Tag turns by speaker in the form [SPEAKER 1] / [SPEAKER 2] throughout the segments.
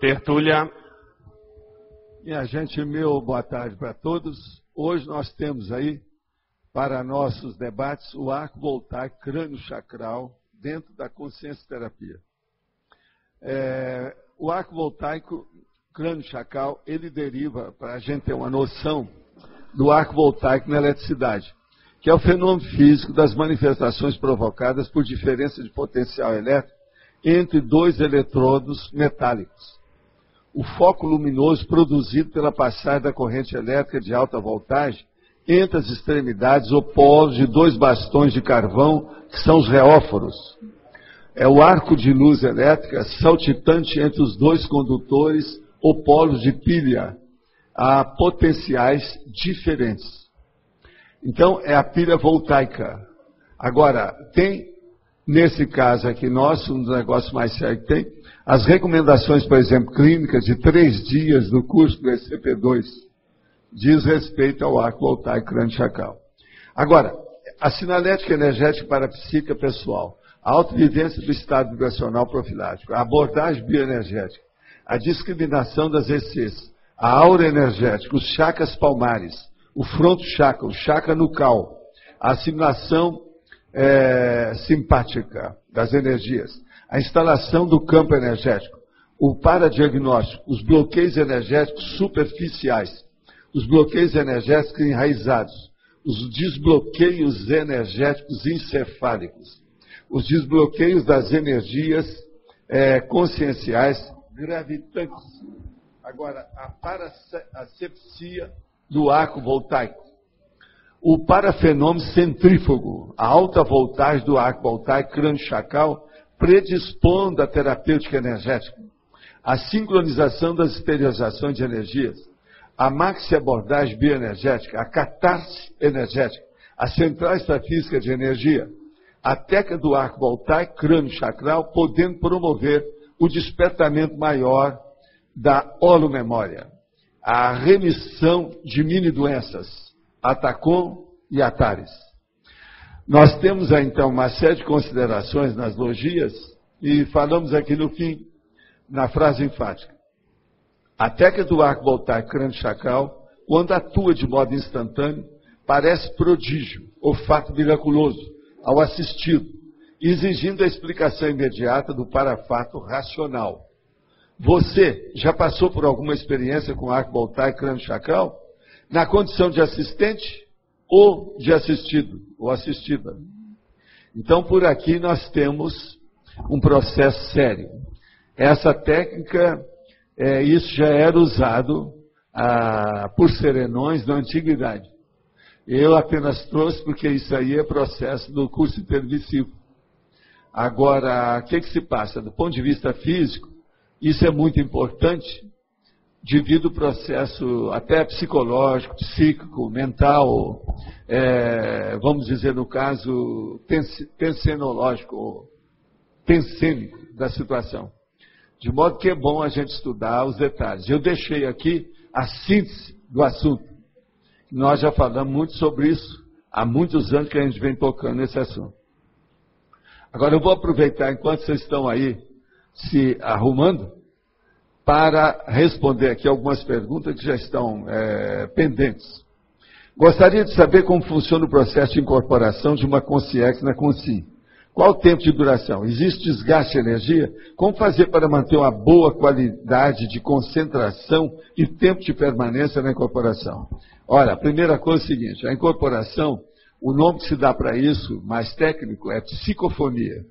[SPEAKER 1] Tertúlia.
[SPEAKER 2] Minha gente, boa tarde para todos. Hoje nós temos aí, para nossos debates, o arco voltaico crânio-chacral dentro da consciência terapia. O arco voltaico crânio-chacral, ele deriva, para a gente ter uma noção, do arco voltaico na eletricidade, que é o fenômeno físico das manifestações provocadas por diferença de potencial elétrico entre dois eletrodos metálicos. O foco luminoso produzido pela passagem da corrente elétrica de alta voltagem entre as extremidades ou polos de dois bastões de carvão, que são os reóforos. É o arco de luz elétrica saltitante entre os dois condutores ou polos de pilha, a potenciais diferentes. Então, é a pilha voltaica. Agora, tem, nesse caso aqui nosso, um dos negócios mais sérios que tem, as recomendações, por exemplo, clínicas de 3 dias do curso do ECP2, diz respeito ao arco voltaico crânio-chacral. Agora, a sinalética energética para a psíquica pessoal, a autovivência do estado vibracional profilático, a abordagem bioenergética, a discriminação das ECs, a aura energética, os chakras palmares, o fronto chakra, o chakra nucal, a assimilação simpática das energias, a instalação do campo energético, o paradiagnóstico, os bloqueios energéticos superficiais, os bloqueios energéticos enraizados, os desbloqueios energéticos encefálicos, os desbloqueios das energias conscienciais gravitantes. Agora, a asepsia do arco voltaico. O parafenômeno centrífugo, a alta voltagem do arco voltaico crânio-chacral, predispondo a terapêutica energética, a sincronização das exteriorizações de energias, a maxi-abordagem bioenergética, a catarse energética, a central extrafísica de energia, a técnica do arco voltaico crânio-chacral, podendo promover o despertamento maior da holomemória, a remissão de mini-doenças, Atacom e Atares. Nós temos aí, então, uma série de considerações nas logias e falamos aqui no fim, na frase enfática. A técnica do arco voltaico crânio-chacral, quando atua de modo instantâneo, parece prodígio, ou fato miraculoso, ao assistido, exigindo a explicação imediata do parafato racional. Você já passou por alguma experiência com arco voltaico crânio-chacral? Na condição de assistente ou de assistido, ou assistida? Então, por aqui nós temos um processo sério. Essa técnica, isso já era usado por serenões na antiguidade. Eu apenas trouxe porque isso aí é processo do curso intermissivo. Agora, o que se passa? Do ponto de vista físico, isso é muito importante, devido ao processo até psicológico, psíquico, mental, vamos dizer no caso, pensenológico, pensênico da situação. De modo que é bom a gente estudar os detalhes. Eu deixei aqui a síntese do assunto. Nós já falamos muito sobre isso, há muitos anos que a gente vem tocando nesse assunto. Agora eu vou aproveitar, enquanto vocês estão aí se arrumando, para responder aqui algumas perguntas que já estão pendentes. Gostaria de saber como funciona o processo de incorporação de uma consciência na consciência. Qual o tempo de duração? Existe desgaste de energia? Como fazer para manter uma boa qualidade de concentração e tempo de permanência na incorporação? Olha, a primeira coisa é o seguinte, a incorporação, o nome que se dá para isso, mais técnico, é psicofonia.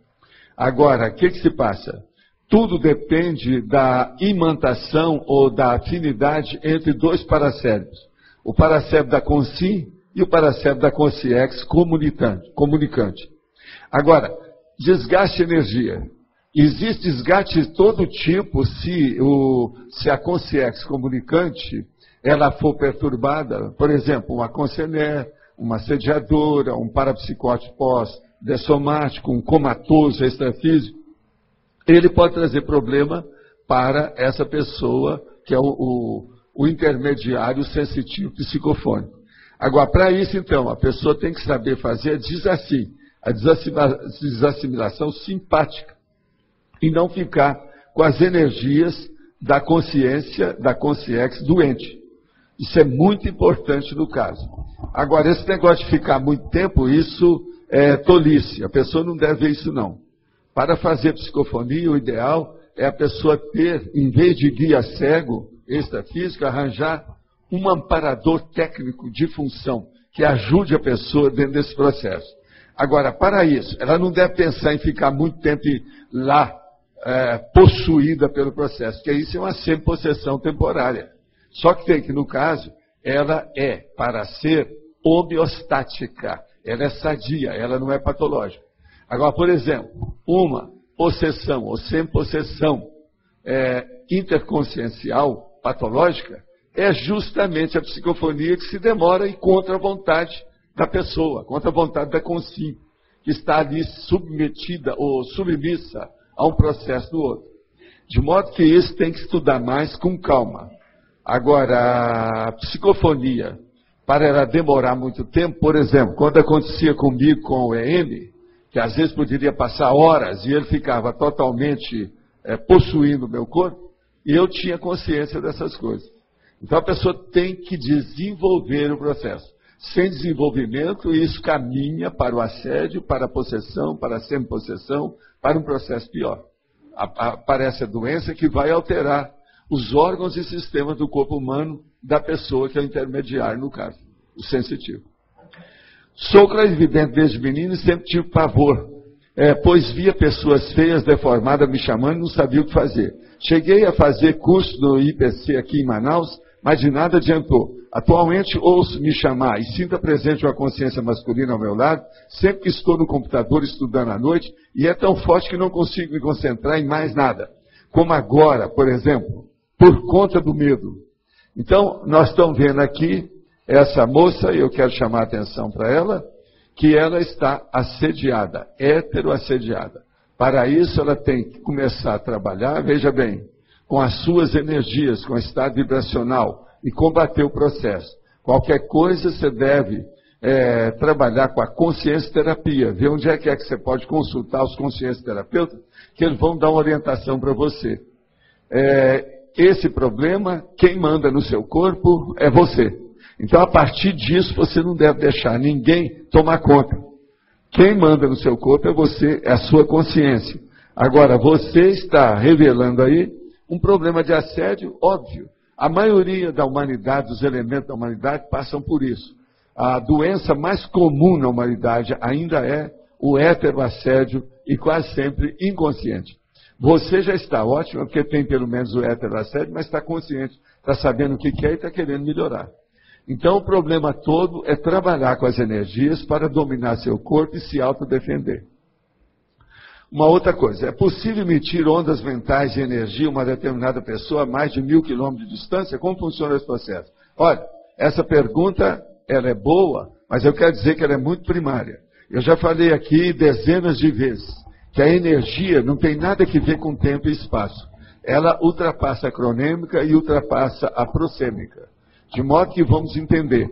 [SPEAKER 2] Agora, o que se passa? Tudo depende da imantação ou da afinidade entre dois paracérebros. O paracérebro da consci e o paracérebro da consciex comunicante. Agora, desgaste de energia. Existe desgaste de todo tipo se a consciex comunicante ela for perturbada, por exemplo, uma consciência, uma sediadora, um parapsicótico pós-dessomático, um comatoso extrafísico, ele pode trazer problema para essa pessoa que é o intermediário sensitivo psicofônico. Agora, para isso, então, a pessoa tem que saber fazer a desassimilação simpática e não ficar com as energias da consciência, da consciência doente. Isso é muito importante no caso. Agora, esse negócio de ficar muito tempo, isso é tolice. A pessoa não deve ver isso, não. Para fazer psicofonia, o ideal é a pessoa ter, em vez de guia cego, extrafísico, arranjar um amparador técnico de função que ajude a pessoa dentro desse processo. Agora, para isso, ela não deve pensar em ficar muito tempo lá, possuída pelo processo, porque isso é uma semi-possessão temporária. Só que tem que, no caso, ela é, para ser homeostática, ela é sadia, ela não é patológica. Agora, por exemplo, uma possessão ou semi-possessão interconsciencial patológica é justamente a psicofonia que se demora e contra a vontade da pessoa, contra a vontade da consciência, que está ali submetida ou submissa a um processo do outro. De modo que isso tem que estudar mais com calma. Agora, a psicofonia, para ela demorar muito tempo, por exemplo, quando acontecia comigo com o EM, que às vezes poderia passar horas e ele ficava totalmente possuindo o meu corpo, e eu tinha consciência dessas coisas. Então a pessoa tem que desenvolver o processo. Sem desenvolvimento, isso caminha para o assédio, para a possessão, para a semi-possessão, para um processo pior. Aparece a doença que vai alterar os órgãos e sistemas do corpo humano da pessoa que é o intermediário, no caso, o sensitivo. Sou clarividente desde menino e sempre tive pavor, pois via pessoas feias, deformadas, me chamando e não sabia o que fazer. Cheguei a fazer curso no IPC aqui em Manaus, mas de nada adiantou. Atualmente ouço me chamar e sinto a presença de uma consciência masculina ao meu lado, sempre que estou no computador estudando à noite, e é tão forte que não consigo me concentrar em mais nada. Como agora, por exemplo, por conta do medo. Então, nós estamos vendo aqui essa moça, e eu quero chamar a atenção para ela, que ela está assediada, heteroassediada. Para isso, ela tem que começar a trabalhar, veja bem, com as suas energias, com o estado vibracional, e combater o processo. Qualquer coisa você deve trabalhar com a consciência terapia, ver onde é que você pode consultar os consciência terapeutas, que eles vão dar uma orientação para você. Esse problema, quem manda no seu corpo é você. Então, a partir disso, você não deve deixar ninguém tomar conta. Quem manda no seu corpo é você, é a sua consciência. Agora, você está revelando aí um problema de assédio óbvio. A maioria da humanidade, dos elementos da humanidade, passam por isso. A doença mais comum na humanidade ainda é o heteroassédio e quase sempre inconsciente. Você já está ótimo, porque tem pelo menos o heteroassédio, mas está consciente, está sabendo o que quer e está querendo melhorar. Então o problema todo é trabalhar com as energias para dominar seu corpo e se autodefender. Uma outra coisa, é possível emitir ondas mentais de energia uma determinada pessoa a mais de 1000 quilômetros de distância? Como funciona esse processo? Olha, essa pergunta, ela é boa, mas eu quero dizer que ela é muito primária. Eu já falei aqui dezenas de vezes que a energia não tem nada a ver com tempo e espaço. Ela ultrapassa a cronêmica e ultrapassa a prosêmica. De modo que vamos entender.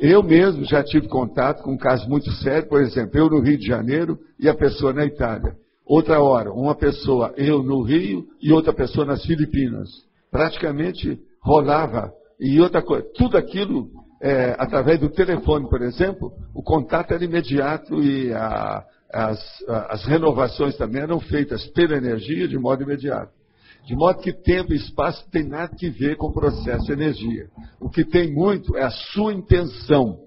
[SPEAKER 2] Eu mesmo já tive contato com um caso muito sério, por exemplo, eu no Rio de Janeiro e a pessoa na Itália. Outra hora, uma pessoa, eu no Rio e outra pessoa nas Filipinas. Praticamente rolava. E outra coisa, tudo aquilo, através do telefone, por exemplo, o contato era imediato e as renovações também eram feitas pela energia de modo imediato. De modo que tempo e espaço não tem nada que ver com o processo de energia. O que tem muito é a sua intenção,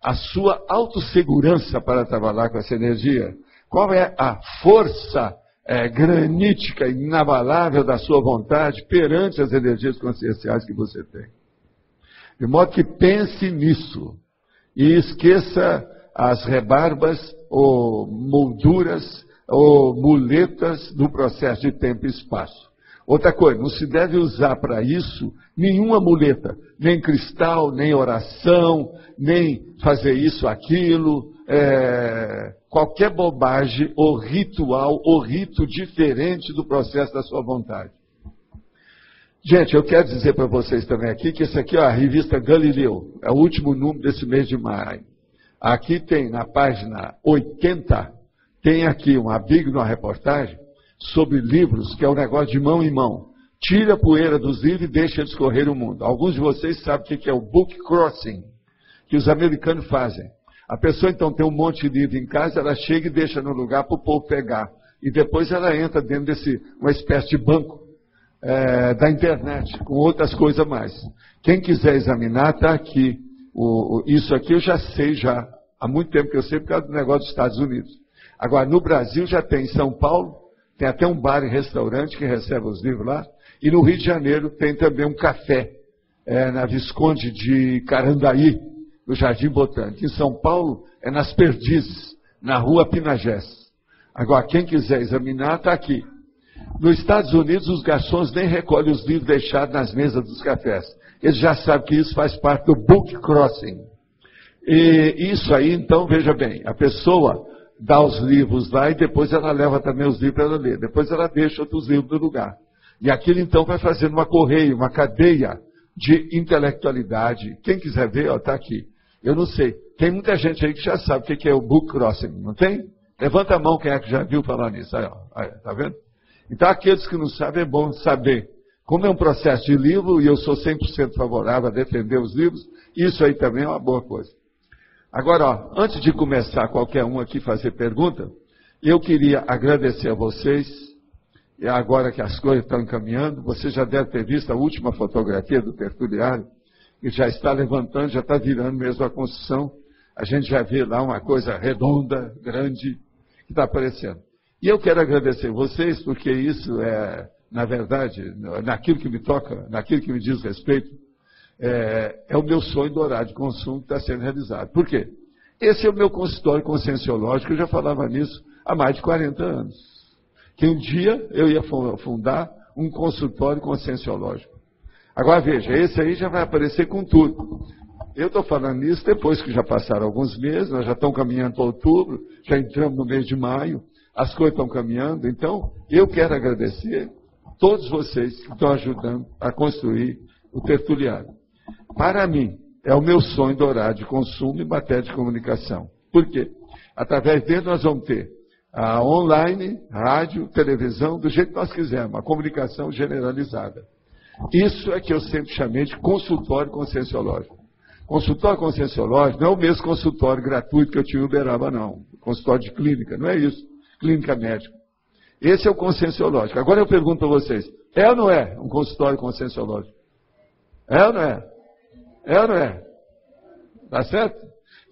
[SPEAKER 2] a sua autossegurança para trabalhar com essa energia. Qual é a força granítica, inabalável da sua vontade perante as energias conscienciais que você tem? De modo que pense nisso e esqueça as rebarbas ou molduras ou muletas do processo de tempo e espaço. Outra coisa, não se deve usar para isso nenhuma muleta, nem cristal, nem oração, nem fazer isso, aquilo, qualquer bobagem ou ritual ou rito diferente do processo da sua vontade. Gente, eu quero dizer para vocês também aqui que esse aqui é a revista Galileu, é o último número desse mês de maio. Aqui tem, na página 80, tem aqui uma reportagem sobre livros, que é um negócio de mão em mão. Tira a poeira dos livros e deixa eles correr o mundo. Alguns de vocês sabem o que é o book crossing, que os americanos fazem. A pessoa, então, tem um monte de livro em casa, ela chega e deixa no lugar para o povo pegar. E depois ela entra dentro desse, uma espécie de banco da internet, com outras coisas mais. Quem quiser examinar, está aqui. Isso aqui eu já sei, já há muito tempo que eu sei, por causa do negócio dos Estados Unidos. Agora, no Brasil já tem, em São Paulo, tem até um bar e restaurante que recebe os livros lá. E no Rio de Janeiro tem também um café, na Visconde de Carandaí, no Jardim Botânico. Em São Paulo, é nas Perdizes, na Rua Pinagés. Agora, quem quiser examinar, está aqui. Nos Estados Unidos, os garçons nem recolhem os livros deixados nas mesas dos cafés. Eles já sabem que isso faz parte do book crossing. E isso aí, então, veja bem, a pessoa dá os livros lá e depois ela leva também os livros para ela ler. Depois ela deixa outros livros no lugar. E aquilo, então, vai fazendo uma correia, uma cadeia de intelectualidade. Quem quiser ver, está aqui. Eu não sei. Tem muita gente aí que já sabe o que é o book crossing, não tem? Levanta a mão quem é que já viu falar nisso. Aí, ó. Aí, tá vendo? Então, aqueles que não sabem, é bom saber. Como é um processo de livro, e eu sou 100% favorável a defender os livros, isso aí também é uma boa coisa. Agora, ó, antes de começar qualquer um aqui fazer pergunta, eu queria agradecer a vocês, e agora que as coisas estão encaminhando, você já deve ter visto a última fotografia do tertuliário, que já está levantando, já está virando mesmo a construção. A gente já vê lá uma coisa redonda, grande, que está aparecendo. E eu quero agradecer vocês, porque isso é, na verdade, naquilo que me toca, naquilo que me diz respeito, é o meu sonho dourado de consumo que está sendo realizado. Por quê? Esse é o meu consultório conscienciológico, eu já falava nisso há mais de 40 anos. Que um dia eu ia fundar um consultório conscienciológico. Agora veja, esse aí já vai aparecer com tudo. Eu estou falando isso depois que já passaram alguns meses, nós já estamos caminhando para outubro, já entramos no mês de maio, as coisas estão caminhando, então eu quero agradecer todos vocês que estão ajudando a construir o tertuliário. Para mim, é o meu sonho dourado de consumo em matéria de comunicação. Por quê? Através dele nós vamos ter a online, rádio, televisão, do jeito que nós quisermos, a comunicação generalizada. Isso é que eu sempre chamei de consultório conscienciológico. Consultório conscienciológico não é o mesmo consultório gratuito que eu tinha em Uberaba, não. Consultório de clínica, não é isso. Clínica médica. Esse é o conscienciológico. Agora eu pergunto a vocês, é ou não é um consultório conscienciológico? É ou não é? É ou não é? Tá certo?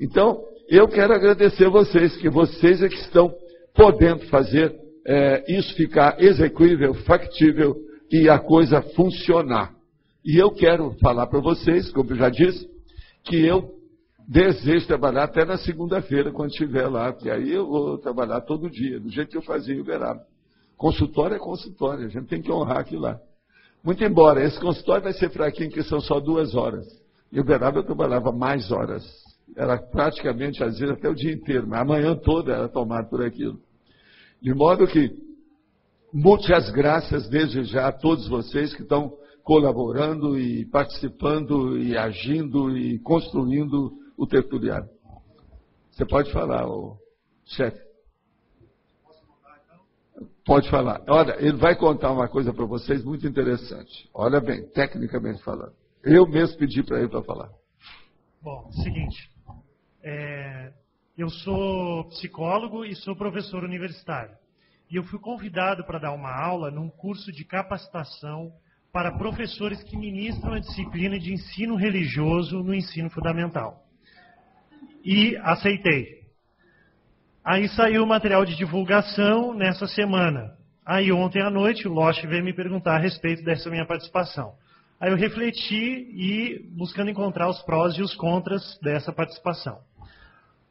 [SPEAKER 2] Então, eu quero agradecer a vocês, que vocês é que estão podendo fazer isso ficar execuível, factível e a coisa funcionar. E eu quero falar para vocês, como eu já disse, que eu desejo trabalhar até na segunda-feira, quando estiver lá, porque aí eu vou trabalhar todo dia, do jeito que eu fazia em Uberaba. Consultório é consultório, a gente tem que honrar aquilo lá. Muito embora, esse consultório vai ser fraquinho, que são só 2 horas. Em Uberaba eu trabalhava mais horas. Era praticamente, às vezes, até o dia inteiro, mas a manhã toda era tomada por aquilo. De modo que, muitas graças desde já a todos vocês que estão colaborando e participando e agindo e construindo o tertuliário. Você pode falar, chefe. Pode falar. Olha, ele vai contar uma coisa para vocês muito interessante. Olha bem, tecnicamente falando. Eu mesmo pedi para ele para falar.
[SPEAKER 1] Bom, seguinte. Eu sou psicólogo e sou professor universitário. E eu fui convidado para dar uma aula num curso de capacitação para professores que ministram a disciplina de ensino religioso no ensino fundamental. E aceitei. Aí saiu o material de divulgação nessa semana. Aí ontem à noite o Losch veio me perguntar a respeito dessa minha participação. Aí eu refleti e buscando encontrar os prós e os contras dessa participação.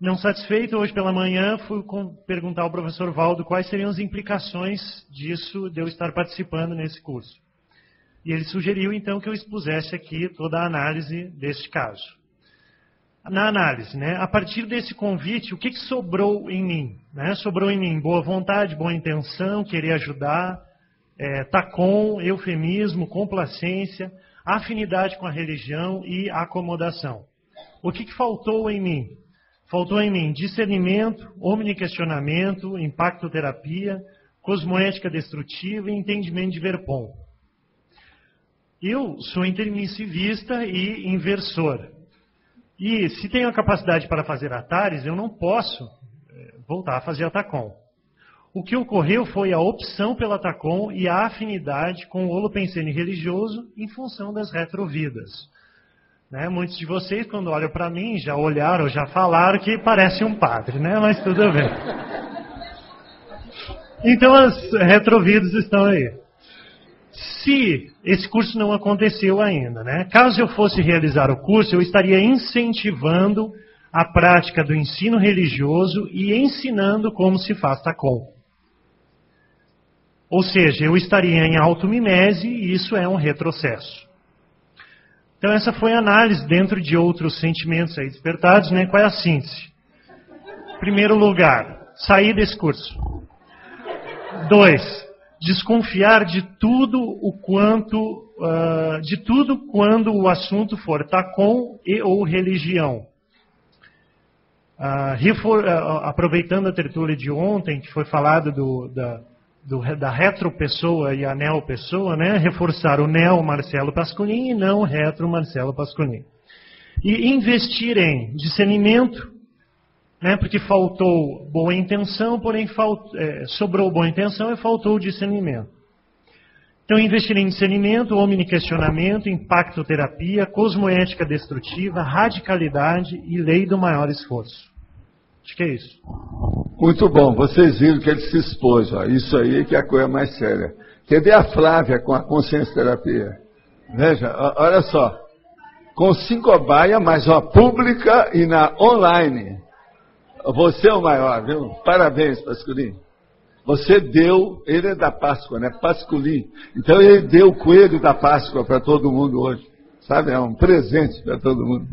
[SPEAKER 1] Não satisfeito, hoje pela manhã fui perguntar ao professor Valdo quais seriam as implicações disso, de eu estar participando nesse curso. E ele sugeriu então que eu expusesse aqui toda a análise deste caso. Na análise, a partir desse convite, o que sobrou em mim? Sobrou em mim boa vontade, boa intenção, querer ajudar, tacom, eufemismo, complacência, afinidade com a religião e acomodação. O que faltou em mim? Faltou em mim discernimento, omniquestionamento, impactoterapia, cosmoética destrutiva e entendimento de Verpon. Eu sou intermissivista e inversor. E se tenho a capacidade para fazer atares, eu não posso voltar a fazer atacom. O que ocorreu foi a opção pela atacom e a afinidade com o holopensene religioso em função das retrovidas. Né? Muitos de vocês, quando olham para mim, já olharam, já falaram que parece um padre, né? Mas tudo bem. Então as retrovidas estão aí. Se esse curso não aconteceu ainda, né? Caso eu fosse realizar o curso, eu estaria incentivando a prática do ensino religioso e ensinando como se faz tacom. Ou seja, eu estaria em automimese e isso é um retrocesso. Então essa foi a análise dentro de outros sentimentos aí despertados, né? Qual é a síntese? Em primeiro lugar, sair desse curso. 2, desconfiar de tudo quando o assunto for tacom e ou religião. Aproveitando a tertúlia de ontem, que foi falado da retro-pessoa e a neo-pessoa, né? Reforçar o neo-Marcelo Pascolin e não o retro-Marcelo Pascolin. E investir em discernimento, né? Porque faltou boa intenção, porém sobrou boa intenção e faltou discernimento. Então, investir em discernimento, omniquestionamento, impactoterapia, cosmoética destrutiva, radicalidade e lei do maior esforço. Acho que é isso.
[SPEAKER 2] Muito bom. Vocês viram que ele se expôs. Ó. Isso aí que é a coisa mais séria. Quer ver a Flávia com a consciência terapia? Veja, olha só. Com 5 cobaia, mas uma pública e na online. Você é o maior, viu? Parabéns, Pascolin. Você deu, ele é da Páscoa, né? Pascolin. Então ele deu o coelho da Páscoa para todo mundo hoje. Sabe? É um presente para todo mundo.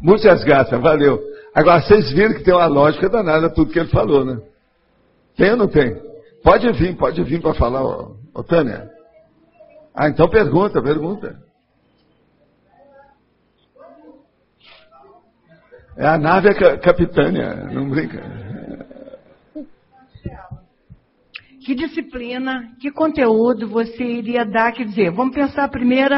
[SPEAKER 2] Muitas graças, valeu. Agora, vocês viram que tem uma lógica danada tudo que ele falou, né? Tem ou não tem? Pode vir para falar, ô Tânia. Ah, então pergunta. É a nave capitânia, não brinca.
[SPEAKER 3] Que disciplina, que conteúdo você iria dar? Quer dizer, vamos pensar primeiro,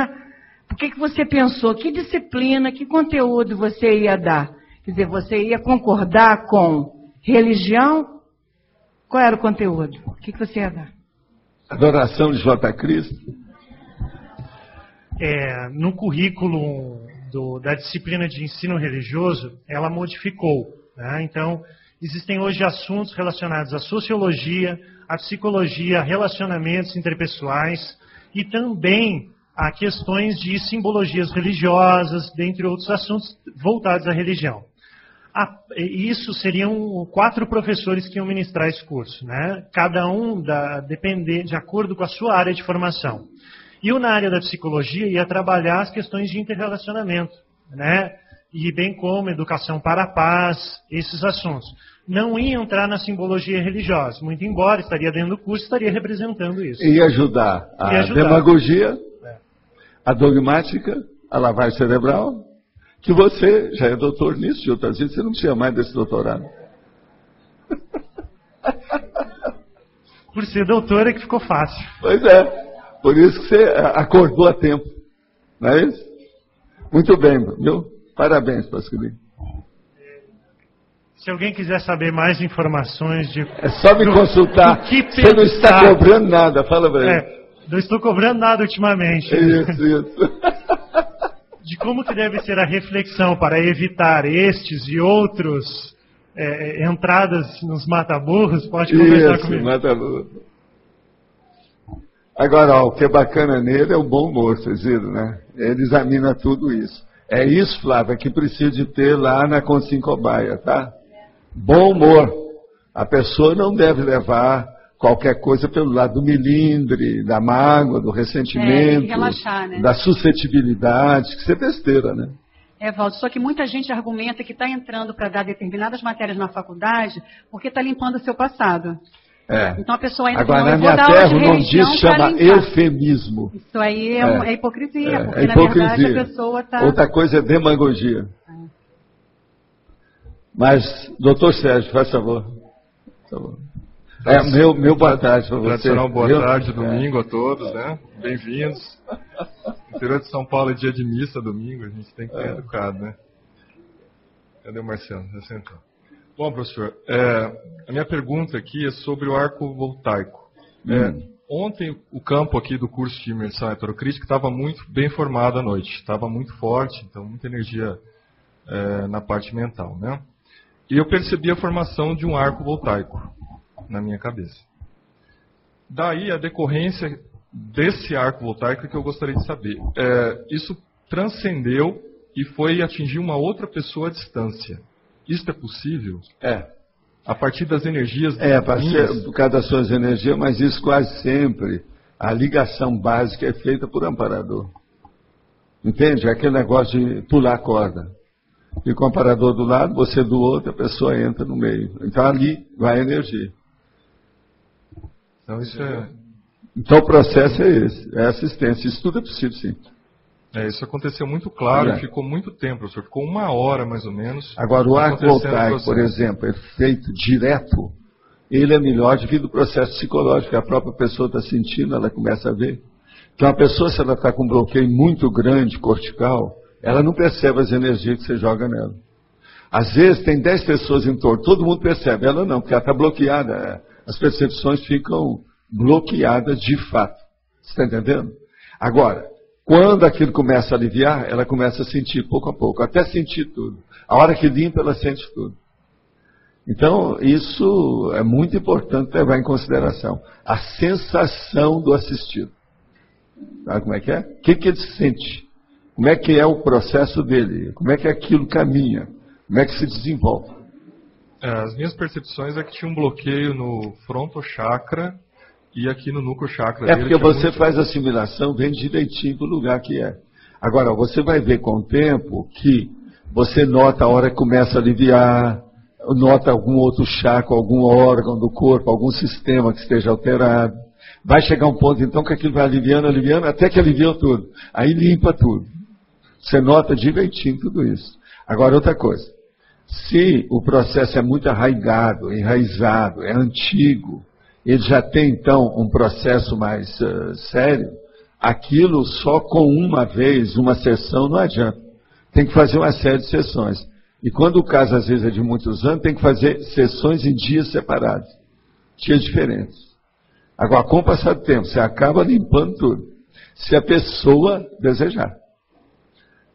[SPEAKER 3] o que você pensou? Que disciplina, que conteúdo você ia dar? Quer dizer, você ia concordar com religião? Qual era o conteúdo? O que você ia dar?
[SPEAKER 2] Adoração de J. Cristo.
[SPEAKER 1] No currículo da disciplina de ensino religioso, ela modificou. Né? Então, existem hoje assuntos relacionados à sociologia, à psicologia, relacionamentos interpessoais e também a questões de simbologias religiosas, dentre outros assuntos voltados à religião. Isso seriam 4 professores que iam ministrar esse curso, né? Cada um de acordo com a sua área de formação. E eu, na área da psicologia, ia trabalhar as questões de interrelacionamento, né? E bem como educação para a paz, esses assuntos. Não ia entrar na simbologia religiosa, muito embora estaria dentro do curso, estaria representando isso.
[SPEAKER 2] Ia ajudar a demagogia, a dogmática, a lavagem cerebral, que você já é doutor nisso, de outras vezes você não precisa mais desse doutorado.
[SPEAKER 1] Por ser doutor é que ficou fácil.
[SPEAKER 2] Pois é, por isso que você acordou a tempo, não é isso? Muito bem, viu? Parabéns, Pascolin.
[SPEAKER 1] Se alguém quiser saber mais informações de...
[SPEAKER 2] É só me consultar. Você não está cobrando nada, fala pra ele.
[SPEAKER 1] Não estou cobrando nada ultimamente.
[SPEAKER 2] Isso.
[SPEAKER 1] De como que deve ser a reflexão para evitar estes e outros entradas nos mata-burros, pode conversar comigo.
[SPEAKER 2] Mata-burro. Agora, o que é bacana nele é o bom humor, vocês viram, né? Ele examina tudo isso. É isso, Flávia, que precisa de ter lá na Consim Cobaia, tá? Bom humor. A pessoa não deve levar qualquer coisa pelo lado do melindre, da mágoa, do ressentimento,
[SPEAKER 4] relaxar, né?
[SPEAKER 2] Da suscetibilidade, que isso é besteira, né?
[SPEAKER 4] Valdo, só que muita gente argumenta que está entrando para dar determinadas matérias na faculdade porque está limpando o seu passado. Então a pessoa entra
[SPEAKER 2] agora, na minha terra, o nome disso chama eufemismo.
[SPEAKER 4] Isso aí é hipocrisia, porque na
[SPEAKER 2] hipocrisia.
[SPEAKER 4] verdade a pessoa está...
[SPEAKER 2] Outra coisa é demagogia. Mas, doutor Sérgio, faz favor. Meu boa tarde para você.
[SPEAKER 5] Tradicional boa tarde, domingo a todos, né? Bem-vindos. Interior de São Paulo é dia de missa domingo, a gente tem que ser educado, né? Cadê o Marcelo? Já sentou. Bom, professor, a minha pergunta aqui é sobre o arco voltaico. Ontem o campo aqui do curso de imersão heterocrítica estava muito bem formado à noite, estava muito forte, então muita energia na parte mental, né? E eu percebi a formação de um arco voltaico na minha cabeça. Daí a decorrência desse arco voltaico que eu gostaria de saber. Isso transcendeu e foi atingir uma outra pessoa à distância. Isso é possível? A partir das energias...
[SPEAKER 2] por causa das suas energias, mas isso quase sempre, a ligação básica é feita por amparador. Entende? É aquele negócio de pular a corda. Fica o amparador do lado, você do outro, a pessoa entra no meio. Então ali vai a energia. Então o processo é esse, é assistência. Isso tudo é possível, sim.
[SPEAKER 5] Isso aconteceu muito claro, ficou muito tempo, professor. Ficou 1 hora, mais ou menos.
[SPEAKER 2] Agora, o arco voltaico, por exemplo, é feito direto, ele é melhor devido ao processo psicológico. A própria pessoa está sentindo, ela começa a ver. Então, a pessoa, se ela está com um bloqueio muito grande, cortical, ela não percebe as energias que você joga nela. Às vezes, tem 10 pessoas em torno, todo mundo percebe. Ela não, porque ela está bloqueada. As percepções ficam bloqueadas de fato. Você está entendendo? Agora, quando aquilo começa a aliviar, ela começa a sentir pouco a pouco, até sentir tudo. A hora que limpa, ela sente tudo. Então, isso é muito importante levar em consideração. A sensação do assistido. Sabe como é que é? O que ele sente? Como é que é o processo dele? Como é que aquilo caminha? Como é que se desenvolve?
[SPEAKER 5] As minhas percepções é que tinha um bloqueio no frontochakra e aqui no núcleo chakra dele.
[SPEAKER 2] Porque você faz a assimilação, vem direitinho do lugar que é. Agora, você vai ver com o tempo que você nota a hora que começa a aliviar, nota algum outro chakra, algum órgão do corpo, algum sistema que esteja alterado. Vai chegar um ponto, então, que aquilo vai aliviando, até que aliviou tudo. Aí limpa tudo. Você nota direitinho tudo isso. Agora, outra coisa. Se o processo é muito arraigado, enraizado, é antigo, ele já tem, então, um processo mais sério, aquilo só com uma vez, uma sessão, não adianta. Tem que fazer uma série de sessões. E quando o caso, às vezes, é de muitos anos, tem que fazer sessões em dias separados. Dias diferentes. Agora, com o passar do tempo, você acaba limpando tudo. Se a pessoa desejar.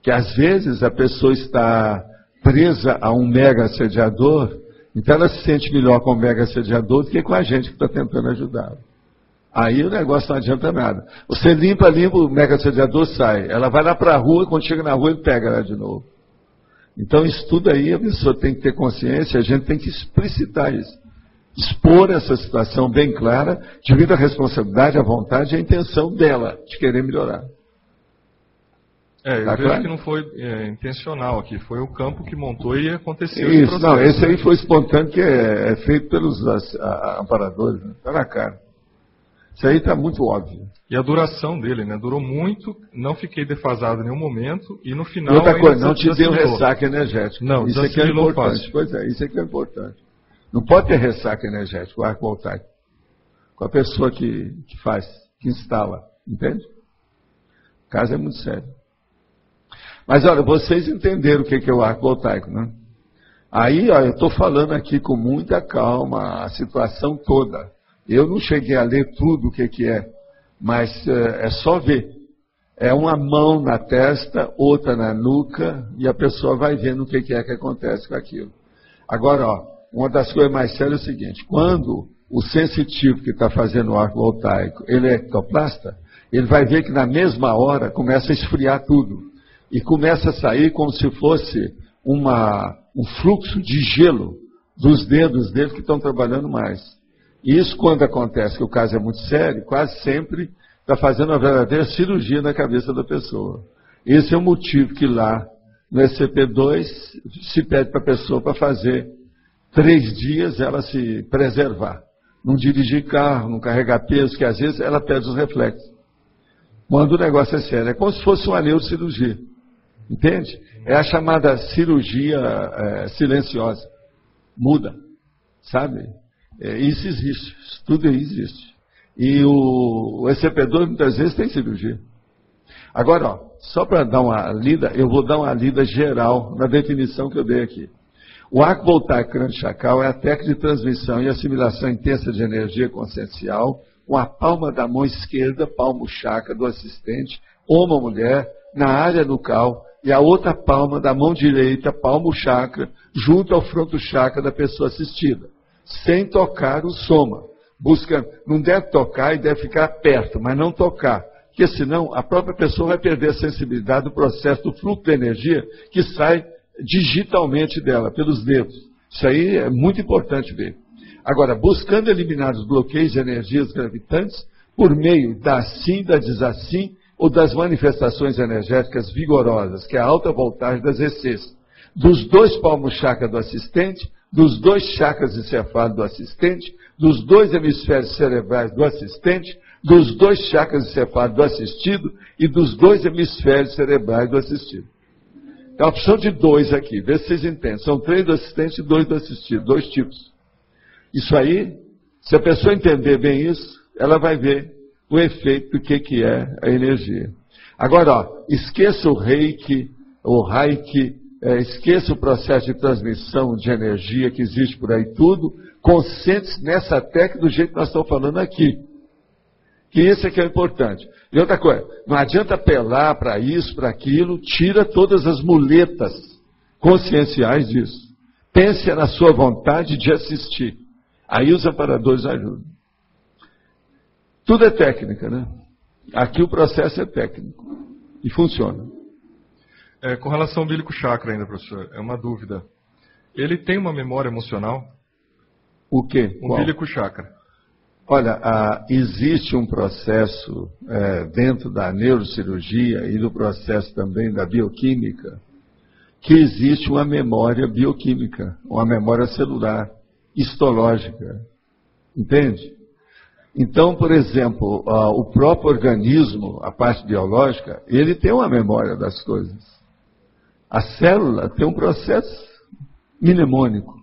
[SPEAKER 2] Que, às vezes, a pessoa está presa a um mega assediador. Então ela se sente melhor com o mega assediador do que com a gente que está tentando ajudá-la. Aí o negócio não adianta nada. Você limpa, o mega assediador sai. Ela vai lá para a rua, quando chega na rua ele pega ela de novo. Então isso tudo aí a pessoa tem que ter consciência, a gente tem que explicitar isso. Expor essa situação bem clara, devido à responsabilidade, à vontade e à intenção dela de querer melhorar.
[SPEAKER 5] Eu vejo que não foi intencional aqui, foi o campo que montou e aconteceu.
[SPEAKER 2] Isso, não, esse aí foi espontâneo, que é feito pelos amparadores, está na cara. Isso aí está muito óbvio.
[SPEAKER 5] E a duração dele, né? Durou muito, não fiquei defasado em nenhum momento, e no final...
[SPEAKER 2] E outra coisa, não te deu ressaca energética.
[SPEAKER 5] Não,
[SPEAKER 2] isso aqui é importante. Pois é, isso aqui é importante. Não pode ter ressaca energética, o arco voltaico. Com a pessoa que faz, que instala, entende? O caso é muito sério. Mas olha, vocês entenderam o que é o arco voltaico, né? Aí, ó, eu estou falando aqui com muita calma a situação toda. Eu não cheguei a ler tudo o que é, mas é só ver. É uma mão na testa, outra na nuca, e a pessoa vai vendo o que é que acontece com aquilo. Agora, ó, uma das coisas mais sérias é o seguinte: quando o sensitivo que está fazendo o arco voltaico, ele é ectoplasta, ele vai ver que na mesma hora começa a esfriar tudo. E começa a sair como se fosse um fluxo de gelo dos dedos dele que estão trabalhando mais. E isso, quando acontece, que o caso é muito sério, quase sempre está fazendo uma verdadeira cirurgia na cabeça da pessoa. Esse é o motivo que lá no SCP-2 se pede para a pessoa para fazer 3 dias ela se preservar. Não dirigir carro, não carregar peso, que às vezes ela perde os reflexos. Quando o negócio é sério, é como se fosse uma neurocirurgia. Entende? É a chamada cirurgia silenciosa. Muda, sabe? Isso existe, isso tudo existe. E o ECP2 muitas vezes tem cirurgia. Agora, ó, só para dar uma lida, eu vou dar uma lida geral na definição que eu dei aqui. O arco voltaico crânio-chacal é a técnica de transmissão e assimilação intensa de energia consciencial com a palma da mão esquerda, palmo chakra do assistente, homem ou mulher, na área nucal, e a outra palma da mão direita, palmo chakra, junto ao fronto chakra da pessoa assistida, sem tocar o soma. Não deve tocar e deve ficar perto, mas não tocar, porque senão a própria pessoa vai perder a sensibilidade do processo do fluxo de energia que sai digitalmente dela, pelos dedos. Isso aí é muito importante ver. Agora, buscando eliminar os bloqueios de energias gravitantes por meio da assim, da desassim, ou das manifestações energéticas vigorosas, que é a alta voltagem das ECs, dos 2 palmos chakra do assistente, dos 2 chakras encefálicos do assistente, dos 2 hemisférios cerebrais do assistente, dos 2 chakras encefálicos do assistido e dos 2 hemisférios cerebrais do assistido. É a opção de 2 aqui, vê se vocês entendem. São 3 do assistente e 2 do assistido, 2 tipos. Isso aí, se a pessoa entender bem isso, ela vai ver o efeito do que é a energia. Agora, ó, esqueça o reiki, esqueça o processo de transmissão de energia que existe por aí tudo, concentre-se nessa técnica do jeito que nós estamos falando aqui. Que isso é que é importante. E outra coisa, não adianta apelar para isso, para aquilo, tira todas as muletas conscienciais disso. Pense na sua vontade de assistir. Aí os amparadores ajudam. Tudo é técnica, né? Aqui o processo é técnico. E funciona.
[SPEAKER 5] Com relação ao umbilico chakra ainda, professor, é uma dúvida. Ele tem uma memória emocional?
[SPEAKER 2] O quê?
[SPEAKER 5] Umbilico chakra.
[SPEAKER 2] Olha, existe um processo dentro da neurocirurgia e do processo também da bioquímica, que existe uma memória bioquímica, uma memória celular, histológica. Entende? Então, por exemplo, o próprio organismo, a parte biológica, ele tem uma memória das coisas. A célula tem um processo mnemônico.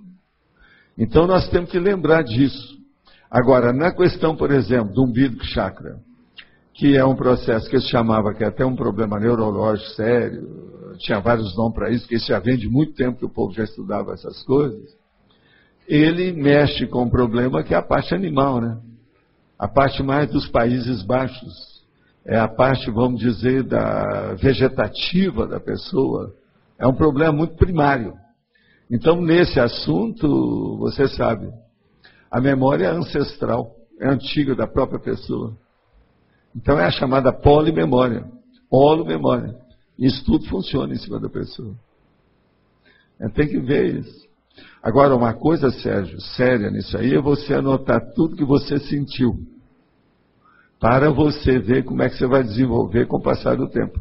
[SPEAKER 2] Então, nós temos que lembrar disso. Agora, na questão, por exemplo, do umbilico chakra, que é um processo que se chamava, que é até um problema neurológico sério, tinha vários nomes para isso, que isso já vem de muito tempo que o povo já estudava essas coisas, ele mexe com um problema que é a parte animal, né? A parte mais dos Países Baixos, é a parte, vamos dizer, da vegetativa da pessoa, é um problema muito primário. Então, nesse assunto, você sabe, a memória é ancestral, é antiga da própria pessoa. Então, é a chamada polimemória, holomemória. Isso tudo funciona em cima da pessoa. Tem que ver isso. Agora, uma coisa, Sérgio, séria nisso aí, é você anotar tudo que você sentiu, para você ver como é que você vai desenvolver com o passar do tempo.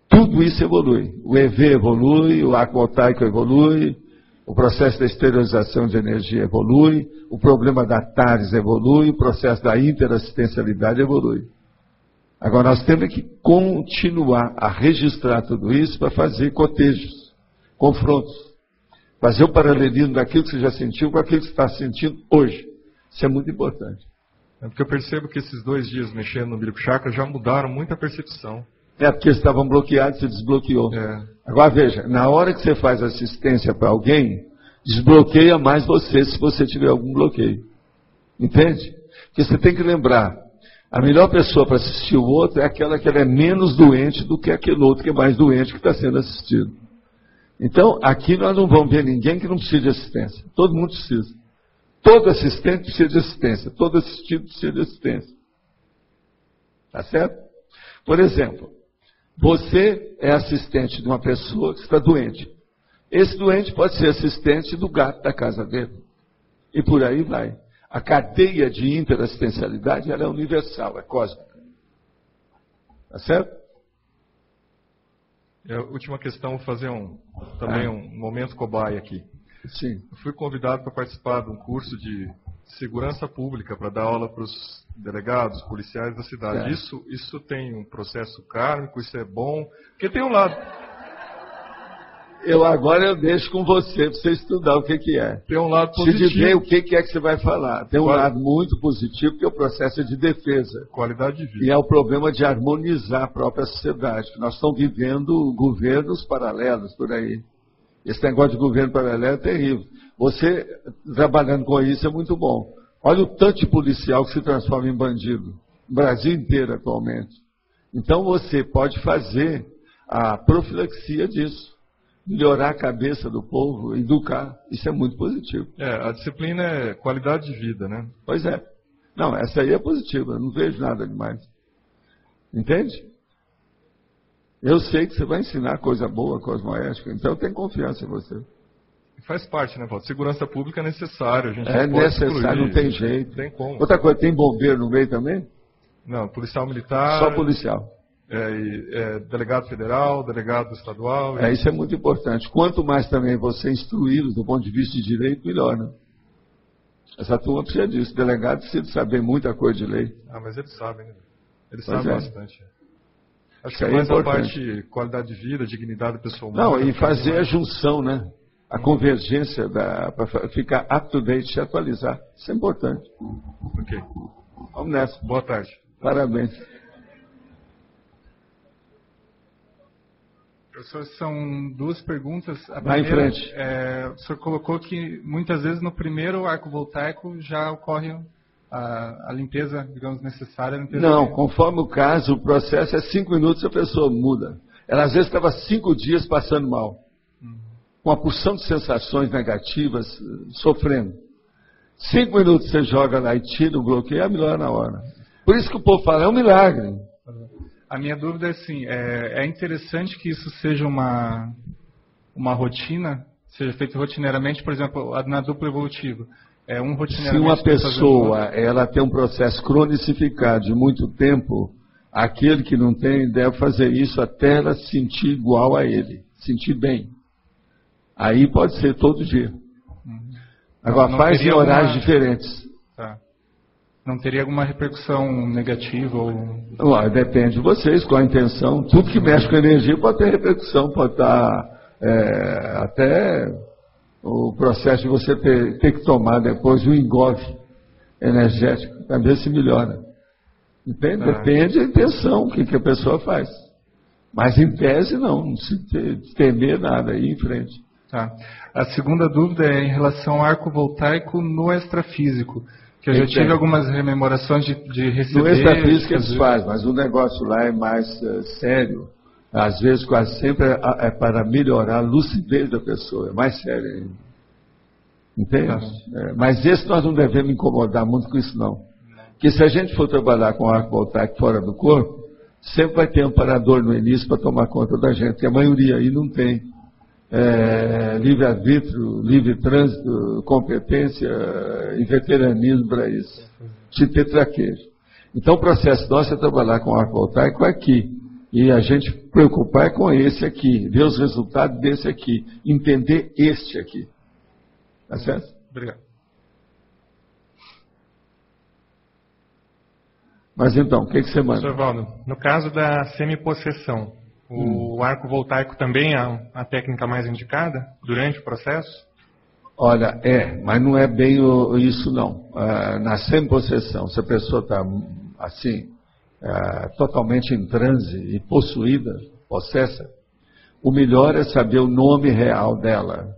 [SPEAKER 2] Tudo isso evolui. O EV evolui, o arco voltaico evolui, o processo da esterilização de energia evolui, o problema da TARES evolui, o processo da interassistencialidade evolui. Agora, nós temos que continuar a registrar tudo isso para fazer cotejos, confrontos. Fazer o paralelismo daquilo que você já sentiu com aquilo que você está sentindo hoje. Isso é muito importante.
[SPEAKER 5] É porque eu percebo que esses 2 dias mexendo no umbilico chakra já mudaram muito a percepção.
[SPEAKER 2] É porque estavam bloqueados, você desbloqueou. Agora veja, na hora que você faz assistência para alguém, desbloqueia mais você se você tiver algum bloqueio. Entende? Porque você tem que lembrar, a melhor pessoa para assistir o outro é aquela que ela é menos doente do que aquele outro que é mais doente que está sendo assistido. Então, aqui nós não vamos ver ninguém que não precisa de assistência. Todo mundo precisa. Todo assistente precisa de assistência. Todo assistido precisa de assistência. Tá certo? Por exemplo, você é assistente de uma pessoa que está doente. Esse doente pode ser assistente do gato da casa dele. E por aí vai. A cadeia de interassistencialidade ela é universal, é cósmica. Tá certo?
[SPEAKER 5] Última questão, vou fazer também um momento cobaia aqui.
[SPEAKER 2] Sim.
[SPEAKER 5] Eu fui convidado para participar de um curso de segurança pública para dar aula para os delegados, policiais da cidade. Isso tem um processo kármico, isso é bom, porque tem um lado.
[SPEAKER 2] Agora eu deixo com você, para você estudar o que é.
[SPEAKER 5] Tem um lado positivo.
[SPEAKER 2] Se dizer o que é que você vai falar. Tem um lado muito positivo, que é o processo de defesa.
[SPEAKER 5] Qualidade de vida.
[SPEAKER 2] E é o problema de harmonizar a própria sociedade. Nós estamos vivendo governos paralelos por aí. Esse negócio de governo paralelo é terrível. Você, trabalhando com isso, é muito bom. Olha o tanto de policial que se transforma em bandido. No Brasil inteiro, atualmente. Então, você pode fazer a profilaxia disso. Melhorar a cabeça do povo, educar. Isso é muito positivo.
[SPEAKER 5] A disciplina é qualidade de vida, né?
[SPEAKER 2] Pois é. Não, essa aí é positiva. Eu não vejo nada demais. Entende? Eu sei que você vai ensinar coisa boa, cosmoética, então eu tenho confiança em você.
[SPEAKER 5] Faz parte, né, Paulo? Segurança pública é necessário. A gente
[SPEAKER 2] é necessário, não tem jeito.
[SPEAKER 5] Não tem como.
[SPEAKER 2] Outra coisa, tem bombeiro no meio também?
[SPEAKER 5] Não, policial militar.
[SPEAKER 2] Só policial.
[SPEAKER 5] Delegado federal, delegado estadual.
[SPEAKER 2] Isso é muito importante. Quanto mais também você instruí-los do ponto de vista de direito, melhor, né? Essa turma precisa disso. Delegado precisa saber muita coisa de lei.
[SPEAKER 5] Mas eles sabem, né? Eles sabem bastante. Acho que é
[SPEAKER 2] mais
[SPEAKER 5] a parte qualidade de vida, dignidade pessoal.
[SPEAKER 2] Não, e fazer a junção, né? A convergência para ficar up-to-date, se atualizar. Isso é importante.
[SPEAKER 5] Ok.
[SPEAKER 2] Vamos nessa.
[SPEAKER 5] Boa tarde.
[SPEAKER 2] Parabéns.
[SPEAKER 6] Professor, são duas perguntas. A
[SPEAKER 2] Vai
[SPEAKER 6] primeira,
[SPEAKER 2] em frente.
[SPEAKER 6] O senhor colocou que muitas vezes no primeiro arco voltaico já ocorre a limpeza, digamos, necessária.
[SPEAKER 2] Não, conforme o caso, o processo é 5 minutos a pessoa muda. Ela às vezes estava 5 dias passando mal, com uma porção de sensações negativas, sofrendo. 5 minutos você joga lá e tira o bloqueio, é melhor na hora. Por isso que o povo fala, é um milagre.
[SPEAKER 6] A minha dúvida é assim, é interessante que isso seja uma rotina, seja feito rotineiramente, por exemplo, na dupla evolutiva.
[SPEAKER 2] Se uma pessoa ela tem um processo cronicificado de muito tempo, aquele que não tem deve fazer isso até ela se sentir igual a ele, sentir bem. Aí pode ser todo dia. Agora faz em horários diferentes.
[SPEAKER 6] Tá. Não teria alguma repercussão negativa? Ou...
[SPEAKER 2] Depende de vocês, qual a intenção. Tudo que mexe com energia pode ter repercussão, pode estar até o processo de você ter que tomar depois um engolfe energético, para ver se melhora. Entende? Depende da intenção, o que a pessoa faz. Mas em tese não se temer nada, ir em frente.
[SPEAKER 6] Tá. A segunda dúvida é em relação ao arco voltaico no extrafísico. Que eu já tive algumas rememorações de receber...
[SPEAKER 2] No extrafísico eles fazem, mas o negócio lá é mais sério. Às vezes, quase sempre, é para melhorar a lucidez da pessoa. É mais sério ainda. Entende? Mas esse nós não devemos incomodar muito com isso, não. Porque se a gente for trabalhar com arco voltaico fora do corpo, sempre vai ter amparador no início para tomar conta da gente. Porque a maioria aí não tem livre-arbítrio, livre trânsito, competência e veteranismo para isso. De ter traquejo. Então o processo nosso é trabalhar com arco voltaico aqui. E a gente preocupar com esse aqui, ver os resultados desse aqui, entender este aqui. Tá certo?
[SPEAKER 6] Obrigado.
[SPEAKER 2] Mas então, o que você manda?
[SPEAKER 7] Professor Valdo, no caso da semipossessão, o arco voltaico também é a técnica mais indicada durante o processo?
[SPEAKER 2] Olha, mas não é bem isso não. Na semipossessão, se a pessoa está assim, totalmente em transe e possuída, possessa, o melhor é saber o nome real dela.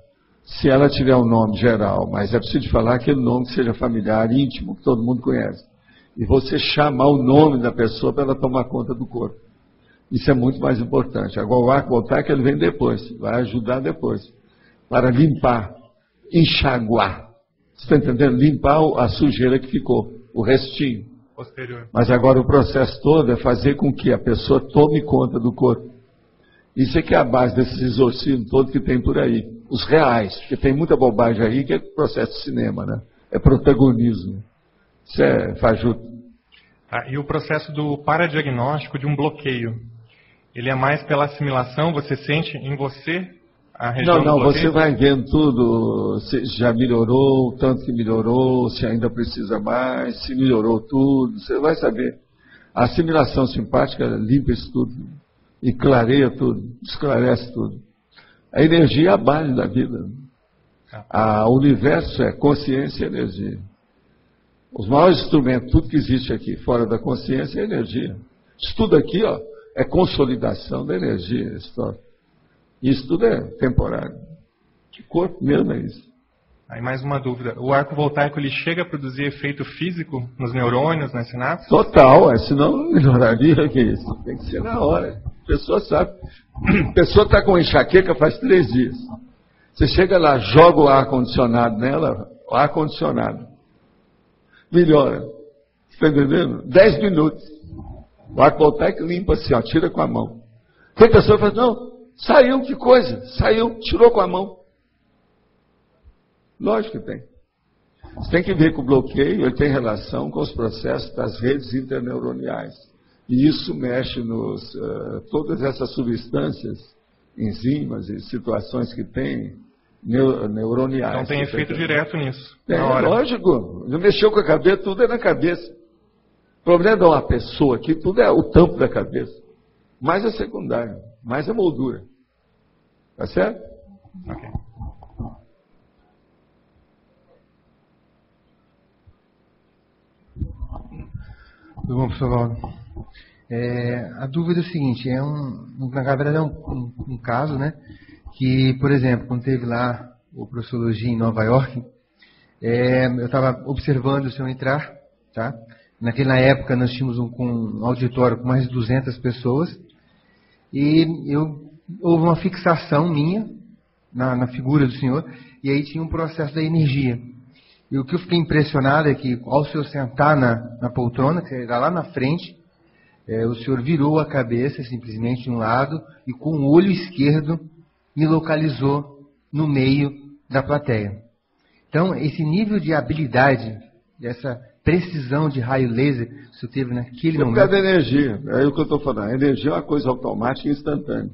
[SPEAKER 2] Se ela tiver um nome geral, mas é preciso falar aquele nome que seja familiar, íntimo, que todo mundo conhece. E você chamar o nome da pessoa para ela tomar conta do corpo. Isso é muito mais importante. Agora o arco voltaico ele vem depois, vai ajudar depois. Para limpar, enxaguar. Você está entendendo? Limpar a sujeira que ficou, o restinho.
[SPEAKER 7] Posterior.
[SPEAKER 2] Mas agora o processo todo é fazer com que a pessoa tome conta do corpo. Isso é que é a base desses exorcismos todos que tem por aí. Os reais, porque tem muita bobagem aí que é processo de cinema, né? É protagonismo. Isso é fajuto.
[SPEAKER 7] E o processo do paradiagnóstico de um bloqueio? Ele é mais pela assimilação? Você sente em você a região do bloqueio?
[SPEAKER 2] Você vai vendo tudo, se já melhorou, o tanto que melhorou, se ainda precisa mais, se melhorou tudo, você vai saber. A assimilação simpática limpa isso tudo, e clareia tudo, esclarece tudo. A energia é a base da vida. O universo é consciência e energia. Os maiores instrumentos, tudo que existe aqui fora da consciência é energia. Isso tudo aqui, ó, é consolidação da energia. Isso tudo é temporário. Que corpo mesmo é isso?
[SPEAKER 7] Aí mais uma dúvida. O arco voltaico, ele chega a produzir efeito físico nos neurônios, nas sinapses?
[SPEAKER 2] Total, senão não melhoraria que isso. Tem que ser na hora. A pessoa sabe. A pessoa está com enxaqueca faz 3 dias. Você chega lá, joga o ar-condicionado nela, o ar-condicionado. Melhora. Está entendendo? 10 minutos. O arco voltaico limpa assim, ó, tira com a mão. Tem pessoa que fala, não, saiu, que coisa. Saiu, tirou com a mão. Lógico que tem. Você tem que ver que o bloqueio ele tem relação com os processos das redes interneuroniais. E isso mexe nos todas essas substâncias, enzimas e situações que tem neuroniais.
[SPEAKER 7] Então tem efeito direto nisso.
[SPEAKER 2] Lógico. Não mexeu com a cabeça, tudo é na cabeça. O problema de uma pessoa aqui, tudo é o tampo da cabeça. Mais é secundário, mais é moldura. Tá certo?
[SPEAKER 7] Ok.
[SPEAKER 8] Tudo bom, professor Valdo? A dúvida é o seguinte, na verdade é um caso, né, que, por exemplo, quando teve lá o Professologia em Nova York, eu estava observando o senhor entrar, tá? Naquela época nós tínhamos um auditório com mais de 200 pessoas, e houve uma fixação minha na figura do senhor, e aí tinha um processo da energia. E o que eu fiquei impressionado é que, ao senhor sentar na poltrona, que era lá na frente, o senhor virou a cabeça simplesmente de um lado e com o olho esquerdo me localizou no meio da plateia. Então, esse nível de habilidade, essa precisão de raio laser que o senhor teve naquele momento...
[SPEAKER 2] Por causa da energia, é o que eu estou falando. A energia é uma coisa automática e instantânea.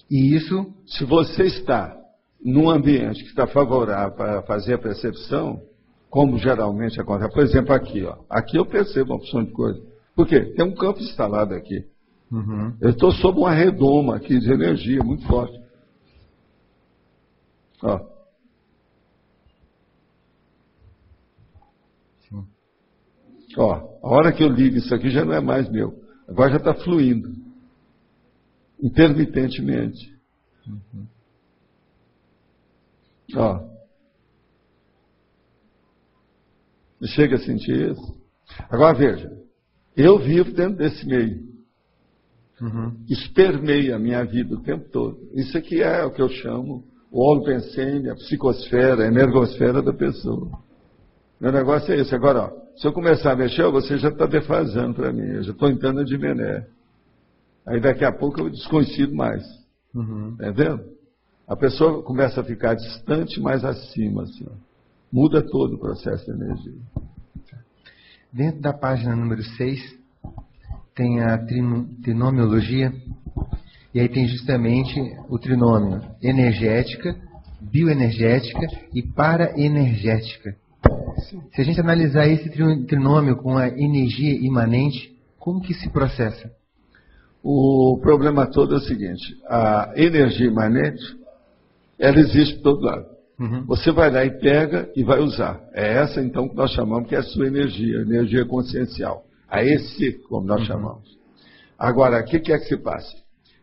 [SPEAKER 8] E isso...
[SPEAKER 2] Se você está num ambiente que está favorável para fazer a percepção, como geralmente acontece. Por exemplo, aqui, ó. Aqui eu percebo uma opção de coisa. Por quê? Tem um campo instalado aqui.
[SPEAKER 8] Uhum.
[SPEAKER 2] Eu estou sob uma redoma aqui de energia muito forte. Ó.
[SPEAKER 8] Sim.
[SPEAKER 2] Ó, a hora que eu ligo isso aqui já não é mais meu. Agora já está fluindo. Intermitentemente.
[SPEAKER 8] Uhum.
[SPEAKER 2] Ó. Você chega a sentir isso? Agora veja, eu vivo dentro desse meio.
[SPEAKER 8] Uhum.
[SPEAKER 2] Isso permeia a minha vida o tempo todo. Isso aqui é o que eu chamo o holopensene, a psicosfera, a energosfera da pessoa. Meu negócio é esse. Agora, ó, se eu começar a mexer, você já está defasando para mim. Eu já estou entrando de mené. Aí daqui a pouco eu desconhecido mais.
[SPEAKER 8] Uhum.
[SPEAKER 2] Entendeu? A pessoa começa a ficar distante, mais acima. Assim, ó. Muda todo o processo de energia.
[SPEAKER 8] Dentro da página número 6, tem a trinomiologia, e aí tem justamente o trinômio energética, bioenergética e paraenergética. Se a gente analisar esse trinômio com a energia imanente, como que se processa?
[SPEAKER 2] O problema todo é o seguinte, a energia imanente, ela existe por todo lado.
[SPEAKER 8] Uhum.
[SPEAKER 2] Você vai lá e pega e vai usar. É essa, então, que nós chamamos que é a sua energia consciencial. A esse, como nós chamamos. Agora, o que é que se passa?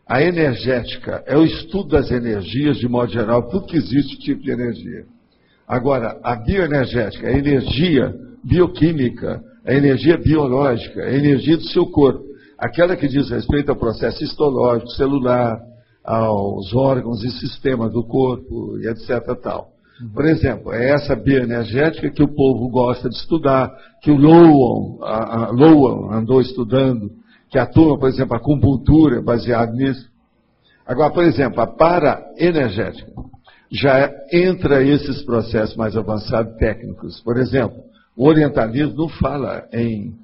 [SPEAKER 2] A energética é o estudo das energias, de modo geral, tudo que existe tipo de energia. Agora, a bioenergética, a energia bioquímica, a energia biológica, a energia do seu corpo. Aquela que diz respeito ao processo histológico, celular, aos órgãos e sistemas do corpo, e etc. tal. Por exemplo, é essa bioenergética que o povo gosta de estudar, que o Lowen andou estudando, que a turma, por exemplo, a acupuntura é baseada nisso. Agora, por exemplo, a paraenergética já entra esses processos mais avançados técnicos. Por exemplo, o orientalismo não fala em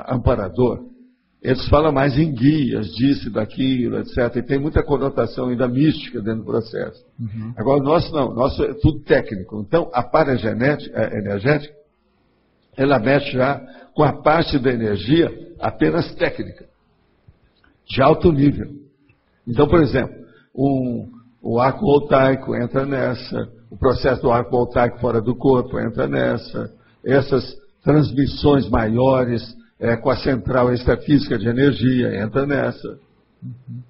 [SPEAKER 2] amparador. Eles falam mais em guias, disso, daquilo, etc. E tem muita conotação ainda mística dentro do processo.
[SPEAKER 8] Uhum.
[SPEAKER 2] Agora, o nosso não, o nosso é tudo técnico. Então, a paraenergética, ela mexe já com a parte da energia apenas técnica, de alto nível. Então, por exemplo, O arco voltaico entra nessa, o processo do arco voltaico fora do corpo entra nessa, essas transmissões maiores com a central extrafísica de energia entra nessa.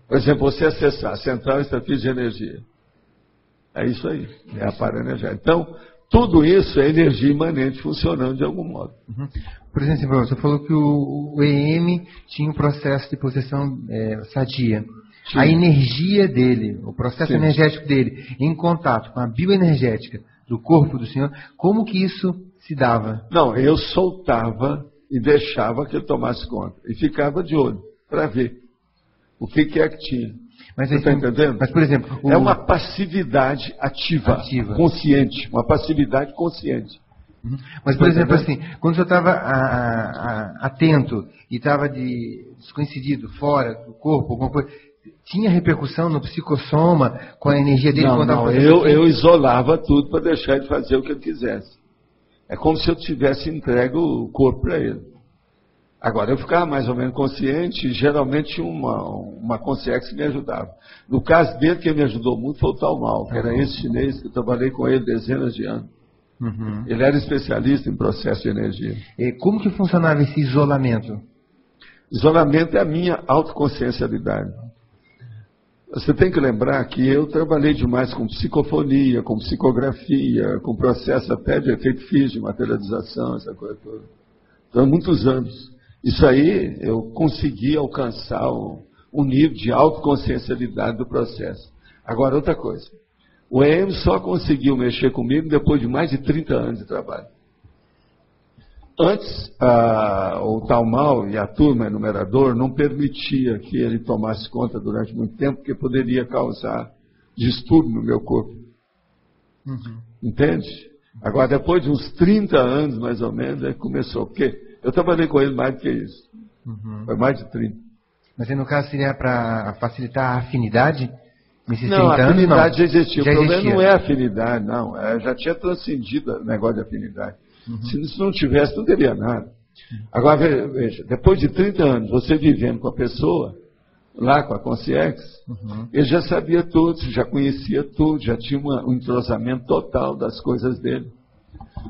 [SPEAKER 2] Por exemplo, você acessar a central extrafísica de energia. É isso aí, é a paraenergética. Então, tudo isso é energia imanente funcionando de algum modo.
[SPEAKER 8] Por exemplo, você falou que o EM tinha um processo de possessão sadia. Sim. A energia dele, o processo Sim. energético dele, em contato com a bioenergética do corpo do senhor, como que isso se dava?
[SPEAKER 2] Não, eu soltava e deixava que ele tomasse conta. E ficava de olho, para ver o que é que tinha.
[SPEAKER 8] Mas
[SPEAKER 2] você está entendendo?
[SPEAKER 8] Mas, por exemplo...
[SPEAKER 2] É uma passividade ativa, consciente. Uma passividade consciente.
[SPEAKER 8] Mas, por exemplo, assim, quando você estava atento e estava descoincidido, fora do corpo, alguma coisa, tinha repercussão no psicossoma com a energia dele?
[SPEAKER 2] Não, eu isolava tudo para deixar ele fazer o que ele quisesse. É como se eu tivesse entregue o corpo para ele. Agora, eu ficava mais ou menos consciente e geralmente uma consciência que me ajudava. No caso dele, quem me ajudou muito foi o Tao Mal, que era esse chinês que eu trabalhei com ele dezenas de anos. Ele era especialista em processo de energia.
[SPEAKER 8] E como que funcionava esse isolamento?
[SPEAKER 2] Isolamento é a minha autoconsciencialidade. Você tem que lembrar que eu trabalhei demais com psicofonia, com psicografia, com processo até de efeito físico, de materialização, essa coisa toda. Então, muitos anos. Isso aí, eu consegui alcançar um nível de autoconsciencialidade do processo. Agora, outra coisa. O EM só conseguiu mexer comigo depois de mais de 30 anos de trabalho. Antes, o Tao Mal e a turma enumerador não permitia que ele tomasse conta durante muito tempo, porque poderia causar distúrbio no meu corpo. Entende? Agora, depois de uns 30 anos, mais ou menos, aí começou. Porque eu trabalhei com ele mais do que isso. Foi mais de 30.
[SPEAKER 8] Mas aí, no caso, seria para facilitar a afinidade?
[SPEAKER 2] Não, a afinidade já existia. O problema não é a afinidade, não. Já tinha transcendido o negócio de afinidade. Se não tivesse, não teria nada. Agora, veja, depois de 30 anos, você vivendo com a pessoa, lá com a Consciex, ele já sabia tudo, já conhecia tudo, já tinha um entrosamento total das coisas dele.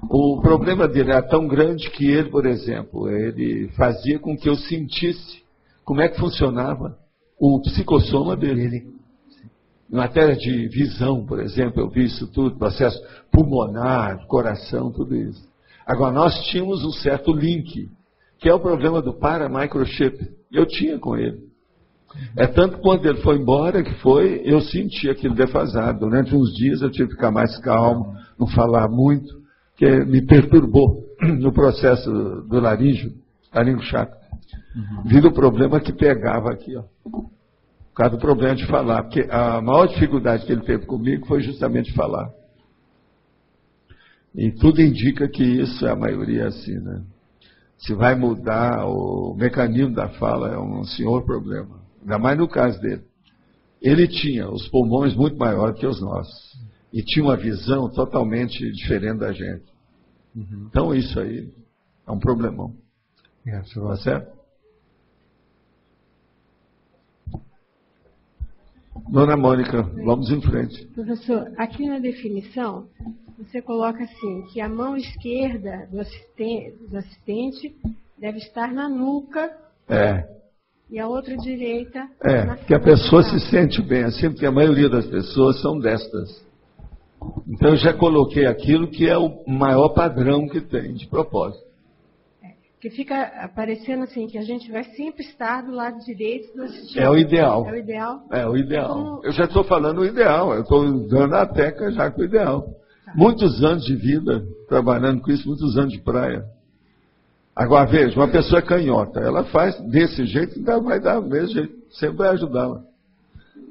[SPEAKER 2] O problema dele era tão grande que ele, por exemplo, ele fazia com que eu sentisse como é que funcionava o psicossoma dele. Em matéria de visão, por exemplo, eu vi isso tudo, processo pulmonar, coração, tudo isso. Agora, nós tínhamos um certo link, que é o problema do para-microchip. Eu tinha com ele. É tanto que quando ele foi embora, eu senti aquilo defasado. Durante uns dias eu tive que ficar mais calmo, não falar muito, que me perturbou no processo do laríngeo chakra. Vindo o problema que pegava aqui, ó. Por causa do problema de falar. Porque a maior dificuldade que ele teve comigo foi justamente falar. E tudo indica que isso é a maioria assim, né? Se vai mudar o mecanismo da fala, é um senhor problema. Ainda mais no caso dele. Ele tinha os pulmões muito maiores que os nossos. E tinha uma visão totalmente diferente da gente. Então isso aí é um problemão. Tá certo? Dona Mônica, vamos em frente.
[SPEAKER 9] Professor, aqui na definição, você coloca assim, que a mão esquerda do assistente deve estar na nuca. E a outra direita na
[SPEAKER 2] que a pessoa se sente bem assim, porque a maioria das pessoas são destas. Então eu já coloquei aquilo que é o maior padrão que tem, de propósito.
[SPEAKER 9] Que fica aparecendo assim, que a gente vai sempre estar do lado direito do assistente.
[SPEAKER 2] É o ideal.
[SPEAKER 9] É o ideal?
[SPEAKER 2] É o ideal. Eu já estou falando o ideal, eu estou dando a teca já com o ideal. Muitos anos de vida, trabalhando com isso, muitos anos de praia. Agora veja, uma pessoa canhota, ela faz desse jeito, então vai dar do mesmo jeito, sempre vai ajudá-la.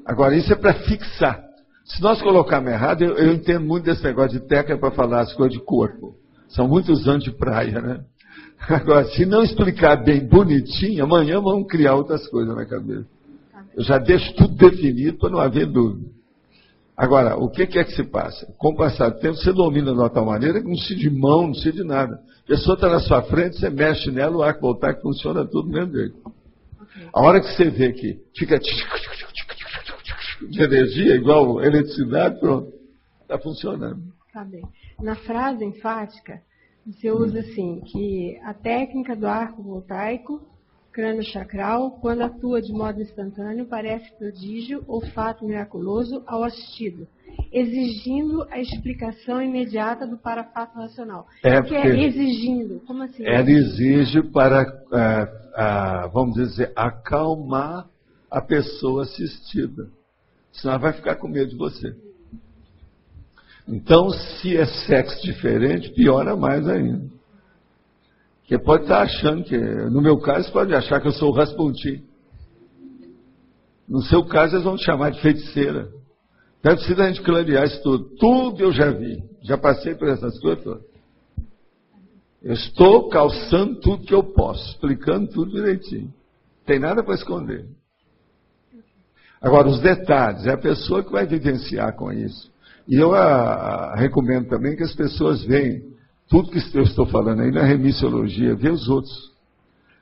[SPEAKER 2] Agora isso é para fixar. Se nós colocarmos errado, eu entendo muito desse negócio de técnica para falar as coisas de corpo. São muitos anos de praia, né? Agora, se não explicar bem bonitinho, amanhã vamos criar outras coisas na cabeça. Eu já deixo tudo definido para não haver dúvida. Agora, o que é que se passa? Com o passar do tempo, você domina de uma tal maneira que não precisa de mão, não precisa de nada. A pessoa está na sua frente, você mexe nela, o arco voltar que funciona tudo do mesmo jeito. A hora que você vê que fica... de energia, igual eletricidade, pronto. Está funcionando.
[SPEAKER 9] Tá bem. Na frase enfática, você usa assim, que a técnica do arco voltaico crânio-chacral, quando atua de modo instantâneo, parece prodígio ou fato miraculoso ao assistido, exigindo a explicação imediata do parafato racional. O que é exigindo? Como assim?
[SPEAKER 2] Ela exige para, vamos dizer, acalmar a pessoa assistida. Senão ela vai ficar com medo de você. Então, se é sexo diferente, piora mais ainda. Porque pode estar achando que, no meu caso, pode achar que eu sou o Rasputin. No seu caso, eles vão te chamar de feiticeira. Então, precisa a gente clarear isso tudo. Tudo eu já vi. Já passei por essas coisas todas. Eu estou calçando tudo que eu posso, explicando tudo direitinho. Não tem nada para esconder. Agora, os detalhes, é a pessoa que vai vivenciar com isso. E eu recomendo também que as pessoas vejam tudo que eu estou falando aí na remissiologia, ver os outros.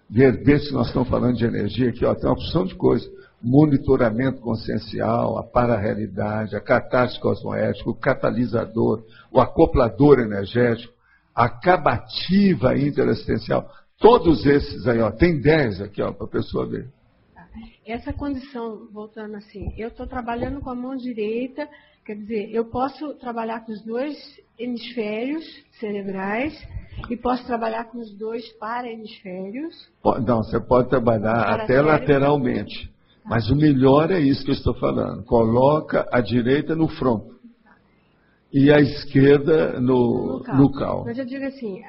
[SPEAKER 2] Ver se nós estamos falando de energia aqui, ó, tem uma opção de coisa. Monitoramento consciencial, a para-realidade, a catarse cosmoética, o catalisador, o acoplador energético, a acabativa interassistencial. Todos esses aí, ó, tem 10 aqui, ó, para a pessoa ver.
[SPEAKER 9] Essa condição, voltando assim, eu estou trabalhando com a mão direita, quer dizer, eu posso trabalhar com os dois hemisférios cerebrais e posso trabalhar com os dois para-hemisférios.
[SPEAKER 2] Não, você pode trabalhar até lateralmente. Mas o melhor é isso que eu estou falando. Coloca a direita no fronto e a esquerda no local.
[SPEAKER 9] Mas eu digo assim,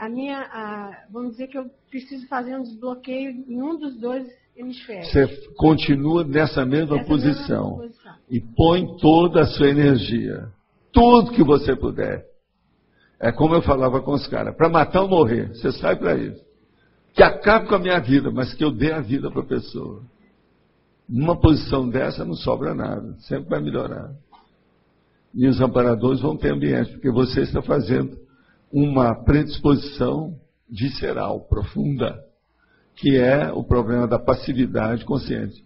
[SPEAKER 9] vamos dizer que eu preciso fazer um desbloqueio em um dos dois hemisférios.
[SPEAKER 2] Você continua nessa mesma posição e põe toda a sua energia, tudo que você puder. É como eu falava com os caras, para matar ou morrer, você sai para isso. Que acabe com a minha vida, mas que eu dê a vida para a pessoa. Numa posição dessa não sobra nada, sempre vai melhorar. E os amparadores vão ter ambiente, porque você está fazendo uma predisposição visceral, profunda, que é o problema da passividade consciente.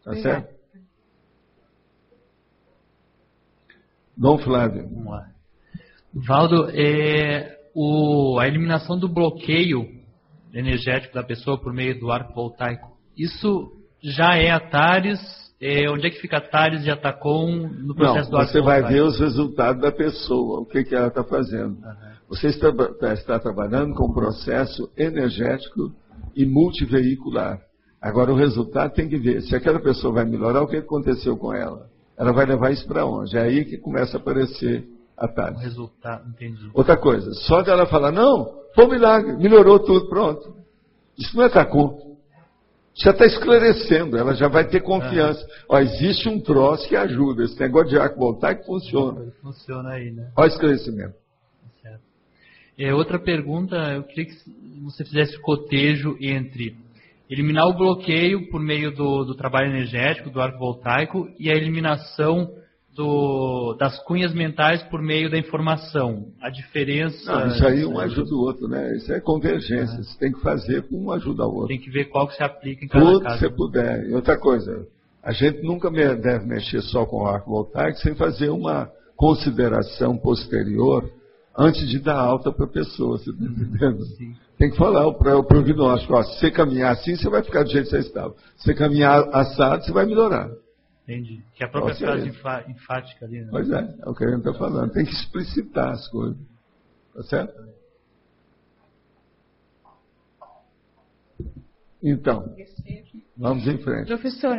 [SPEAKER 2] Tá certo? Dom Flávio.
[SPEAKER 10] Vamos lá. Valdo, a eliminação do bloqueio energético da pessoa por meio do arco voltaico, isso já é Atares? Onde é que fica Atares e Atacom no processo do arco voltaico?
[SPEAKER 2] Você vai ver os resultados da pessoa, o que ela está fazendo. Você está trabalhando com um processo energético e multiveicular. Agora, o resultado tem que ver. Se aquela pessoa vai melhorar, o que aconteceu com ela? Ela vai levar isso para onde? É aí que começa a aparecer Atares.
[SPEAKER 10] O resultado, entendi.
[SPEAKER 2] Outra coisa, só dela falar, não, foi um milagre, melhorou tudo, pronto. Isso não é Atacom. Já está esclarecendo, ela já vai ter confiança. Ó, existe um troço que ajuda, esse negócio de arco voltaico funciona.
[SPEAKER 10] Funciona aí, né?
[SPEAKER 2] Olha o esclarecimento.
[SPEAKER 10] Certo. Outra pergunta, eu queria que você fizesse o cotejo entre eliminar o bloqueio por meio do trabalho energético, do arco voltaico, e a eliminação das cunhas mentais por meio da informação. A diferença...
[SPEAKER 2] Não, isso aí um ajuda o outro, né? Isso é convergência. Você tem que fazer com um ajuda o outro.
[SPEAKER 10] Tem que ver qual que se aplica em cada
[SPEAKER 2] tudo
[SPEAKER 10] caso.
[SPEAKER 2] Que você puder. E outra coisa, a gente nunca deve mexer só com o arco voltaico sem fazer uma consideração posterior antes de dar alta para a pessoa, você está entendendo? Sim. Tem que falar para o prognóstico, ó, se você caminhar assim, você vai ficar do jeito que você estava. Se você caminhar assado, você vai melhorar.
[SPEAKER 10] Entendi. Que é a própria frase enfática ali, né?
[SPEAKER 2] Pois é o que a gente está falando. Tem que explicitar as coisas. Tá certo? Então, vamos em frente.
[SPEAKER 11] Professor,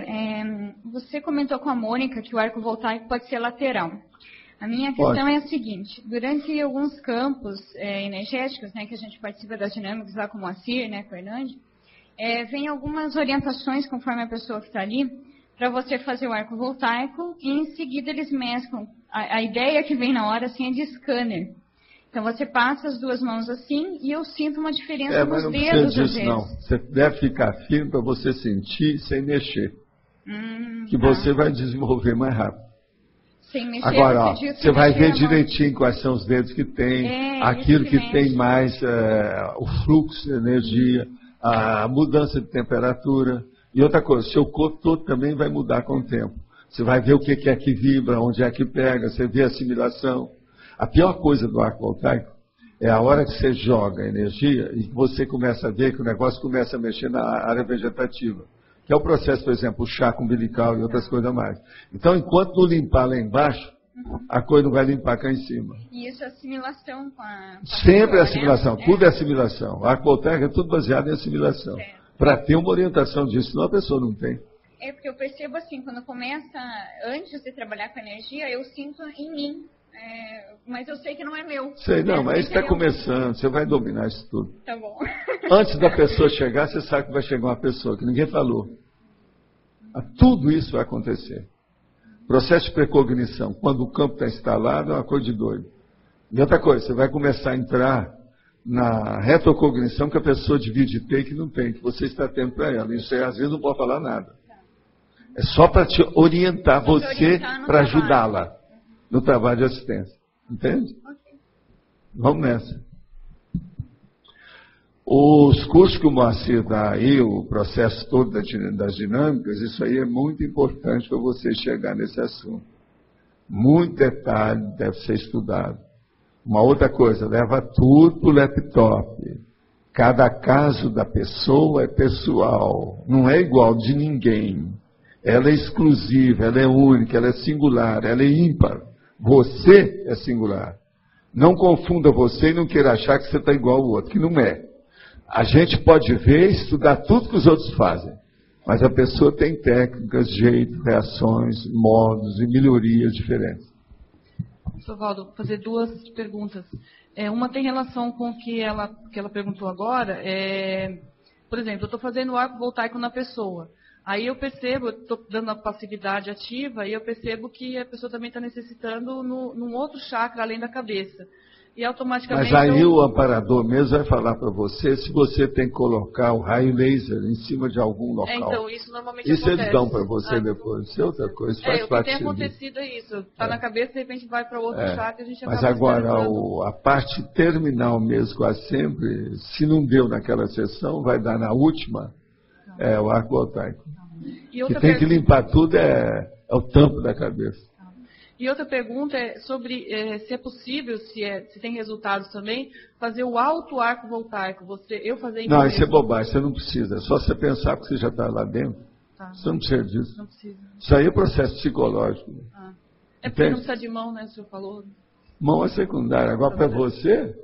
[SPEAKER 11] você comentou com a Mônica que o arco voltaico pode ser lateral. A minha questão é a seguinte: durante alguns campos energéticos, né, que a gente participa das dinâmicas lá com o Moacir, né, com o Hernandes, vem algumas orientações conforme a pessoa que está ali, para você fazer o arco voltaico, e em seguida eles mesclam. A ideia que vem na hora assim, é de scanner. Então você passa as duas mãos assim e eu sinto uma diferença nos dedos às vezes. Não,
[SPEAKER 2] você deve ficar firme para você sentir sem mexer. Que você vai desenvolver mais rápido.
[SPEAKER 11] Sem mexer,
[SPEAKER 2] agora, ó, você vai ver direitinho quais são os dedos que tem, aquilo que tem mais, o fluxo de energia, a mudança de temperatura. E outra coisa, seu corpo todo também vai mudar com o tempo. Você vai ver o que é que vibra, onde é que pega, você vê a assimilação. A pior coisa do arco voltaico é a hora que você joga energia e você começa a ver que o negócio começa a mexer na área vegetativa. Que é o processo, por exemplo, o chaco umbilical e outras coisas mais. Então, enquanto não limpar lá embaixo, a coisa não vai limpar cá em cima.
[SPEAKER 11] E isso é assimilação com a
[SPEAKER 2] sempre é assimilação, tudo é assimilação. A arco voltaico é tudo baseado em assimilação. Para ter uma orientação disso, senão a pessoa não tem.
[SPEAKER 11] É porque eu percebo assim, quando começa, antes de trabalhar com energia, eu sinto em mim. Mas eu sei que não é meu.
[SPEAKER 2] Sei, não, mas está começando, você vai dominar isso tudo.
[SPEAKER 11] Tá bom.
[SPEAKER 2] Antes da pessoa chegar, você sabe que vai chegar uma pessoa, que ninguém falou. Tudo isso vai acontecer. Processo de precognição, quando o campo está instalado, é uma coisa de doido. E outra coisa, você vai começar a entrar na retrocognição que a pessoa divide ter que não tem, que você está tendo para ela. Isso aí, às vezes, não pode falar nada. É só para te orientar você, para ajudá-la no trabalho de assistência. Entende? Okay. Vamos nessa. Os cursos que o Moacir dá aí, o processo todo das dinâmicas, isso aí é muito importante para você chegar nesse assunto. Muito detalhe deve ser estudado. Uma outra coisa, leva tudo para o laptop. Cada caso da pessoa é pessoal, não é igual de ninguém. Ela é exclusiva, ela é única, ela é singular, ela é ímpar. Você é singular. Não confunda você e não queira achar que você está igual ao outro, que não é. A gente pode ver e estudar tudo que os outros fazem, mas a pessoa tem técnicas, jeito, reações, modos e melhorias diferentes.
[SPEAKER 12] Sr. Valdo, vou fazer duas perguntas. Uma tem relação com o que ela perguntou agora. Por exemplo, eu estou fazendo o arco voltaico na pessoa. Aí eu percebo, estou dando a passividade ativa, e eu percebo que a pessoa também está necessitando num outro chakra além da cabeça. E automaticamente...
[SPEAKER 2] Mas aí o amparador mesmo vai falar para você se você tem que colocar o raio laser em cima de algum local.
[SPEAKER 12] Então, isso normalmente
[SPEAKER 2] isso
[SPEAKER 12] acontece.
[SPEAKER 2] Eles dão para você depois. Isso é outra coisa, isso faz parte
[SPEAKER 12] disso. Tem acontecido isso. Está na cabeça, de repente vai para outro chakra e a gente
[SPEAKER 2] Mas agora, a parte terminal mesmo, quase sempre, se não deu naquela sessão, vai dar na última, o arco voltaico. Que tem que limpar tudo, é o tampo da cabeça.
[SPEAKER 12] E outra pergunta é sobre se é possível, se tem resultados também, fazer o alto arco voltaico. Eu fazer
[SPEAKER 2] Não, isso é bobagem, você não precisa. É só você pensar que você já está lá dentro. Tá. Você não precisa disso.
[SPEAKER 12] Não precisa.
[SPEAKER 2] Isso aí é processo psicológico.
[SPEAKER 12] É porque não precisa de mão, né, o senhor falou?
[SPEAKER 2] Mão é secundária. Agora, para você,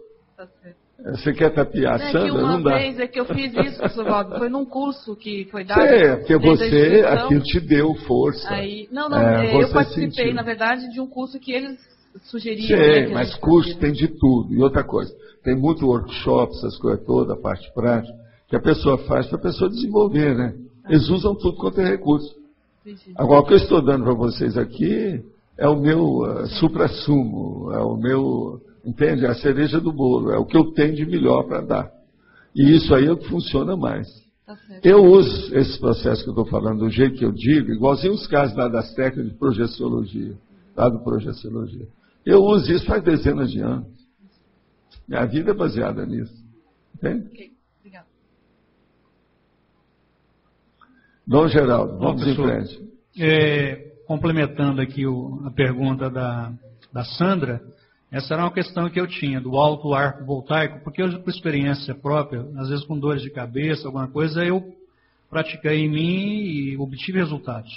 [SPEAKER 2] você quer tapiar a Sandra?
[SPEAKER 12] Não
[SPEAKER 2] dá.
[SPEAKER 12] Uma vez que eu fiz isso, professor Valdo, foi num curso que foi dado.
[SPEAKER 2] Porque você, aquilo te deu força.
[SPEAKER 12] Aí, eu participei, na verdade, de um curso que eles sugeriram.
[SPEAKER 2] Mas curso tem de tudo. E outra coisa, tem muito workshop, essas coisas todas, a parte prática, que a pessoa faz para a pessoa desenvolver, né? Eles usam tudo quanto é recurso. Agora, o que eu estou dando para vocês aqui é o meu supra-sumo, é o meu... Entende? É a cereja do bolo, é o que eu tenho de melhor para dar. E isso aí é o que funciona mais. Eu uso esse processo que eu estou falando, do jeito que eu digo, igualzinho os casos lá das técnicas de projeciologia, lá do projeciologia. Eu uso isso faz dezenas de anos. Minha vida é baseada nisso. Entende?
[SPEAKER 12] Ok, obrigado.
[SPEAKER 2] Dom Geraldo, vamos em frente.
[SPEAKER 13] Complementando aqui a pergunta da Sandra, essa era uma questão que eu tinha, do alto arco voltaico, porque eu, por experiência própria, às vezes com dores de cabeça, alguma coisa, eu pratiquei em mim e obtive resultados.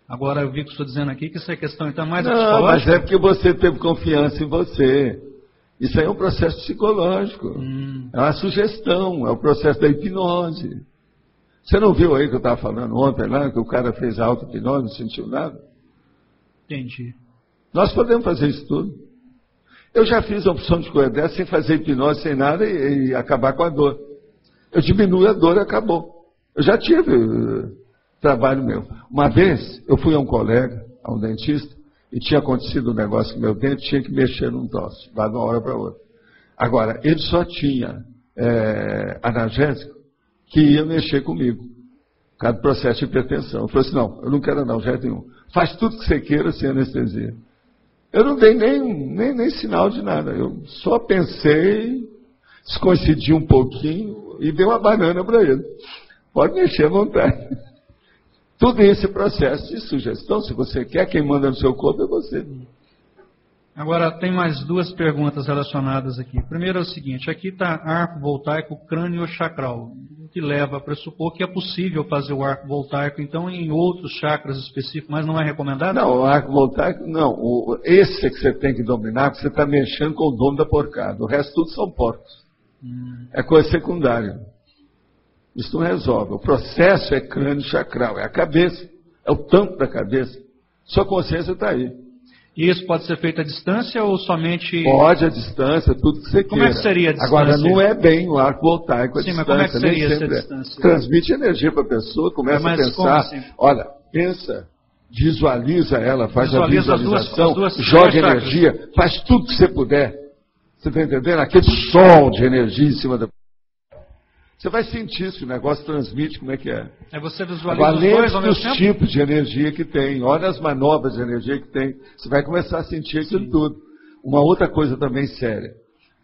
[SPEAKER 13] Agora eu vi que estou dizendo aqui que essa questão então é mais psicológica.
[SPEAKER 2] Não, mas é porque você teve confiança em você. Isso aí é um processo psicológico. É uma sugestão, é o processo da hipnose. Você não viu aí que eu estava falando ontem lá, que o cara fez a auto-hipnose, não sentiu nada?
[SPEAKER 13] Entendi.
[SPEAKER 2] Nós podemos fazer isso tudo. Eu já fiz a opção de coisa dessa sem fazer hipnose, sem nada e acabar com a dor. Eu diminuo a dor e acabou. Eu já tive trabalho meu. Uma vez, eu fui a um colega, a um dentista, e tinha acontecido um negócio com meu dente, tinha que mexer num troço, lá de uma hora para outra. Agora, ele só tinha analgésico que ia mexer comigo, por causa do processo de hipertensão. Eu falei assim, não, eu não quero analgésico nenhum. Faz tudo que você queira sem anestesia. Eu não dei nem sinal de nada. Eu só pensei, descoincidi um pouquinho e dei uma banana para ele. Pode mexer à vontade. Tudo esse processo de sugestão, se você quer, quem manda no seu corpo é você.
[SPEAKER 13] Agora, tem mais duas perguntas relacionadas aqui. Primeiro é o seguinte, aqui está arco voltaico crânio-chacral, o que leva a pressupor que é possível fazer o arco voltaico, então, em outros chakras específicos, mas não é recomendado?
[SPEAKER 2] Não, o arco voltaico, não. Esse é que você tem que dominar, porque você está mexendo com o dono da porcada. O resto tudo são porcos. É coisa secundária. Isso não resolve. O processo é crânio-chacral, é a cabeça, é o tampo da cabeça. Sua consciência está aí.
[SPEAKER 13] E isso pode ser feito à distância ou somente...
[SPEAKER 2] Pode, à distância, tudo que você queira.
[SPEAKER 13] Como é que seria a distância?
[SPEAKER 2] Agora, não é bem o arco voltaico à
[SPEAKER 13] distância.
[SPEAKER 2] Mas
[SPEAKER 13] como é que seria essa distância?
[SPEAKER 2] Transmite energia para a pessoa, começa a pensar.
[SPEAKER 13] Assim?
[SPEAKER 2] Olha, pensa, visualiza ela, faz a visualização, joga energia, faz tudo que você puder. Você está entendendo? Aquele sol de energia em cima da... Você vai sentir se o negócio transmite, como é que é.
[SPEAKER 13] É você visualiza os dois ao mesmo tempo?
[SPEAKER 2] Tipos de energia que tem, olha as manobras de energia que tem, você vai começar a sentir aquilo tudo. Uma outra coisa também séria,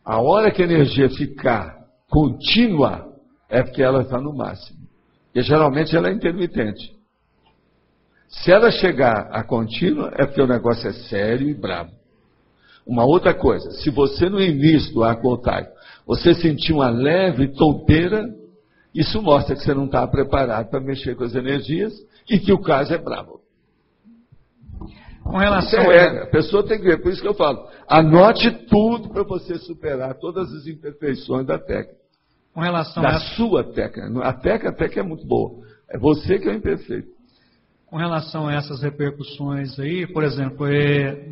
[SPEAKER 2] a hora que a energia ficar contínua, é porque ela está no máximo. Porque geralmente ela é intermitente. Se ela chegar a contínua, é porque o negócio é sério e bravo. Uma outra coisa, se você no início do arco voltaico, você sentiu uma leve tonteira, isso mostra que você não está preparado para mexer com as energias e que o caso é bravo.
[SPEAKER 13] Com relação
[SPEAKER 2] a pessoa tem que ver, por isso que eu falo, anote tudo para você superar todas as imperfeições da técnica.
[SPEAKER 13] Com relação
[SPEAKER 2] da sua técnica. A técnica é muito boa. É você que é o imperfeito.
[SPEAKER 13] Com relação a essas repercussões aí, por exemplo,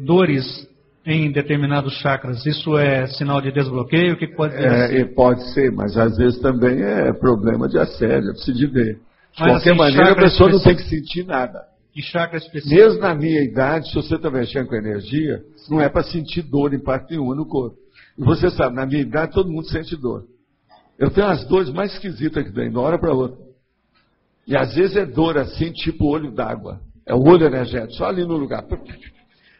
[SPEAKER 13] dores em determinados chakras, isso é sinal de desbloqueio? O que pode ser?
[SPEAKER 2] Pode ser, mas às vezes também é problema de assédio, é preciso ver. De qualquer maneira, a pessoa não tem que sentir nada.
[SPEAKER 13] E chakra específico?
[SPEAKER 2] Mesmo na minha idade, se você está mexendo com energia, não é para sentir dor em parte nenhuma no corpo. E você sabe, na minha idade todo mundo sente dor. Eu tenho as dores mais esquisitas que tem, de uma hora para outra. E às vezes é dor assim, tipo olho d'água. É o olho energético, só ali no lugar.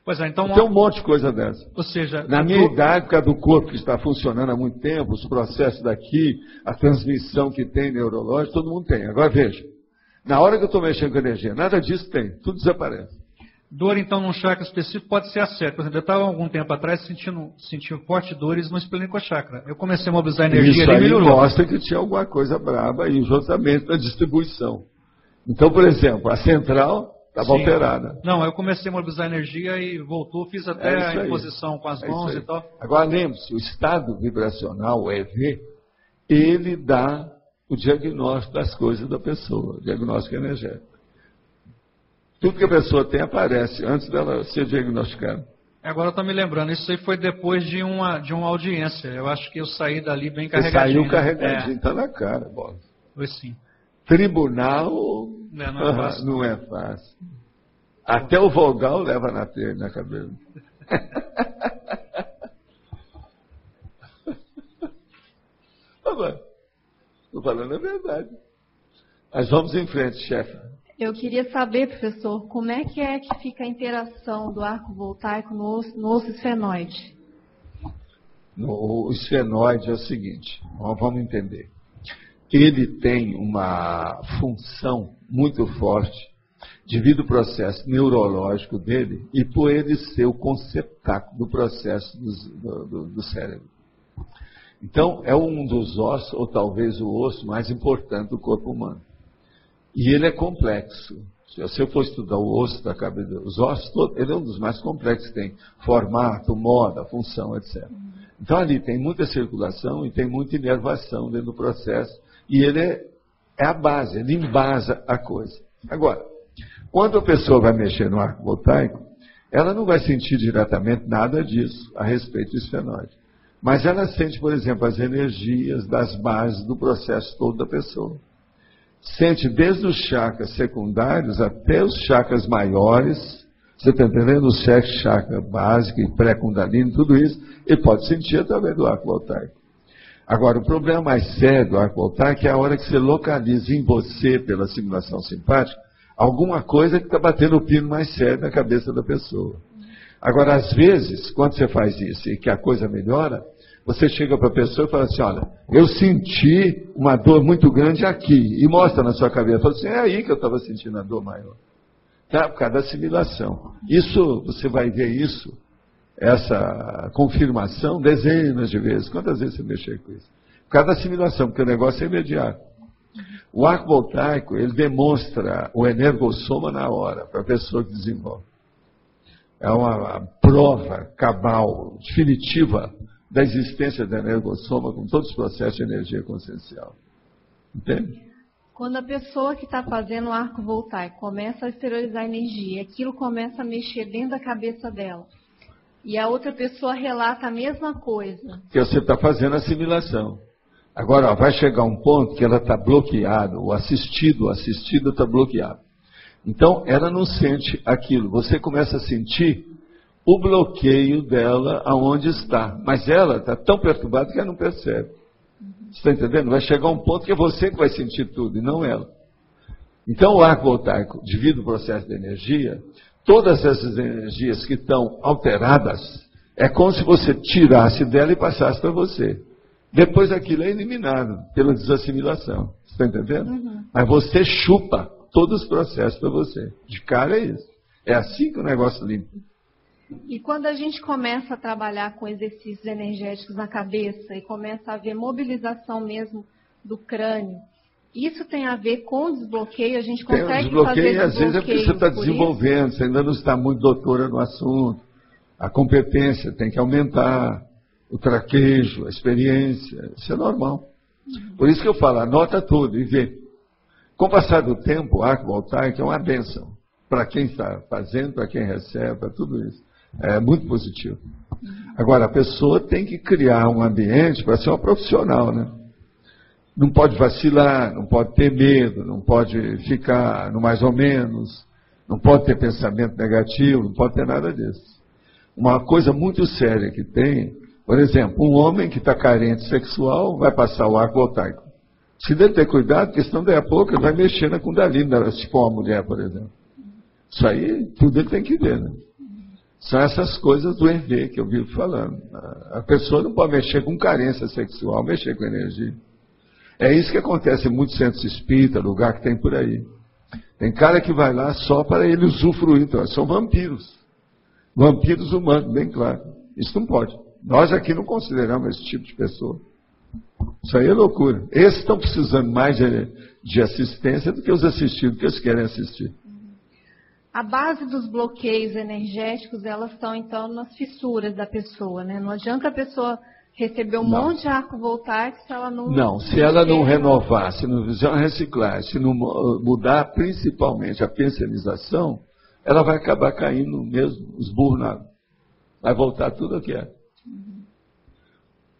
[SPEAKER 13] Pois é, então,
[SPEAKER 2] tem um monte de coisa dessa.
[SPEAKER 13] Ou seja,
[SPEAKER 2] na minha idade, por causa do corpo que está funcionando há muito tempo, os processos daqui, a transmissão que tem neurológica, todo mundo tem. Agora veja, na hora que eu estou mexendo com energia, nada disso tem, tudo desaparece.
[SPEAKER 13] Dor, então, num chakra específico pode ser assédio. Por exemplo, eu estava há algum tempo atrás sentindo fortes dores no esplenicochakra. Eu comecei a mobilizar energia e melhorou.
[SPEAKER 2] Isso aí mostra que tinha alguma coisa braba aí, justamente na distribuição. Então, por exemplo, a central estava alterada.
[SPEAKER 13] Não, eu comecei a mobilizar energia e voltou, fiz até a imposição com as mãos e tal.
[SPEAKER 2] Agora, lembre-se, o estado vibracional, o EV, ele dá o diagnóstico das coisas da pessoa, o diagnóstico energético. Tudo que a pessoa tem aparece antes dela ser diagnosticada.
[SPEAKER 13] Agora eu estou me lembrando, isso aí foi depois de uma audiência. Eu acho que eu saí dali bem carregadinho.
[SPEAKER 2] Você saiu carregadinho, está na cara, bola.
[SPEAKER 13] Foi sim.
[SPEAKER 2] Tribunal
[SPEAKER 13] não
[SPEAKER 2] é fácil. Até o vogal leva na cabeça. Estou falando a verdade. Mas vamos em frente, chefe.
[SPEAKER 9] Eu queria saber, professor, como é que fica a interação do arco voltaico no osso esfenoide?
[SPEAKER 2] No esfenoide é o seguinte, vamos entender. Ele tem uma função muito forte devido ao processo neurológico dele e por ele ser o conceptáculo do processo do cérebro. Então, é um dos ossos, ou talvez o osso mais importante do corpo humano. E ele é complexo. Se você for estudar o osso da cabeça, os ossos, ele é um dos mais complexos que tem. Formato, moda, função, etc. Então ali tem muita circulação e tem muita inervação dentro do processo. E ele é a base, ele embasa a coisa. Agora, quando a pessoa vai mexer no arco voltaico, ela não vai sentir diretamente nada disso a respeito do esfenoide. Mas ela sente, por exemplo, as energias das bases do processo todo da pessoa. Sente desde os chakras secundários até os chakras maiores, você está entendendo? O chakra básico e pré-kundalini, tudo isso, ele pode sentir através do arco voltaico. Agora, o problema mais sério do arco voltaico é a hora que você localiza em você, pela simulação simpática, alguma coisa que está batendo o pino mais sério na cabeça da pessoa. Agora, às vezes, quando você faz isso e que a coisa melhora, Você chega para a pessoa e fala assim, olha, eu senti uma dor muito grande aqui, e mostra na sua cabeça, fala assim, é aí que eu estava sentindo a dor maior. Tá? Por causa da assimilação. Isso, você vai ver isso, essa confirmação, dezenas de vezes. Quantas vezes você mexeu com isso? Por causa da assimilação, porque o negócio é imediato. O arco voltaico, ele demonstra o energossoma na hora, para a pessoa que desenvolve. É uma prova cabal, definitiva, da existência do energossoma com todos os processos de energia consciencial. Entende?
[SPEAKER 9] Quando a pessoa que está fazendo o arco voltaico começa a exteriorizar energia, aquilo começa a mexer dentro da cabeça dela. E a outra pessoa relata a mesma coisa.
[SPEAKER 2] Que você está fazendo assimilação. Agora, ó, vai chegar um ponto que ela está bloqueada, o assistida está bloqueado. Então, ela não sente aquilo. Você começa a sentir o bloqueio dela aonde está. Mas ela está tão perturbada que ela não percebe. Você está entendendo? Vai chegar um ponto que é você que vai sentir tudo, e não ela. Então, o arco voltaico, devido ao processo de energia, todas essas energias que estão alteradas, é como se você tirasse dela e passasse para você. Depois aquilo é eliminado pela desassimilação. Você está entendendo? Uhum. Mas você chupa todos os processos para você. De cara é isso. É assim que o negócio limpa.
[SPEAKER 9] E quando a gente começa a trabalhar com exercícios energéticos na cabeça e começa a ver mobilização mesmo do crânio, isso tem a ver com o desbloqueio? A gente consegue fazer desbloqueio?
[SPEAKER 2] Às vezes é porque você está desenvolvendo, você ainda não está muito doutora no assunto. A competência tem que aumentar. O traquejo, a experiência, isso é normal. Por isso que eu falo, anota tudo e vê. Com o passar do tempo, o arco voltaico é uma bênção. Para quem está fazendo, para quem recebe, para tudo isso. É muito positivo. Agora, a pessoa tem que criar um ambiente para ser uma profissional, né? Não pode vacilar, não pode ter medo, não pode ficar no mais ou menos, não pode ter pensamento negativo, não pode ter nada disso. Uma coisa muito séria que tem... Por exemplo, um homem que está carente sexual vai passar o arco voltaico. Se ele ter cuidado, porque senão daí a pouco ele vai mexer na Kundalini, tipo uma mulher, por exemplo. Isso aí, tudo ele tem que ver, né? São essas coisas do EV que eu vivo falando. A pessoa não pode mexer com carência sexual, mexer com energia. É isso que acontece em muitos centros espíritas, lugar que tem por aí. Tem cara que vai lá só para ele usufruir. Então, são vampiros. Vampiros humanos, bem claro. Isso não pode. Nós aqui não consideramos esse tipo de pessoa. Isso aí é loucura. Esses estão precisando mais de assistência do que os assistidos, que eles querem assistir.
[SPEAKER 9] A base dos bloqueios energéticos, elas estão, então, nas fissuras da pessoa, né? Não adianta a pessoa receber um monte de arco voltaico se ela não...
[SPEAKER 2] Não, se ela não renovar, se não fizer uma reciclagem, se não mudar principalmente a pensionização, ela vai acabar caindo mesmo, esburnado. Vai voltar tudo o que é.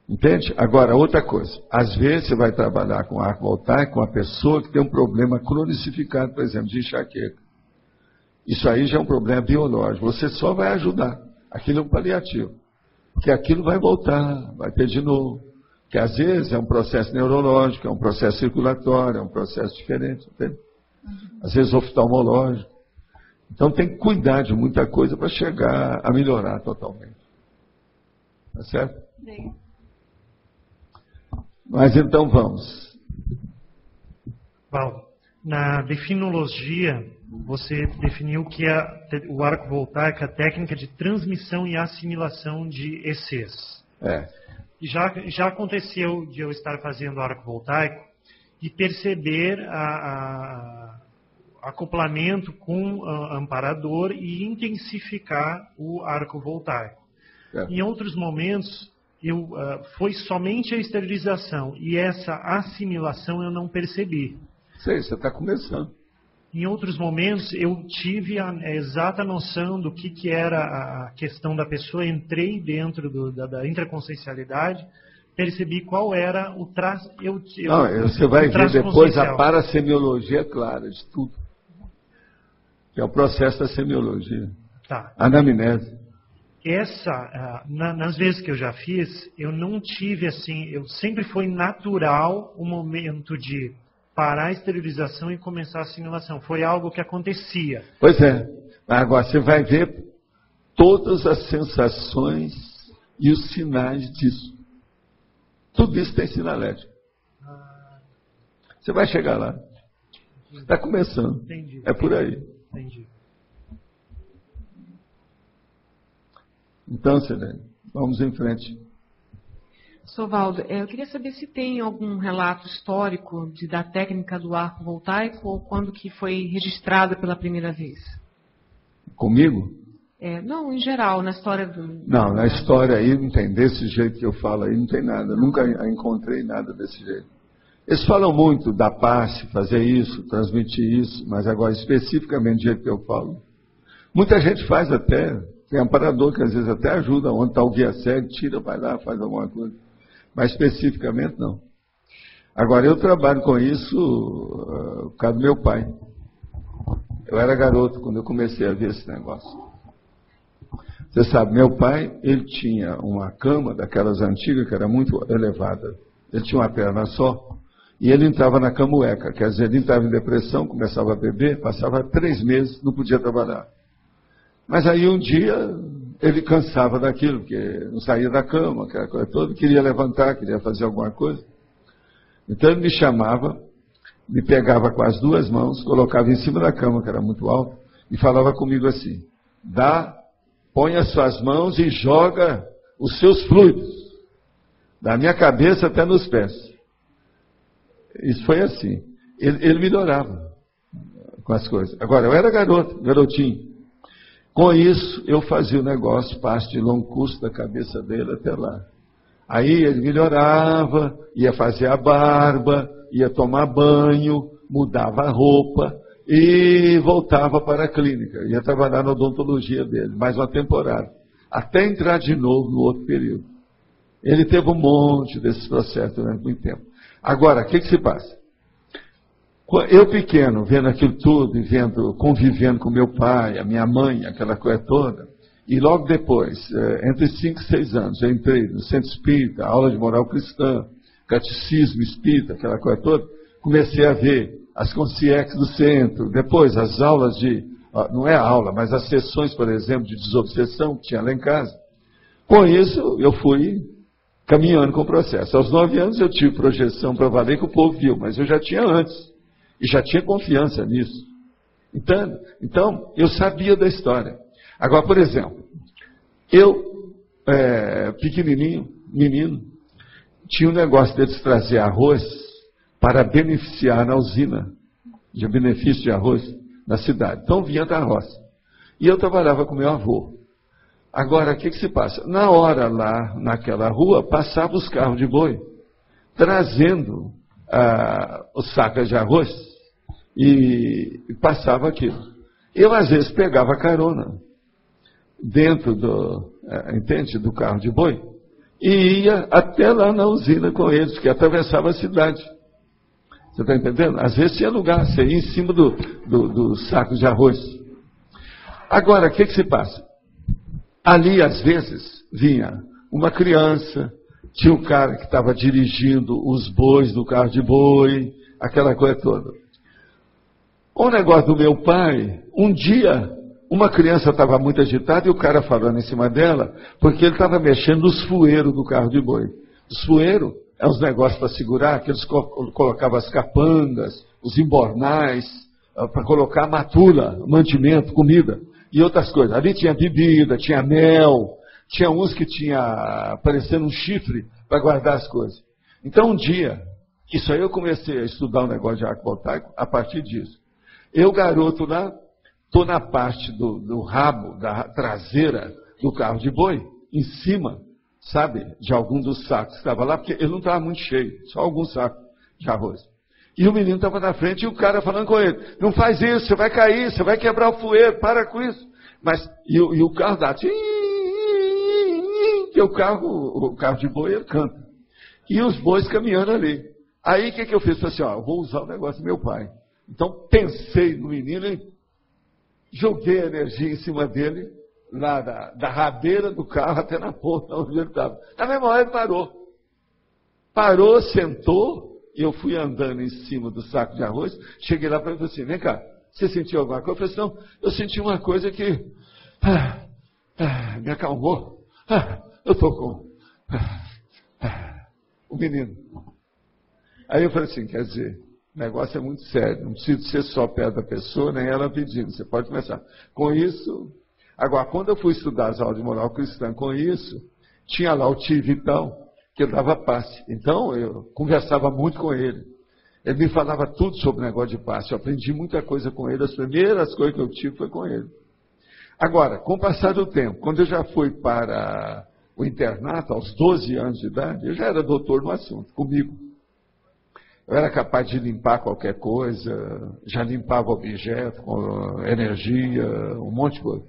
[SPEAKER 2] Entende? Agora, outra coisa. Às vezes você vai trabalhar com arco voltaico com uma pessoa que tem um problema cronificado, por exemplo, de enxaqueca. Isso aí já é um problema biológico. Você só vai ajudar. Aquilo é um paliativo. Porque aquilo vai voltar, vai ter de novo. Que às vezes é um processo neurológico, é um processo circulatório, é um processo diferente. Entende? Às vezes oftalmológico. Então tem que cuidar de muita coisa para chegar a melhorar totalmente. Tá certo?
[SPEAKER 9] Sim.
[SPEAKER 2] Mas então vamos.
[SPEAKER 1] Paulo, na definologia, você definiu que o arco voltaico é a técnica de transmissão e assimilação de ECs.
[SPEAKER 2] É.
[SPEAKER 1] E já aconteceu de eu estar fazendo arco voltaico e perceber acoplamento com amparador e intensificar o arco voltaico. É. Em outros momentos, foi somente a esterilização e essa assimilação eu não percebi.
[SPEAKER 2] Sei, você está começando.
[SPEAKER 1] Em outros momentos, eu tive a exata noção do que era a questão da pessoa, entrei dentro da intraconsciencialidade, percebi qual era o traço...
[SPEAKER 2] Você vai ver depois a parasemiologia clara de tudo. Que é o processo da semiologia.
[SPEAKER 1] Tá.
[SPEAKER 2] Anamnese.
[SPEAKER 1] Nas vezes que eu já fiz, eu não tive assim... sempre foi natural o momento de parar a esterilização e começar a assimilação. Foi algo que acontecia.
[SPEAKER 2] Pois é. Agora você vai ver todas as sensações e os sinais disso. Tudo isso tem sinalética. Você vai chegar lá. Está começando.
[SPEAKER 1] Entendi.
[SPEAKER 2] É por aí.
[SPEAKER 1] Entendi.
[SPEAKER 2] Então, Sirene, vamos em frente.
[SPEAKER 12] Sovaldo, eu queria saber se tem algum relato histórico da técnica do arco voltaico ou quando que foi registrada pela primeira vez.
[SPEAKER 2] Comigo?
[SPEAKER 12] Não, em geral, na história do...
[SPEAKER 2] Não, na história aí não tem, desse jeito que eu falo aí, não tem nada. Nunca encontrei nada desse jeito. Eles falam muito da passe, fazer isso, transmitir isso, mas agora especificamente do jeito que eu falo. Muita gente faz até, tem amparador que às vezes até ajuda, onde está o guia cego, tira, vai lá, faz alguma coisa. Mas especificamente não. Agora eu trabalho com isso por causa do meu pai. Eu era garoto quando eu comecei a ver esse negócio. Você sabe, meu pai, ele tinha uma cama daquelas antigas que era muito elevada. Ele tinha uma perna só. E ele entrava na camueca, quer dizer, ele entrava em depressão, começava a beber, passava 3 meses, não podia trabalhar. Mas aí um dia ele cansava daquilo, porque não saía da cama, aquela coisa toda, queria levantar, queria fazer alguma coisa. Então ele me chamava, me pegava com as 2 mãos, colocava em cima da cama, que era muito alto, e falava comigo assim: põe as suas mãos e joga os seus fluidos, da minha cabeça até nos pés. Isso foi assim. Ele melhorava com as coisas. Agora, eu era garotinho. Com isso, eu fazia o negócio, passe de longo curso da cabeça dele até lá. Aí ele melhorava, ia fazer a barba, ia tomar banho, mudava a roupa e voltava para a clínica. Ia trabalhar na odontologia dele, mais uma temporada. Até entrar de novo no outro período. Ele teve um monte desses processos durante muito tempo. Agora, o que se passa? Eu pequeno, vendo aquilo tudo, convivendo com meu pai, a minha mãe, aquela coisa toda, e logo depois, entre 5 e 6 anos, eu entrei no centro espírita, aula de moral cristã, catecismo espírita, aquela coisa toda, comecei a ver as consciex do centro, depois as aulas não é aula, mas as sessões, por exemplo, de desobsessão que tinha lá em casa. Com isso, eu fui caminhando com o processo. Aos 9 anos eu tive projeção para valer que o povo viu, mas eu já tinha antes. E já tinha confiança nisso. Então, eu sabia da história. Agora, por exemplo, eu, pequenininho, menino, tinha um negócio deles trazer arroz para beneficiar na usina de benefício de arroz na cidade. Então, vinha da roça. E eu trabalhava com meu avô. Agora, o que se passa? Na hora lá, naquela rua, passavam os carros de boi, trazendo os sacos de arroz, e passava aquilo. Eu, às vezes, pegava carona dentro do carro de boi, e ia até lá na usina com eles, que atravessava a cidade. Você está entendendo? Às vezes tinha lugar, você ia em cima do saco de arroz. Agora, o que se passa? Ali, às vezes, vinha uma criança, tinha um cara que estava dirigindo os bois do carro de boi, aquela coisa toda. O negócio do meu pai, um dia, uma criança estava muito agitada e o cara falando em cima dela, porque ele estava mexendo nos fueiros do carro de boi. Os fueiros é uns negócios para segurar, que eles colocavam as capangas, os embornais, para colocar matula, mantimento, comida e outras coisas. Ali tinha bebida, tinha mel, tinha uns que tinha parecendo um chifre para guardar as coisas. Então um dia, isso aí eu comecei a estudar o negócio de arco voltaico a partir disso. Eu, garoto lá, estou na parte do rabo, da traseira do carro de boi, em cima, sabe, de algum dos sacos que estava lá, porque ele não estava muito cheio, só alguns sacos de arroz. E o menino estava na frente e o cara falando com ele: não faz isso, você vai cair, você vai quebrar o fueiro, para com isso. E o carro dá, que o carro de boi ele canta. E os bois caminhando ali. Aí o que eu fiz? Falei assim: eu vou usar o negócio do meu pai. Então pensei no menino e joguei a energia em cima dele, lá da rabeira do carro até na ponta onde ele estava. Na mesma hora ele parou. Parou, sentou, e eu fui andando em cima do saco de arroz, cheguei lá para ele e falei assim: vem cá, você sentiu alguma coisa? Eu falei assim: não, eu senti uma coisa que me acalmou. Eu estou com o menino. Aí eu falei assim, quer dizer, o negócio é muito sério, não precisa ser só perto da pessoa, nem ela pedindo, você pode começar. Com isso, agora, quando eu fui estudar as aulas de moral cristã com isso, tinha lá o tio Vitão, que ele dava passe. Então, eu conversava muito com ele. Ele me falava tudo sobre o negócio de passe. Eu aprendi muita coisa com ele. As primeiras coisas que eu tive foi com ele. Agora, com o passar do tempo, quando eu já fui para o internato, aos 12 anos de idade, eu já era doutor no assunto, comigo. Eu era capaz de limpar qualquer coisa, já limpava objeto, com energia, um monte de coisa.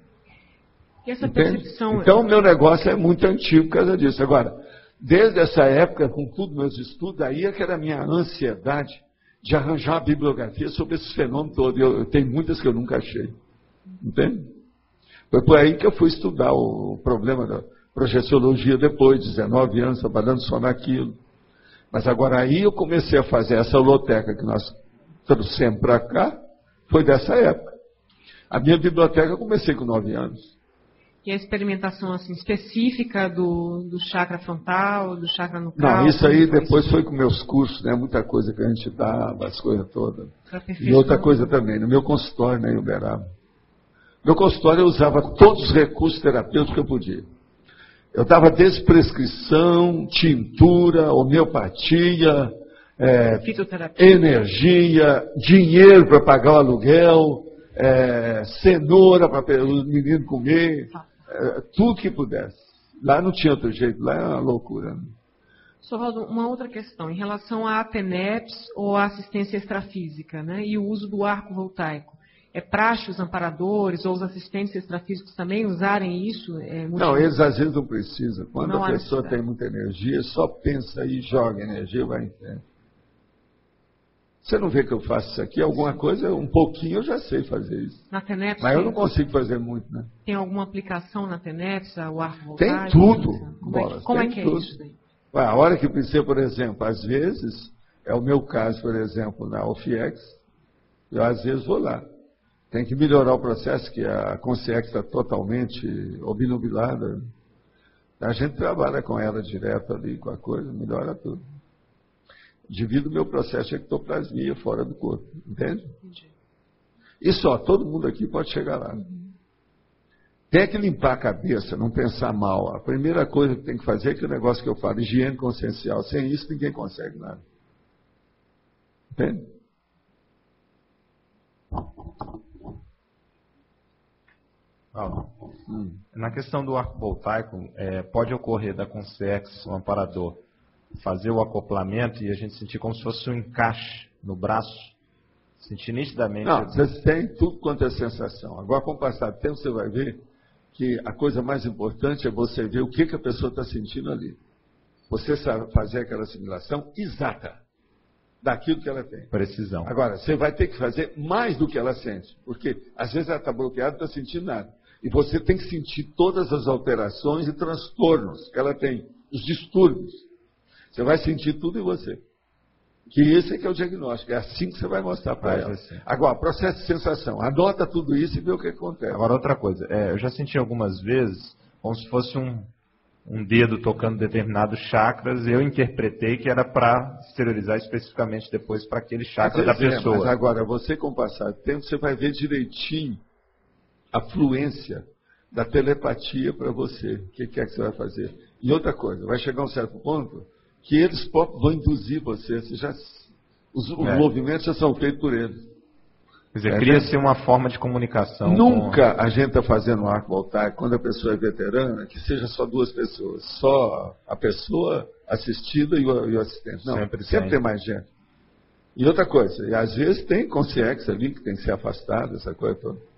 [SPEAKER 14] E essa percepção...
[SPEAKER 2] Então, o meu negócio é muito antigo por causa disso. Agora, desde essa época, com todos meus estudos, aí é que era a minha ansiedade de arranjar uma bibliografia sobre esses fenômenos todos. Eu tenho muitas que eu nunca achei. Entende? Foi por aí que eu fui estudar o problema da projeciologia depois, 19 anos, trabalhando só naquilo. Mas agora aí eu comecei a fazer essa holoteca que nós trouxemos para cá, foi dessa época. A minha biblioteca eu comecei com 9 anos.
[SPEAKER 14] E a experimentação assim, específica do chakra frontal, do chakra nucal?
[SPEAKER 2] Não, isso aí depois foi com meus cursos, né? Muita coisa que a gente dava, as coisas todas. E outra coisa também, no meu consultório, né, em Uberaba. No meu consultório eu usava todos os recursos terapêuticos que eu podia. Eu dava desde prescrição, tintura, homeopatia, energia, dinheiro para pagar o aluguel, cenoura para o menino comer, tudo que pudesse. Lá não tinha outro jeito, lá é uma loucura. Né?
[SPEAKER 14] Sr. Valdo, uma outra questão, em relação à APNEPS ou à assistência extrafísica, né, e o uso do arco voltaico. É praxe os amparadores ou os assistentes extrafísicos também usarem isso?
[SPEAKER 2] Não, eles às vezes não precisam. Quando a pessoa tem muita energia, só pensa e joga energia e vai em frente. Você não vê que eu faço isso aqui? Alguma coisa, um pouquinho eu já sei fazer isso.
[SPEAKER 14] Na TENEPS,
[SPEAKER 2] mas eu não consigo fazer muito, né?
[SPEAKER 14] Tem alguma aplicação na TENEPS, o arco voltaico?
[SPEAKER 2] Tem tudo.
[SPEAKER 14] Como é que é isso daí?
[SPEAKER 2] A hora que precisa, por exemplo, às vezes, é o meu caso, por exemplo, na OFIEX, eu às vezes vou lá. Tem que melhorar o processo, que a consciência está totalmente obnubilada. A gente trabalha com ela direto ali, com a coisa, melhora tudo. Devido ao meu processo de ectoplasmia fora do corpo, entende? Entendi. E só, todo mundo aqui pode chegar lá. Tem que limpar a cabeça, não pensar mal. A primeira coisa que tem que fazer é aquele negócio que eu falo, higiene consciencial. Sem isso, ninguém consegue nada. Entende?
[SPEAKER 15] Na questão do arco voltaico, pode ocorrer da Consex, o amparador, fazer o acoplamento e a gente sentir como se fosse um encaixe no braço, sentir nitidamente.
[SPEAKER 2] Não, você tem tudo quanto é sensação. Agora, com o passar do tempo, você vai ver que a coisa mais importante é você ver o que a pessoa está sentindo ali. Você sabe fazer aquela assimilação exata daquilo que ela tem.
[SPEAKER 15] Precisão.
[SPEAKER 2] Agora, você vai ter que fazer mais do que ela sente, porque às vezes ela está bloqueada e não está sentindo nada. E você tem que sentir todas as alterações e transtornos que ela tem, os distúrbios. Você vai sentir tudo em você. Que esse é que é o diagnóstico. É assim que você vai mostrar para ela. Assim. Agora, processo de sensação. Anota tudo isso e vê o que acontece.
[SPEAKER 15] Agora, outra coisa. Eu já senti algumas vezes como se fosse um dedo tocando determinados chakras. Eu interpretei que era para esterilizar especificamente depois para aquele chakra da pessoa.
[SPEAKER 2] Mas agora, você com o passar do tempo, você vai ver direitinho a fluência da telepatia para você. O que é que você vai fazer? E outra coisa, vai chegar a um certo ponto que eles próprios vão induzir você. Os movimentos já são feitos por eles.
[SPEAKER 15] Quer dizer, cria-se uma forma de comunicação.
[SPEAKER 2] Nunca a gente está fazendo um arco voltaico, quando a pessoa é veterana, que seja só duas pessoas. Só a pessoa assistida e o assistente. Não, sempre tem mais gente. E outra coisa, e às vezes tem consciência ali que tem que ser afastada, essa coisa toda.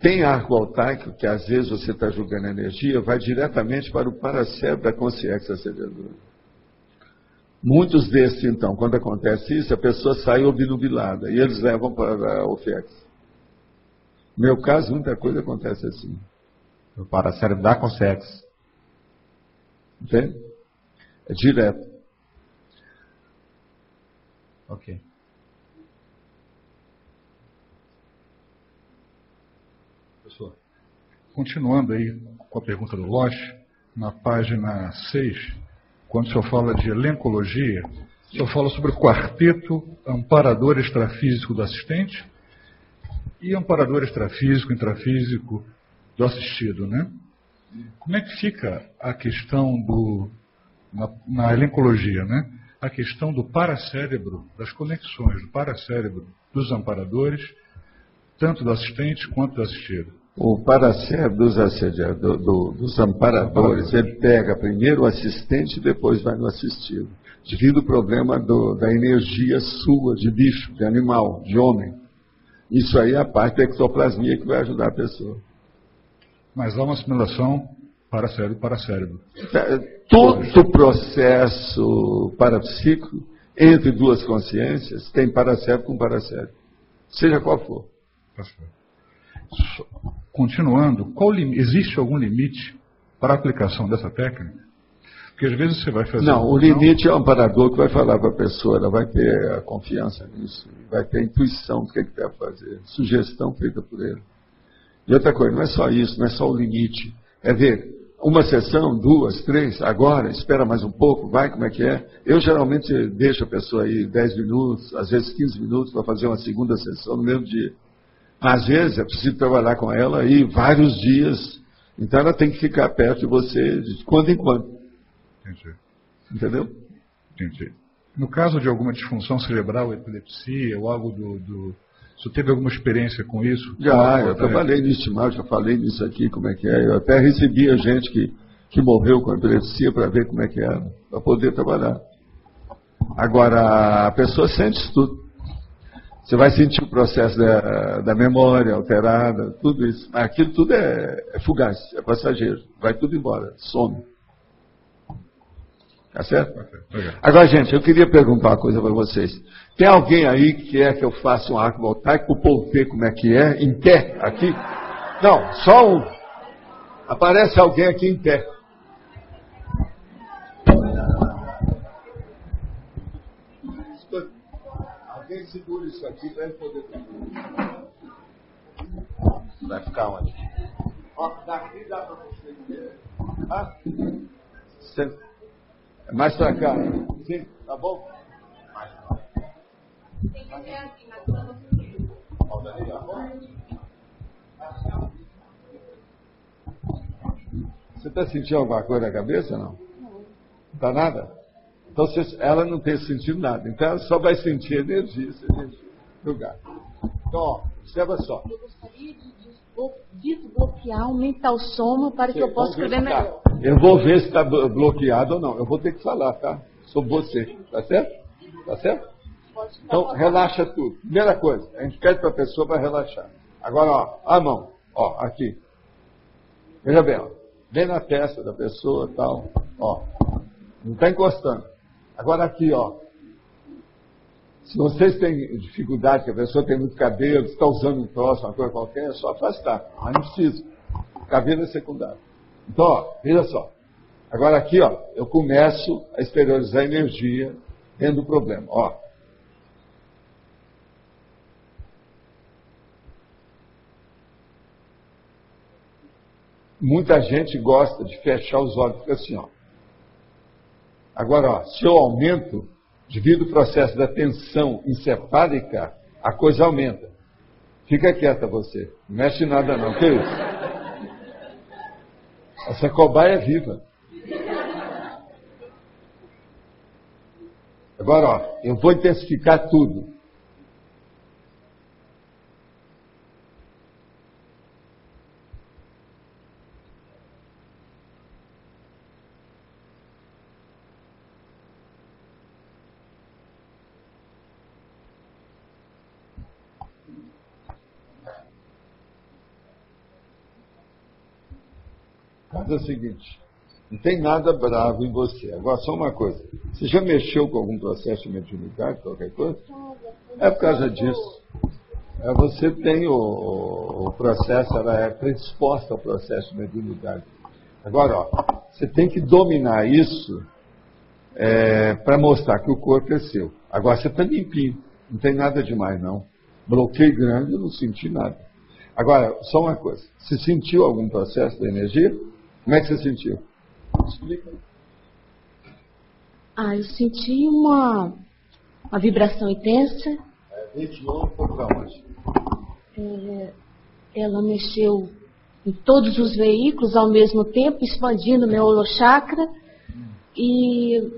[SPEAKER 2] Tem arco voltaico, que às vezes você está julgando energia, vai diretamente para o paracérebro da consciência acendedora. Muitos desses, então, quando acontece isso, a pessoa sai obnubilada e eles levam para a OFIEX. No meu caso, muita coisa acontece assim.
[SPEAKER 15] O paracérebro da consciência.
[SPEAKER 2] Entende? É direto.
[SPEAKER 15] Ok.
[SPEAKER 16] Continuando aí com a pergunta do Loche, na página 6, quando o senhor fala de elencologia, o senhor fala sobre o quarteto amparador extrafísico do assistente e amparador extrafísico, intrafísico do assistido, né? Como é que fica a questão na elencologia, né? A questão do paracérebro, das conexões do paracérebro dos amparadores, tanto do assistente quanto do assistido?
[SPEAKER 2] O paracérebro dos amparadores, ele pega primeiro o assistente e depois vai no assistido. Devido ao problema da energia sua, de bicho, de animal, de homem. Isso aí é a parte da ectoplasmia que vai ajudar a pessoa.
[SPEAKER 16] Mas há uma assimilação paracérebro.
[SPEAKER 2] Todo processo parapsíquico, entre duas consciências, tem paracérebro com paracérebro. Seja qual for.
[SPEAKER 16] Continuando, existe algum limite para a aplicação dessa técnica? Porque às vezes você vai fazer...
[SPEAKER 2] Não, o limite é o amparador que vai falar para a pessoa, ela vai ter a confiança nisso, vai ter a intuição do que deve fazer, sugestão feita por ele. E outra coisa, não é só isso, não é só o limite, é ver uma sessão, 2, 3, agora, espera mais um pouco, vai, como é que é? Eu geralmente deixo a pessoa aí 10 minutos, às vezes 15 minutos, para fazer uma segunda sessão no mesmo dia. Às vezes é preciso trabalhar com ela aí vários dias, então ela tem que ficar perto de você de quando em quando.
[SPEAKER 16] Entendi.
[SPEAKER 2] Entendeu?
[SPEAKER 16] Entendi. No caso de alguma disfunção cerebral, epilepsia ou algo você teve alguma experiência com isso?
[SPEAKER 2] Já, eu trabalhei nisso, já falei nisso aqui, como é que é. Eu até recebi a gente que morreu com epilepsia para ver como é que era, para poder trabalhar. Agora, a pessoa sente isso tudo. Você vai sentir o processo da memória alterada, tudo isso. Mas aquilo tudo é fugaz, é passageiro. Vai tudo embora, some. Tá certo? Agora, gente, eu queria perguntar uma coisa para vocês. Tem alguém aí que quer que eu faça um arco voltaico para o povo ver como é que é, em pé, aqui? Não, só um. Aparece alguém aqui em pé. Alguém segura isso aqui para ele poder... Vai ficar onde? Ó, daqui dá para você ver. Ah? Mais para cá. Sim, tá bom? Mais. Tem que ser assim, mas para você. Ó, dali, tá bom? Você está sentindo alguma coisa na cabeça, não? Não. Não está nada? Então, ela não tem sentido nada. Então, ela só vai sentir energia se a gente jogar. Então, ó, observa só.
[SPEAKER 9] Eu gostaria de desbloquear um mental soma para que eu possa escrever melhor.
[SPEAKER 2] Eu vou ver se está bloqueado ou não. Eu vou ter que falar, tá? Sobre você. Tá certo? Tá certo? Então, relaxa tudo. Primeira coisa, a gente pede para a pessoa para relaxar. Agora, ó, a mão. Ó, aqui. Veja bem, ó. Bem na testa da pessoa e tal. Ó. Não está encostando. Agora aqui, ó. Se vocês têm dificuldade, que a pessoa tem muito cabelo, está usando um troço, uma coisa qualquer, é só afastar. Mas não precisa. Cabelo é secundário. Então, ó, veja só. Agora aqui, ó, eu começo a exteriorizar energia dentro do problema. Ó. Muita gente gosta de fechar os olhos, fica assim, ó. Agora, ó, se eu aumento, devido ao processo da tensão encefálica, a coisa aumenta. Fica quieta você. Não mexe em nada não. Que isso? Essa cobaia é viva. Agora, ó, eu vou intensificar tudo. É o seguinte, não tem nada bravo em você. Agora, só uma coisa. Você já mexeu com algum processo de mediunidade, qualquer coisa? É por causa disso. Você tem o processo, ela é predisposta ao processo de mediunidade. Agora, ó, você tem que dominar isso para mostrar que o corpo é seu. Agora, você está limpinho. Não tem nada demais, não. Bloqueio grande, eu não senti nada. Agora, só uma coisa. Você sentiu algum processo de energia? Como é que você sentiu? Explica.
[SPEAKER 9] Eu senti uma vibração intensa. Ela mexeu em todos os veículos ao mesmo tempo, expandindo meu holochakra e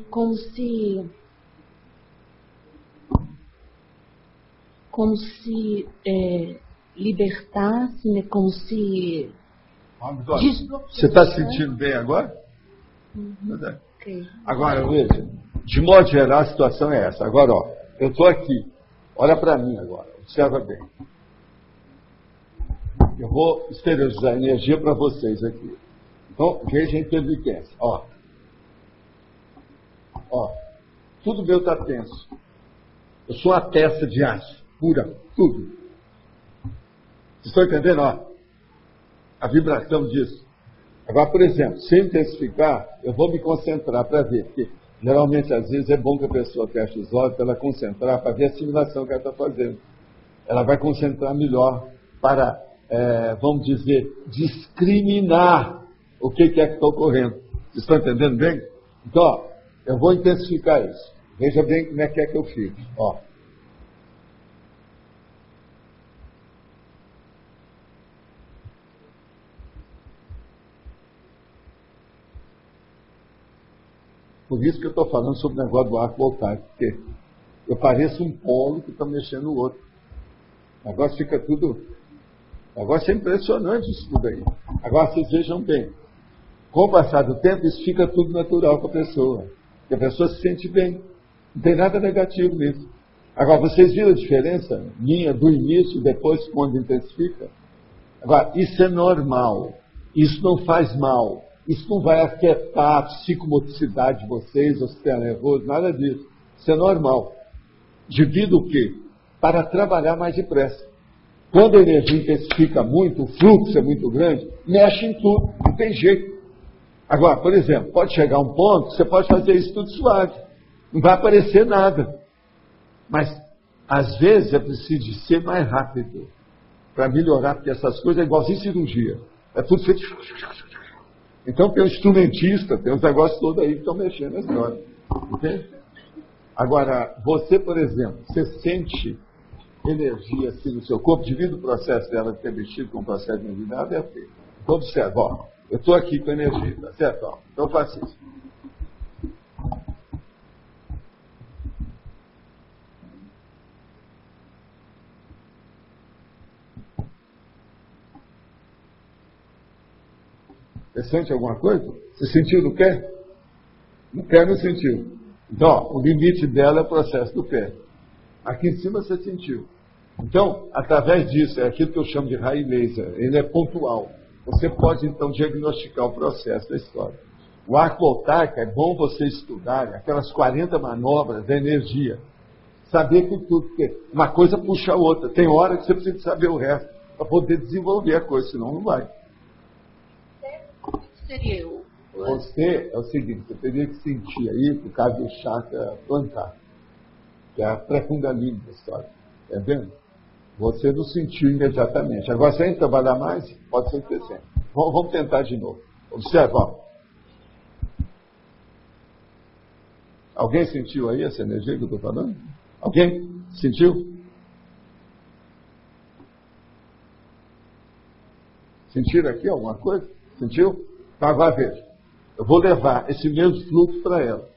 [SPEAKER 9] como se libertasse, né? Como se...
[SPEAKER 2] Você está sentindo bem agora?
[SPEAKER 9] Okay.
[SPEAKER 2] Agora, veja, de modo geral a situação é essa. Agora, ó, eu estou aqui, olha para mim agora, observa bem. Eu vou esterilizar energia para vocês aqui. Então, veja a intermitência. Ó, tudo meu está tenso. Eu sou uma peça de aço, pura, tudo. Vocês estão entendendo? Ó, a vibração disso. Agora, por exemplo, se intensificar, eu vou me concentrar para ver, porque geralmente, às vezes, é bom que a pessoa feche os olhos para ela concentrar, para ver a assimilação que ela está fazendo. Ela vai concentrar melhor para, vamos dizer, discriminar o que é que está ocorrendo. Vocês estão entendendo bem? Então, ó, eu vou intensificar isso. Veja bem como é que eu fico. Ó. Por isso que eu estou falando sobre o negócio do arco voltaico, porque eu pareço um polo que está mexendo no outro. O negócio fica tudo... O negócio é impressionante isso tudo aí. Agora, vocês vejam bem. Com o passar do tempo, isso fica tudo natural com a pessoa. E a pessoa se sente bem. Não tem nada negativo nisso. Agora, vocês viram a diferença minha do início e depois, quando intensifica? Agora, isso é normal. Isso não faz mal. Isso não vai afetar a psicomotricidade de vocês, ou sistema nervoso, nada disso. Isso é normal. Devido o quê? Para trabalhar mais depressa. Quando a energia intensifica muito, o fluxo é muito grande, mexe em tudo, não tem jeito. Agora, por exemplo, pode chegar um ponto, você pode fazer isso tudo suave. Não vai aparecer nada. Mas, às vezes, é preciso ser mais rápido para melhorar, porque essas coisas é igualzinho cirurgia. É tudo feito... Então tem um instrumentista, tem uns negócios todos aí que estão mexendo na história. Entende? Agora, você, por exemplo, você sente energia assim no seu corpo, devido ao processo dela ter mexido com o processo de energia, nada é feito. Então observa, ó, eu estou aqui com energia, tá certo? Ó, então eu faço isso. Você sente alguma coisa? Você sentiu no pé? No pé não sentiu. Então, ó, o limite dela é o processo do pé. Aqui em cima você sentiu. Então, através disso, é aquilo que eu chamo de raio laser. Ele é pontual. Você pode, então, diagnosticar o processo da história. O arco voltaico é bom você estudar aquelas 40 manobras da energia. Saber que tudo, porque uma coisa puxa a outra. Tem hora que você precisa saber o resto para poder desenvolver a coisa, senão não vai.
[SPEAKER 9] Seria eu.
[SPEAKER 2] Você é o seguinte, você teria que sentir aí por causa do chakra plantar, que é a pré-kundalini da história. Está vendo? Você não sentiu imediatamente. Agora, se a gente trabalhar mais, pode ser que você. Vamos tentar de novo. Observa, ó. Alguém sentiu aí essa energia que eu estou falando? Alguém sentiu? Sentiram aqui alguma coisa? Sentiu? Então, agora veja, eu vou levar esse mesmo fluxo para ela.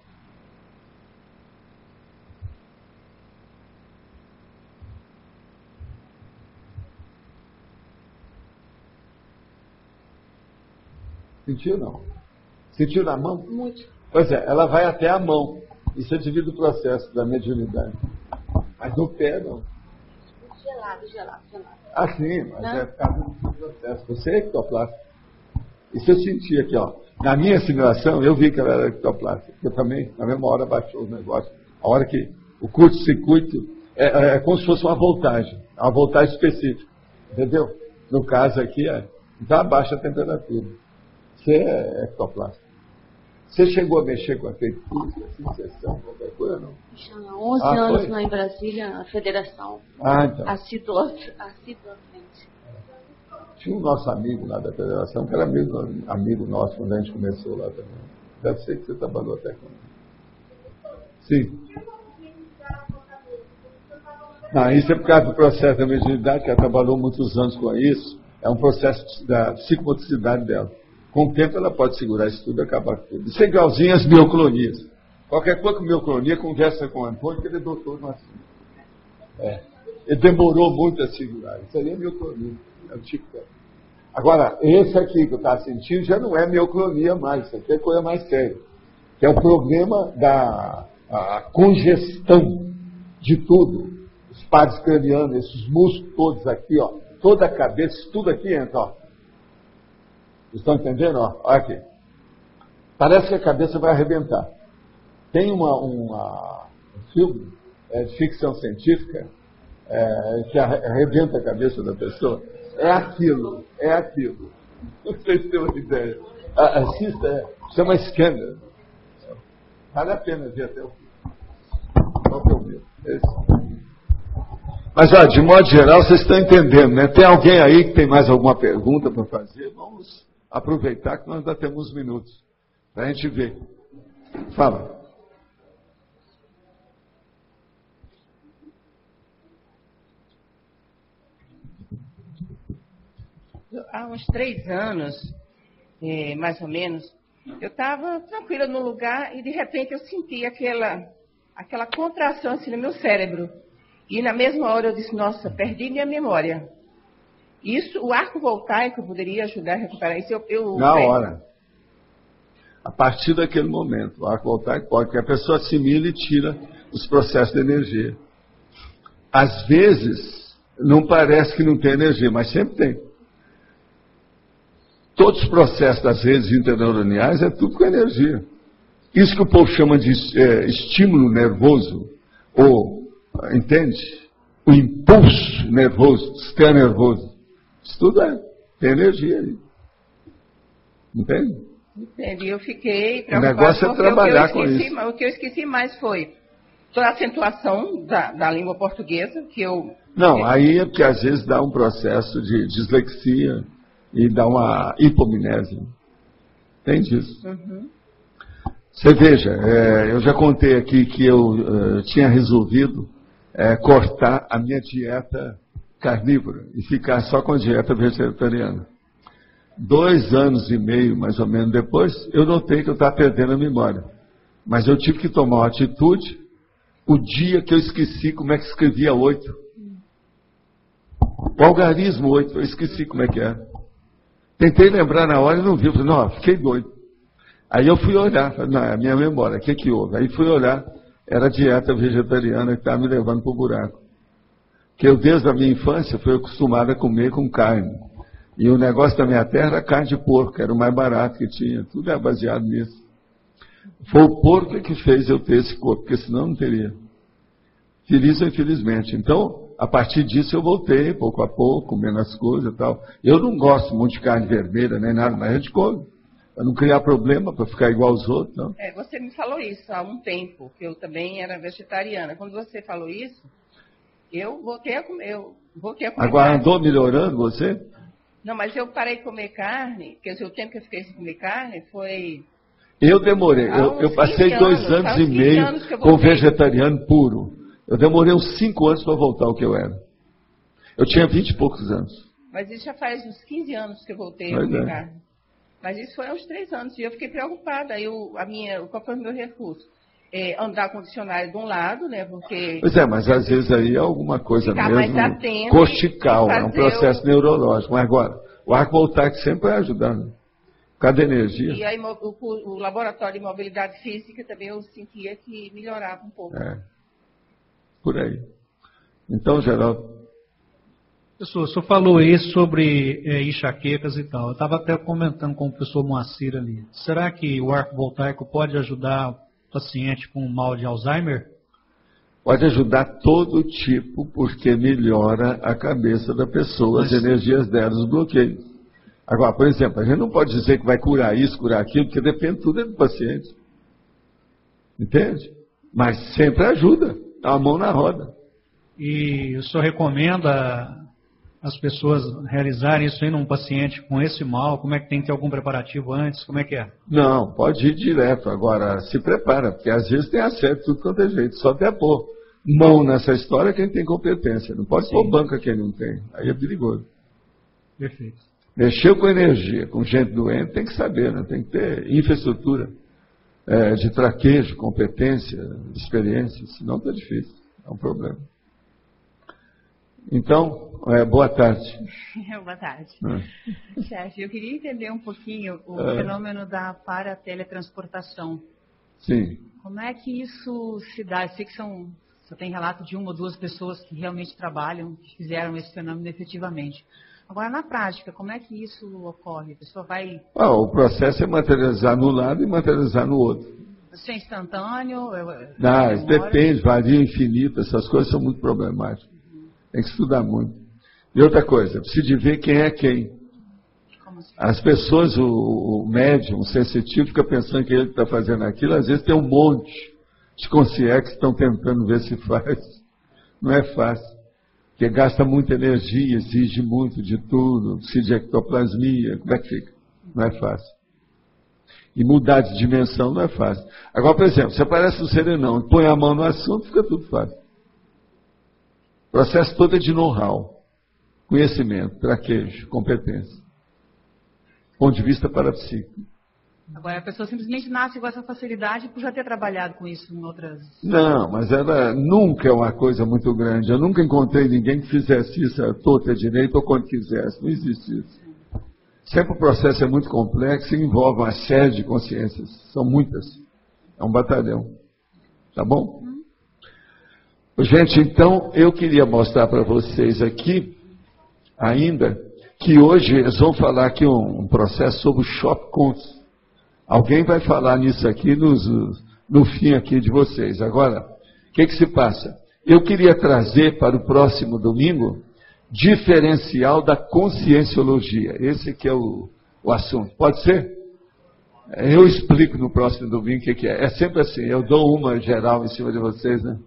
[SPEAKER 2] Sentiu não? Sentiu na mão?
[SPEAKER 9] Muito.
[SPEAKER 2] Pois é, ela vai até a mão. Isso é devido ao processo da mediunidade. Mas no pé não.
[SPEAKER 9] Gelado.
[SPEAKER 2] Ah, sim, mas não? É por causa do processo. Você é ectoplasta. Isso eu senti aqui, ó. Na minha simulação, eu vi que ela era ectoplástica. Eu também, na mesma hora, baixou o negócio. A hora que o curto-circuito é como se fosse uma voltagem específica. Entendeu? No caso aqui, então abaixa a temperatura. Você é ectoplástica. Você chegou a mexer com a feitiço, assim, sessão, qualquer coisa, não?
[SPEAKER 9] Já há 11 anos lá em Brasília, a federação.
[SPEAKER 2] Então.
[SPEAKER 9] Assiduamente.
[SPEAKER 2] Tinha um nosso amigo lá da federação, que era amigo nosso quando a gente começou lá também. Deve ser que você trabalhou até com ele. Sim. Não, isso é por causa do processo da mediunidade, que ela trabalhou muitos anos com isso. É um processo da psicomotricidade dela. Com o tempo ela pode segurar isso tudo e acabar com tudo. Isso é igualzinho às mioclonias. Qualquer coisa com mioclonia, conversa com o Antônio, que ele é doutor no assunto. Ele demorou muito a segurar. Isso aí é mioclonia. É o tipo dela. Agora, esse aqui que eu estava sentindo já não é mioclonia mais. Isso aqui é coisa mais séria. Que é o problema da congestão de tudo. Os pares cranianos, esses músculos todos aqui, ó. Toda a cabeça, tudo aqui entra, ó. Vocês estão entendendo? Ó, olha aqui. Parece que a cabeça vai arrebentar. Tem um filme de ficção científica que arrebenta a cabeça da pessoa. É aquilo. Não sei se tem uma ideia. Assista, chama Scanner. Vale a pena ver até o fim. Qual que é o meu? Esse. Mas, ó, de modo geral, vocês estão entendendo, né? Tem alguém aí que tem mais alguma pergunta para fazer? Vamos aproveitar que nós ainda temos uns minutos para a gente ver. Fala.
[SPEAKER 17] Há uns 3 anos, mais ou menos, eu estava tranquila no lugar e, de repente, eu senti aquela contração assim no meu cérebro. E na mesma hora eu disse, nossa, perdi minha memória. Isso, o arco voltaico poderia ajudar a recuperar isso?
[SPEAKER 2] Na hora. A partir daquele momento, o arco voltaico pode, que a pessoa assimila e tira os processos de energia. Às vezes, não parece que não tem energia, mas sempre tem. Todos os processos das redes interneuroniais é tudo com energia. Isso que o povo chama de estímulo nervoso, ou entende? O impulso nervoso, sistema nervoso. Isso tudo tem energia aí. Entende?
[SPEAKER 17] Entendi. Eu fiquei
[SPEAKER 2] preocupada. O negócio é trabalhar com isso.
[SPEAKER 17] O que eu esqueci mais foi toda a acentuação da língua portuguesa, que eu...
[SPEAKER 2] Não, aí é porque às vezes dá um processo de dislexia e dá uma hipomnésia. Tem disso.
[SPEAKER 17] Uhum.
[SPEAKER 2] Você veja, eu já contei aqui que eu tinha resolvido cortar a minha dieta carnívora e ficar só com a dieta vegetariana. 2 anos e meio, mais ou menos, depois, eu notei que eu estava perdendo a memória. Mas eu tive que tomar uma atitude o dia que eu esqueci como é que escrevia 8. O algarismo 8, eu esqueci como é que era. Tentei lembrar na hora e não vi. Eu falei, não, fiquei doido. Aí eu fui olhar, falei, não, é a minha memória, o que houve? Aí fui olhar, era a dieta vegetariana que estava me levando para o buraco. Que eu, desde a minha infância, fui acostumado a comer com carne. E o negócio da minha terra era carne de porco, era o mais barato que tinha. Tudo é baseado nisso. Foi o porco que fez eu ter esse corpo, porque senão não teria. Feliz ou infelizmente. Então, a partir disso eu voltei, pouco a pouco, comendo as coisas e tal. Eu não gosto muito de carne vermelha, nem nada, mas a gente come. Para não criar problema, para ficar igual aos outros. Não.
[SPEAKER 17] Você me falou isso há um tempo, que eu também era vegetariana. Quando você falou isso, eu voltei a comer.
[SPEAKER 2] Agora
[SPEAKER 17] carne.
[SPEAKER 2] Andou melhorando você?
[SPEAKER 17] Não, mas eu parei de comer carne, quer dizer, o tempo que eu fiquei sem comer carne foi...
[SPEAKER 2] Eu demorei, eu passei 2 anos e meio com vegetariano puro. Eu demorei uns 5 anos para voltar ao que eu era. Eu tinha 20 e poucos anos.
[SPEAKER 17] Mas isso já faz uns 15 anos que eu voltei a comer carne. Mas isso foi há uns 3 anos e eu fiquei preocupada. Qual foi o meu recurso? Andar com o dicionário de um lado, né? Porque...
[SPEAKER 2] Pois mas às vezes aí é alguma coisa mesmo cortical, é um processo neurológico. Mas agora, o arco voltaico sempre vai ajudar, né? Cada energia.
[SPEAKER 17] E aí, o laboratório de mobilidade física também eu sentia que melhorava um pouco.
[SPEAKER 2] Por aí. Então, Geraldo.
[SPEAKER 13] Professor, o senhor falou aí sobre enxaquecas e tal. Eu estava até comentando com o professor Moacir ali. Será que o arco voltaico pode ajudar o paciente com mal de Alzheimer?
[SPEAKER 2] Pode ajudar todo tipo, porque melhora a cabeça da pessoa, as energias dela, os bloqueios. Agora, por exemplo, a gente não pode dizer que vai curar isso, curar aquilo, porque depende tudo do paciente. Entende? Mas sempre ajuda. Dá uma mão na roda.
[SPEAKER 13] E o senhor recomenda as pessoas realizarem isso aí num paciente com esse mal? Como é que tem que ter algum preparativo antes? Como é que é?
[SPEAKER 2] Não, pode ir direto. Agora, se prepara, porque às vezes tem acerto tudo quanto é jeito. Só até pôr mão nessa história quem tem competência. Não pode pôr banca quem não tem. Aí é perigoso.
[SPEAKER 13] Perfeito.
[SPEAKER 2] Mexeu com energia, com gente doente, tem que saber, né? Tem que ter infraestrutura de traquejo, competência, experiência. Senão está difícil. É um problema. Então, boa tarde.
[SPEAKER 4] Boa tarde. Chefe, eu queria entender um pouquinho o fenômeno da parateletransportação.
[SPEAKER 2] Sim.
[SPEAKER 4] Como é que isso se dá? Eu sei que só tem relato de 1 ou 2 pessoas que realmente trabalham, que fizeram esse fenômeno efetivamente. Agora, na prática, como é que isso ocorre? A pessoa vai...
[SPEAKER 2] O processo é materializar no lado e materializar no outro.
[SPEAKER 4] Isso é instantâneo?
[SPEAKER 2] Não, depende, varia infinito, essas coisas são muito problemáticas. Tem que estudar muito. E outra coisa, precisa ver quem é quem. As pessoas, o médium, o sensitivo, fica pensando que ele está fazendo aquilo, às vezes tem um monte de consciências que estão tentando ver se faz. Não é fácil. Porque gasta muita energia, exige muito de tudo, precisa de ectoplasmia, como é que fica? Não é fácil. E mudar de dimensão não é fácil. Agora, por exemplo, se aparece um serenão e põe a mão no assunto, fica tudo fácil. O processo todo é de know-how, conhecimento, traquejo, competência. Ponto de vista parapsíquico.
[SPEAKER 4] Agora, a pessoa simplesmente nasce com essa facilidade por já ter trabalhado com isso em outras...
[SPEAKER 2] Não, mas ela nunca é uma coisa muito grande. Eu nunca encontrei ninguém que fizesse isso à torta direita ou quando quisesse. Não existe isso. Sempre o processo é muito complexo e envolve uma série de consciências. São muitas. É um batalhão. Tá bom? Gente, então, eu queria mostrar para vocês aqui, ainda, que hoje eles vão falar aqui um processo sobre o Shop Cons. Alguém vai falar nisso aqui no fim aqui de vocês. Agora, o que se passa? Eu queria trazer para o próximo domingo diferencial da conscienciologia. Esse que é o assunto. Pode ser? Eu explico no próximo domingo o que é. É sempre assim, eu dou uma geral em cima de vocês, né?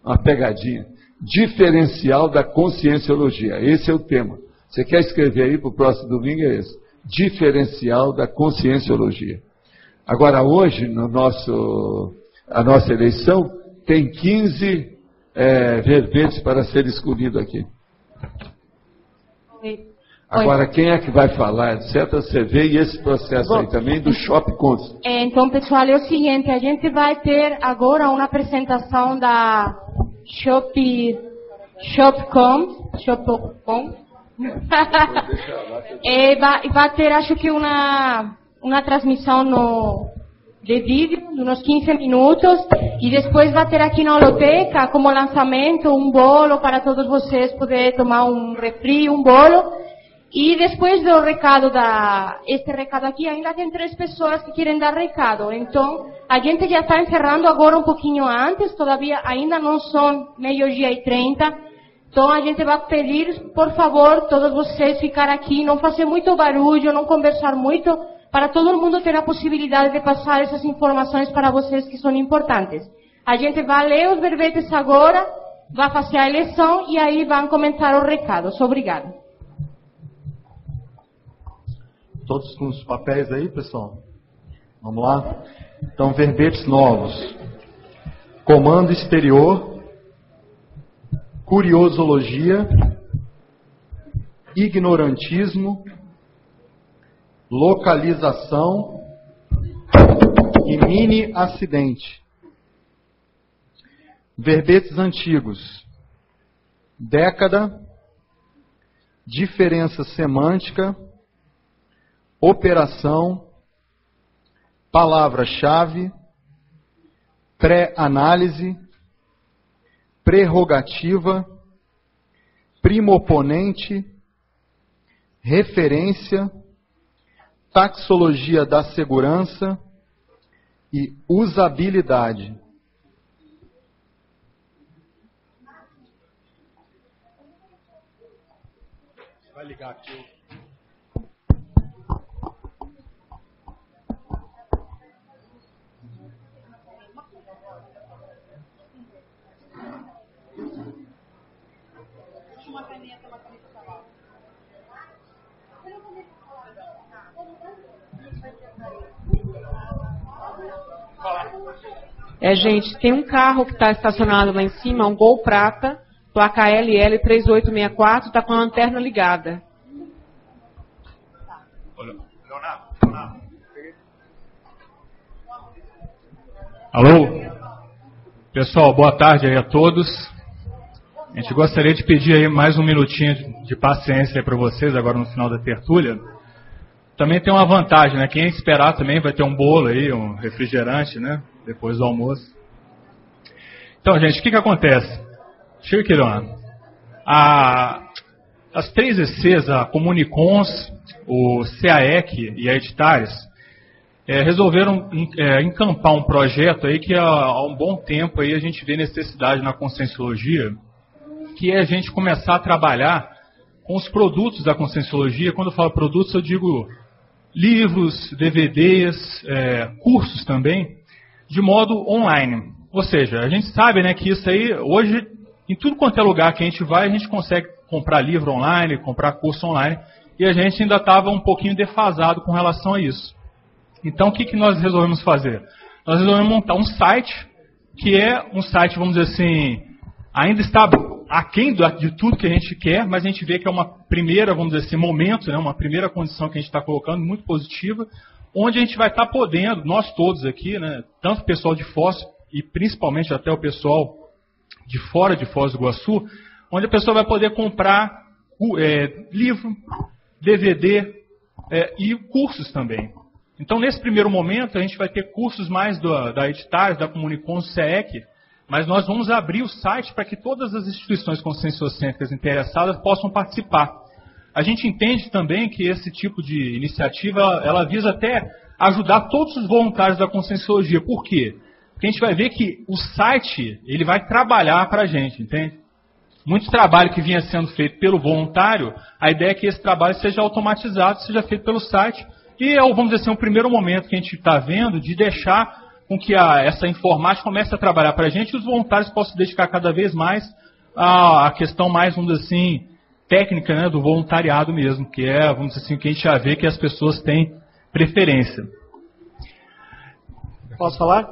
[SPEAKER 2] Uma pegadinha. Diferencial da conscienciologia. Esse é o tema. Você quer escrever aí para o próximo domingo? É esse. Diferencial da conscienciologia. Agora, hoje, a nossa eleição, tem 15 verbetes para ser escolhido aqui. Agora, quem é que vai falar, etc., você vê, e esse processo aí também do Shop Cons.
[SPEAKER 18] Então, pessoal, é o seguinte, a gente vai ter agora uma apresentação da Shopcom. Vai ter, acho que, uma transmissão de vídeo, de uns 15 minutos, e depois vai ter aqui na holoteca, como lançamento, um bolo para todos vocês poderem tomar um refri, um bolo. E depois do recado este recado aqui, ainda tem 3 pessoas que querem dar recado. Então, a gente já está encerrando agora um pouquinho antes, todavia ainda não são 12:30. Então, a gente vai pedir, por favor, todos vocês ficar aqui, não fazer muito barulho, não conversar muito, para todo mundo ter a possibilidade de passar essas informações para vocês que são importantes. A gente vai ler os verbetes agora, vai fazer a eleição e aí vão comentar os recados. Obrigada.
[SPEAKER 19] Todos com os papéis aí, pessoal? Vamos lá? Então, verbetes novos. Comando exterior, curiosologia, ignorantismo, localização e mini acidente. Verbetes antigos. Década, diferença semântica, operação, palavra-chave, pré-análise, prerrogativa, primoponente, referência, taxologia da segurança e usabilidade.
[SPEAKER 13] Vai ligar aqui.
[SPEAKER 20] Uma caneta pra lá.
[SPEAKER 14] Gente, tem um carro que está estacionado lá em cima, um Gol Prata, placa LL 3864, está com a lanterna ligada.
[SPEAKER 6] Alô? Pessoal, boa tarde aí a todos. A gente gostaria de pedir aí mais um minutinho de paciência para vocês agora no final da tertúlia. Também tem uma vantagem, né? Quem esperar também vai ter um bolo aí, um refrigerante, né? Depois do almoço. Então, gente, o que acontece? Chega aqui, Leonardo. As 3 ECs, a Comunicons, o CAEC e a Editares, resolveram encampar um projeto aí que há um bom tempo aí a gente vê necessidade na Conscienciologia, que é a gente começar a trabalhar com os produtos da Conscienciologia. Quando eu falo produtos, eu digo livros, DVDs, cursos também, de modo online. Ou seja, a gente sabe, né, que isso aí, hoje, em tudo quanto é lugar que a gente vai, a gente consegue comprar livro online, comprar curso online, e a gente ainda estava um pouquinho defasado com relação a isso. Então, o que nós resolvemos fazer? Nós resolvemos montar um site, que é um site, vamos dizer assim, ainda está aquém de tudo que a gente quer, mas a gente vê que é uma primeira, vamos dizer assim, momento, né, uma primeira condição que a gente está colocando, muito positiva, onde a gente vai estar podendo, nós todos aqui, né, tanto o pessoal de Foz e principalmente até o pessoal de fora de Foz do Iguaçu, onde a pessoa vai poder comprar livro, DVD e cursos também. Então, nesse primeiro momento, a gente vai ter cursos mais da Editares, da Comunicons, CEEC, mas nós vamos abrir o site para que todas as instituições conscienciocêntricas interessadas possam participar. A gente entende também que esse tipo de iniciativa, ela visa até ajudar todos os voluntários da Conscienciologia. Por quê? Porque a gente vai ver que o site, ele vai trabalhar para a gente, entende? Muito trabalho que vinha sendo feito pelo voluntário, a ideia é que esse trabalho seja automatizado, seja feito pelo site. E vamos dizer assim, o primeiro momento que a gente está vendo de deixar com que essa informática comece a trabalhar para a gente e os voluntários possam se dedicar cada vez mais à questão mais, vamos dizer assim, técnica, né, do voluntariado mesmo, que é, vamos dizer assim, que a gente já vê que as pessoas têm preferência.
[SPEAKER 20] Posso falar?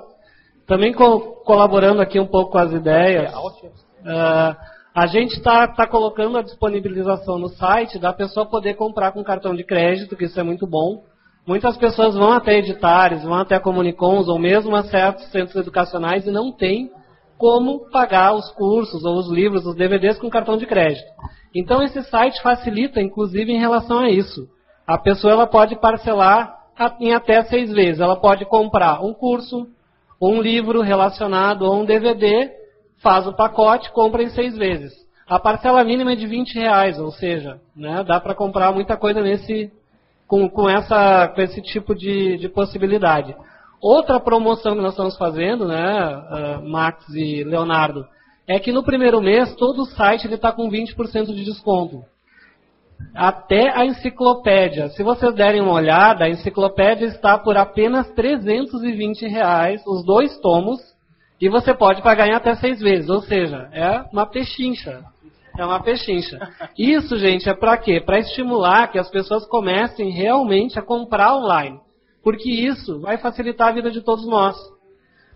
[SPEAKER 20] Também colaborando aqui um pouco com as ideias, a gente está colocando a disponibilização no site da pessoa poder comprar com cartão de crédito, que isso é muito bom. Muitas pessoas vão até Editares, vão até a Comunicons, ou mesmo a certos centros educacionais e não tem como pagar os cursos, ou os livros, os DVDs com cartão de crédito. Então esse site facilita, inclusive, em relação a isso. A pessoa ela pode parcelar em até 6 vezes. Ela pode comprar um curso, um livro relacionado ou um DVD, faz o pacote, compra em 6 vezes. A parcela mínima é de R$20, ou seja, né, dá para comprar muita coisa com esse tipo de possibilidade. Outra promoção que nós estamos fazendo, né, Max e Leonardo, é que no primeiro mês todo o site está com 20% de desconto. Até a enciclopédia. Se vocês derem uma olhada, a enciclopédia está por apenas R$320, os 2 tomos, e você pode pagar em até 6 vezes. Ou seja, é uma pechincha. É uma pechincha. Isso, gente, é para quê? Para estimular que as pessoas comecem realmente a comprar online. Porque isso vai facilitar a vida de todos nós.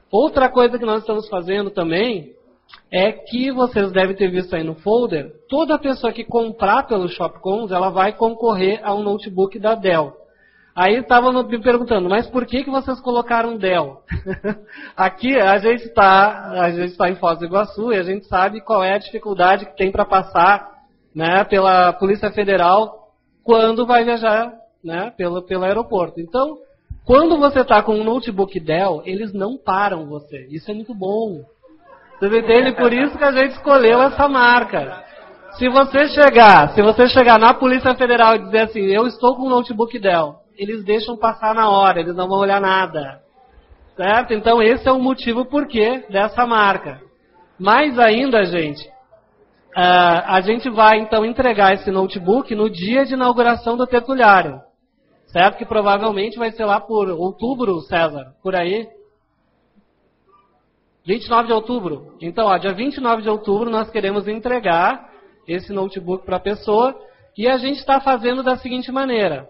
[SPEAKER 20] Outra coisa que nós estamos fazendo também é que vocês devem ter visto aí no folder, toda pessoa que comprar pelo Shopcons, ela vai concorrer a um notebook da Dell. Aí estavam me perguntando, mas por que vocês colocaram Dell? Aqui a gente está em Foz do Iguaçu e a gente sabe qual é a dificuldade que tem para passar, né, pela Polícia Federal quando vai viajar, né, pelo aeroporto. Então, quando você está com um notebook Dell, eles não param você. Isso é muito bom. Você entende? Por isso que a gente escolheu essa marca. Se você chegar na Polícia Federal e dizer assim, eu estou com um notebook Dell, eles deixam passar na hora, eles não vão olhar nada. Certo? Então esse é o motivo porquê dessa marca. Mais ainda, gente, a gente vai então entregar esse notebook no dia de inauguração do tertuliário. Certo? Que provavelmente vai ser lá por outubro, César, por aí. 29 de outubro. Então, dia 29 de outubro nós queremos entregar esse notebook para a pessoa e a gente está fazendo da seguinte maneira.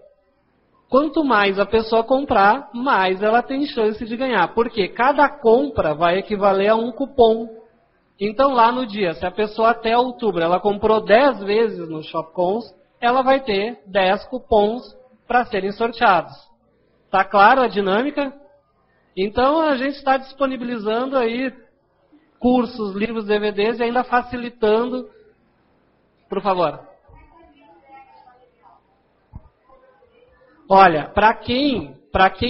[SPEAKER 20] Quanto mais a pessoa comprar, mais ela tem chance de ganhar. Porque cada compra vai equivaler a um cupom. Então lá no dia, se a pessoa até outubro ela comprou 10 vezes no Shopcons, ela vai ter 10 cupons para serem sorteados. Tá claro a dinâmica? Então a gente está disponibilizando aí cursos, livros, DVDs e ainda facilitando. Por favor. Olha, para quem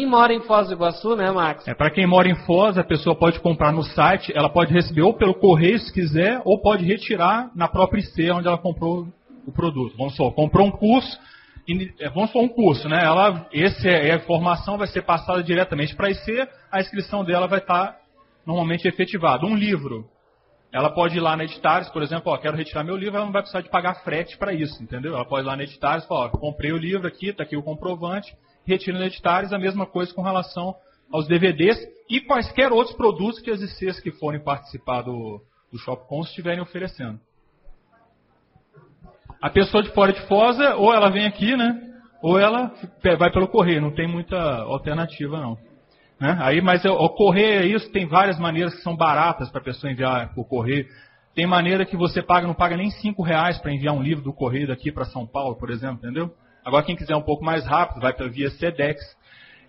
[SPEAKER 20] mora em Foz do Iguaçu, né, Max?
[SPEAKER 6] Para quem mora em Foz, a pessoa pode comprar no site, ela pode receber ou pelo correio, se quiser, ou pode retirar na própria IC, onde ela comprou o produto. Vamos supor, comprou um curso, vamos supor um curso, né? A informação vai ser passada diretamente para a IC, a inscrição dela vai estar normalmente efetivada. Um livro, ela pode ir lá na Editares, por exemplo, quero retirar meu livro, ela não vai precisar de pagar frete para isso, entendeu? Ela pode ir lá na Editares e falar, comprei o livro aqui, está aqui o comprovante, retira na Editares, a mesma coisa com relação aos DVDs e quaisquer outros produtos que as ICs que forem participar do Shopcons estiverem oferecendo. A pessoa de fora de Foz, ou ela vem aqui, né? Ou ela vai pelo correio, não tem muita alternativa não. Né? Mas o correio é isso, tem várias maneiras que são baratas para a pessoa enviar por correio. Tem maneira que você não paga nem R$5 para enviar um livro do correio daqui para São Paulo, por exemplo, entendeu? Agora quem quiser um pouco mais rápido, vai via Sedex.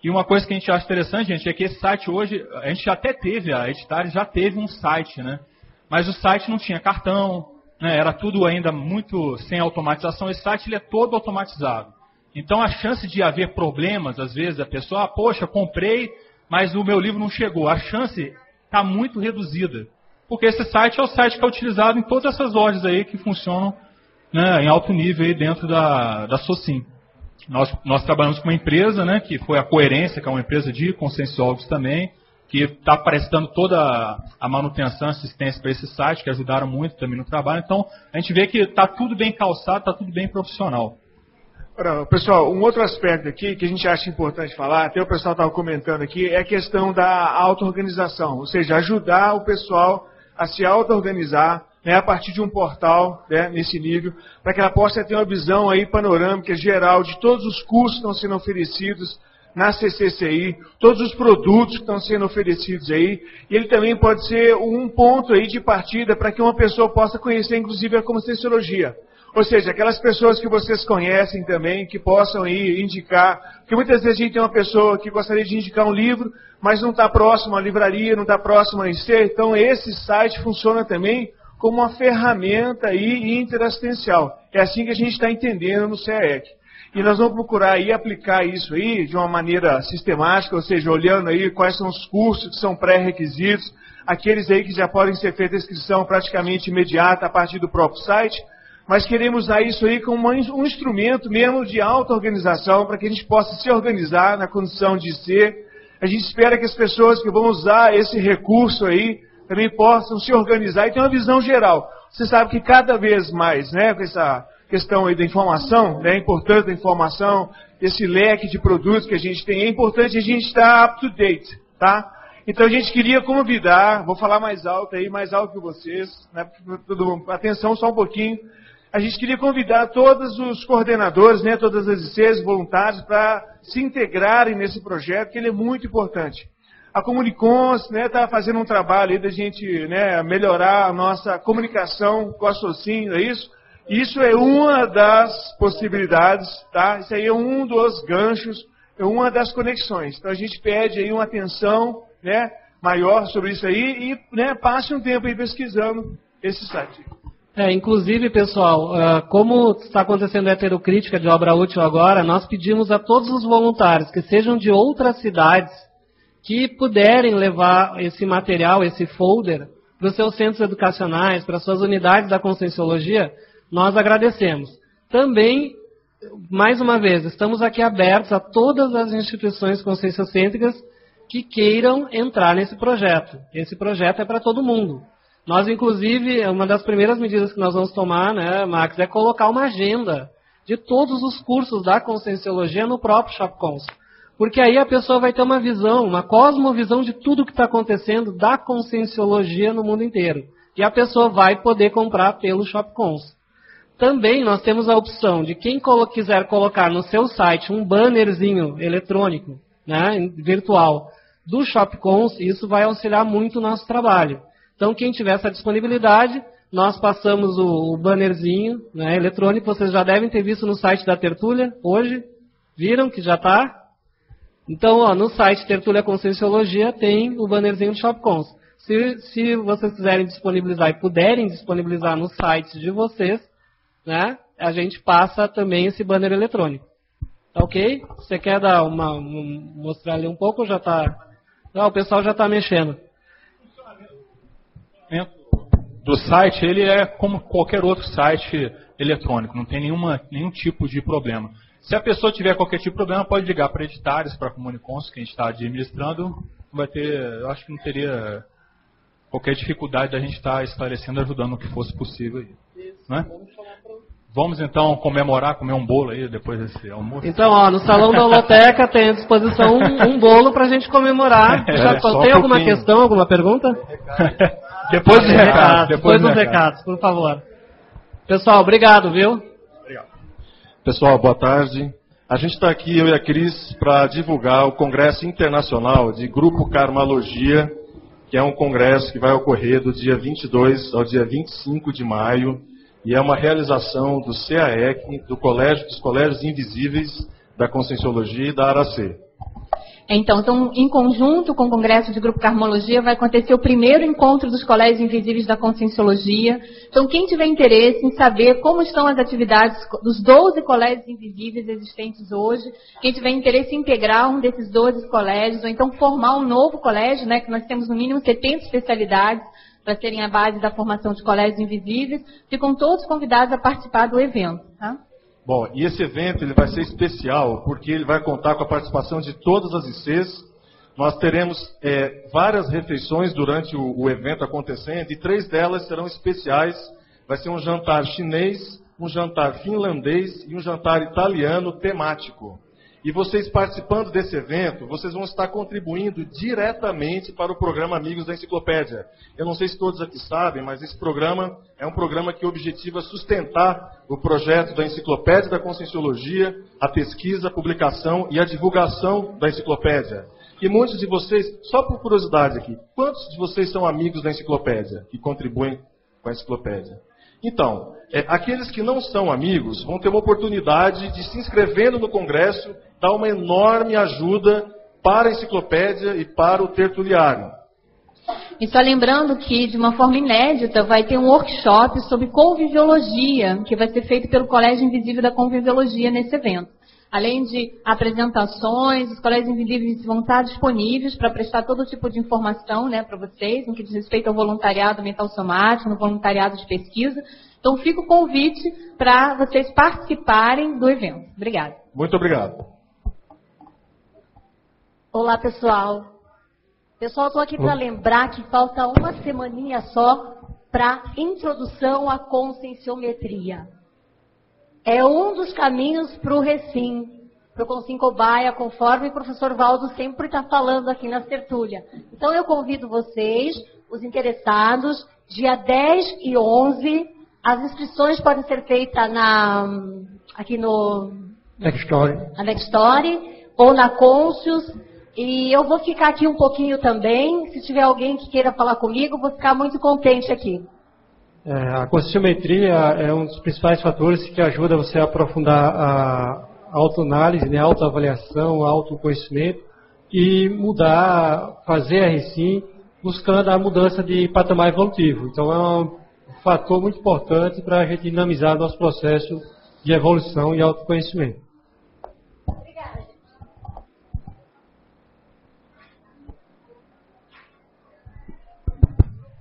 [SPEAKER 6] E uma coisa que a gente acha interessante, gente, é que esse site hoje, a gente já até teve, a Editares já teve um site, né? Mas o site não tinha cartão, né? Era tudo ainda muito sem automatização. Esse site ele é todo automatizado. Então a chance de haver problemas, às vezes, a pessoa, poxa, comprei, mas o meu livro não chegou. A chance está muito reduzida. Porque esse site é o site que é utilizado em todas essas lojas aí que funcionam, né, em alto nível aí dentro da Socim. Nós trabalhamos com uma empresa, né, que foi a Coerência, que é uma empresa de conscienciólogos também, que está prestando toda a manutenção, assistência para esse site, que ajudaram muito também no trabalho. Então, a gente vê que está tudo bem calçado, está tudo bem profissional.
[SPEAKER 21] Pessoal, um outro aspecto aqui que a gente acha importante falar, até o pessoal estava comentando aqui, é a questão da auto-organização, ou seja, ajudar o pessoal a se auto-organizar, né, a partir de um portal, né, nesse nível, para que ela possa ter uma visão aí panorâmica geral de todos os cursos que estão sendo oferecidos na CCCI, todos os produtos que estão sendo oferecidos aí, e ele também pode ser um ponto aí de partida para que uma pessoa possa conhecer, inclusive, a Conscienciologia. Ou seja, aquelas pessoas que vocês conhecem também, que possam ir indicar, porque muitas vezes a gente tem uma pessoa que gostaria de indicar um livro, mas não está próximo à livraria, não está próximo a IC, então esse site funciona também como uma ferramenta aí interassistencial. É assim que a gente está entendendo no CAEC. E nós vamos procurar aí aplicar isso aí de uma maneira sistemática, ou seja, olhando aí quais são os cursos que são pré-requisitos, aqueles aí que já podem ser feita a inscrição praticamente imediata a partir do próprio site, mas queremos usar isso aí como um instrumento mesmo de auto-organização, para que a gente possa se organizar na condição de ser. A gente espera que as pessoas que vão usar esse recurso aí também possam se organizar e ter uma visão geral. Você sabe que cada vez mais, né, com essa questão aí da informação, né, a importância da informação, esse leque de produtos que a gente tem, é importante a gente estar up to date, tá? Então a gente queria convidar, vou falar mais alto aí, mais alto que vocês, né, atenção só um pouquinho. A gente queria convidar todos os coordenadores, né, todas as ICs, voluntários, para se integrarem nesse projeto, que ele é muito importante. A Comunicons está fazendo um trabalho aí da gente, né, melhorar a nossa comunicação com a Socim, não é isso? Isso é uma das possibilidades, tá? Isso aí é um dos ganchos, é uma das conexões. Então a gente pede aí uma atenção, né, maior sobre isso aí e, né, passe um tempo aí pesquisando esse site.
[SPEAKER 20] Inclusive, pessoal, como está acontecendo a heterocrítica de obra útil agora, nós pedimos a todos os voluntários que sejam de outras cidades que puderem levar esse material, esse folder, para os seus centros educacionais, para as suas unidades da Conscienciologia, nós agradecemos. Também, mais uma vez, estamos aqui abertos a todas as instituições conscienciocêntricas que queiram entrar nesse projeto. Esse projeto é para todo mundo. Nós, inclusive, uma das primeiras medidas que nós vamos tomar, né, Max, é colocar uma agenda de todos os cursos da Conscienciologia no próprio Shopcons. Porque aí a pessoa vai ter uma visão, uma cosmovisão de tudo que está acontecendo da Conscienciologia no mundo inteiro. E a pessoa vai poder comprar pelo Shopcons. Também nós temos a opção de quem quiser colocar no seu site um bannerzinho eletrônico, né, virtual, do Shopcons, isso vai auxiliar muito o nosso trabalho. Então, quem tiver essa disponibilidade, nós passamos o bannerzinho, né, eletrônico, vocês já devem ter visto no site da Tertúlia, hoje, viram que já está? Então, ó, no site Tertúlia Conscienciologia tem o bannerzinho do Shopcons. Se vocês quiserem disponibilizar e puderem disponibilizar no site de vocês, né, a gente passa também esse banner eletrônico. Tá ok? Você quer dar mostrar ali um pouco ou já está... Não, o pessoal já está mexendo.
[SPEAKER 6] Do site, ele é como qualquer outro site eletrônico, não tem nenhum tipo de problema. Se a pessoa tiver qualquer tipo de problema, pode ligar para Editários, para a Comunicons, que a gente está administrando, vai ter, eu acho que não teria qualquer dificuldade da gente estar esclarecendo, ajudando o que fosse possível. Né? Vamos então comemorar, comer um bolo aí depois desse almoço.
[SPEAKER 20] Então, ó, no Salão da Holoteca tem à disposição um bolo para a gente comemorar. Tem alguma questão, alguma pergunta?
[SPEAKER 6] Depois dos recados.
[SPEAKER 20] Depois dos recados, por favor. Pessoal, obrigado, viu?
[SPEAKER 3] Obrigado. Pessoal, boa tarde. A gente está aqui, eu e a Cris, para divulgar o Congresso Internacional de Grupo Karmalogia, que é um congresso que vai ocorrer do dia 22 ao dia 25 de maio, e é uma realização do CAEC, dos Colégios Invisíveis da Conscienciologia e da ARAC.
[SPEAKER 22] Então, em conjunto com o Congresso de Grupo Karmalogia, vai acontecer o primeiro encontro dos Colégios Invisíveis da Conscienciologia. Então, quem tiver interesse em saber como estão as atividades dos 12 colégios invisíveis existentes hoje, quem tiver interesse em integrar um desses 12 colégios, ou então formar um novo colégio, né, que nós temos no mínimo 70 especialidades para serem a base da formação de colégios invisíveis, ficam todos convidados a participar do evento. Tá?
[SPEAKER 3] Bom, e esse evento ele vai ser especial porque ele vai contar com a participação de todas as ICs. Nós teremos várias refeições durante o evento acontecendo e 3 delas serão especiais. Vai ser um jantar chinês, um jantar finlandês e um jantar italiano temático. E vocês participando desse evento, vocês vão estar contribuindo diretamente para o programa Amigos da Enciclopédia. Eu não sei se todos aqui sabem, mas esse programa é um programa que objetiva sustentar o projeto da Enciclopédia da Conscienciologia, a pesquisa, a publicação e a divulgação da enciclopédia. E muitos de vocês, só por curiosidade aqui, quantos de vocês são amigos da enciclopédia, que contribuem com a enciclopédia? Então, aqueles que não são amigos vão ter uma oportunidade de se inscrevendo no Congresso, dar uma enorme ajuda para a enciclopédia e para o tertuliário.
[SPEAKER 22] E só lembrando que, de uma forma inédita, vai ter um workshop sobre conviviologia, que vai ser feito pelo Colégio Invisível da Conviviologia nesse evento. Além de apresentações, os colégios invisíveis vão estar disponíveis para prestar todo tipo de informação, né, para vocês, no que diz respeito ao voluntariado mental somático, no voluntariado de pesquisa. Então, fica o convite para vocês participarem do evento. Obrigada.
[SPEAKER 3] Muito obrigado.
[SPEAKER 23] Olá, pessoal. Pessoal, estou aqui para lembrar que falta uma semaninha só para introdução à conscienciometria. É um dos caminhos para o Recim, para o Consim Cobaia, conforme o professor Valdo sempre está falando aqui na tertúlia. Então, eu convido vocês, os interessados, dia 10 e 11, as inscrições podem ser feitas aqui no Nextory ou na Conscius. E eu vou ficar aqui um pouquinho também. Se tiver alguém que queira falar comigo, vou ficar muito contente aqui.
[SPEAKER 20] A conscienciometria é um dos principais fatores que ajuda você a aprofundar a autoanálise, né, a autoavaliação, o autoconhecimento e mudar, fazer a RSIM buscando a mudança de patamar evolutivo. Então é um fator muito importante para a gente dinamizar nosso processo de evolução e autoconhecimento.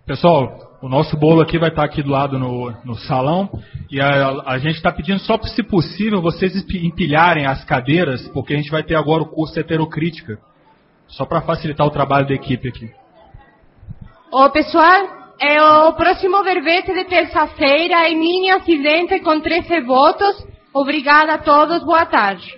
[SPEAKER 6] Pessoal, o nosso bolo aqui vai estar aqui do lado no salão e a gente está pedindo só, se possível, vocês empilharem as cadeiras, porque a gente vai ter agora o curso Heterocrítica, só para facilitar o trabalho da equipe aqui.
[SPEAKER 18] Ô, pessoal, o próximo verbete de terça-feira, em linha acidente com 13 votos. Obrigada a todos, boa tarde.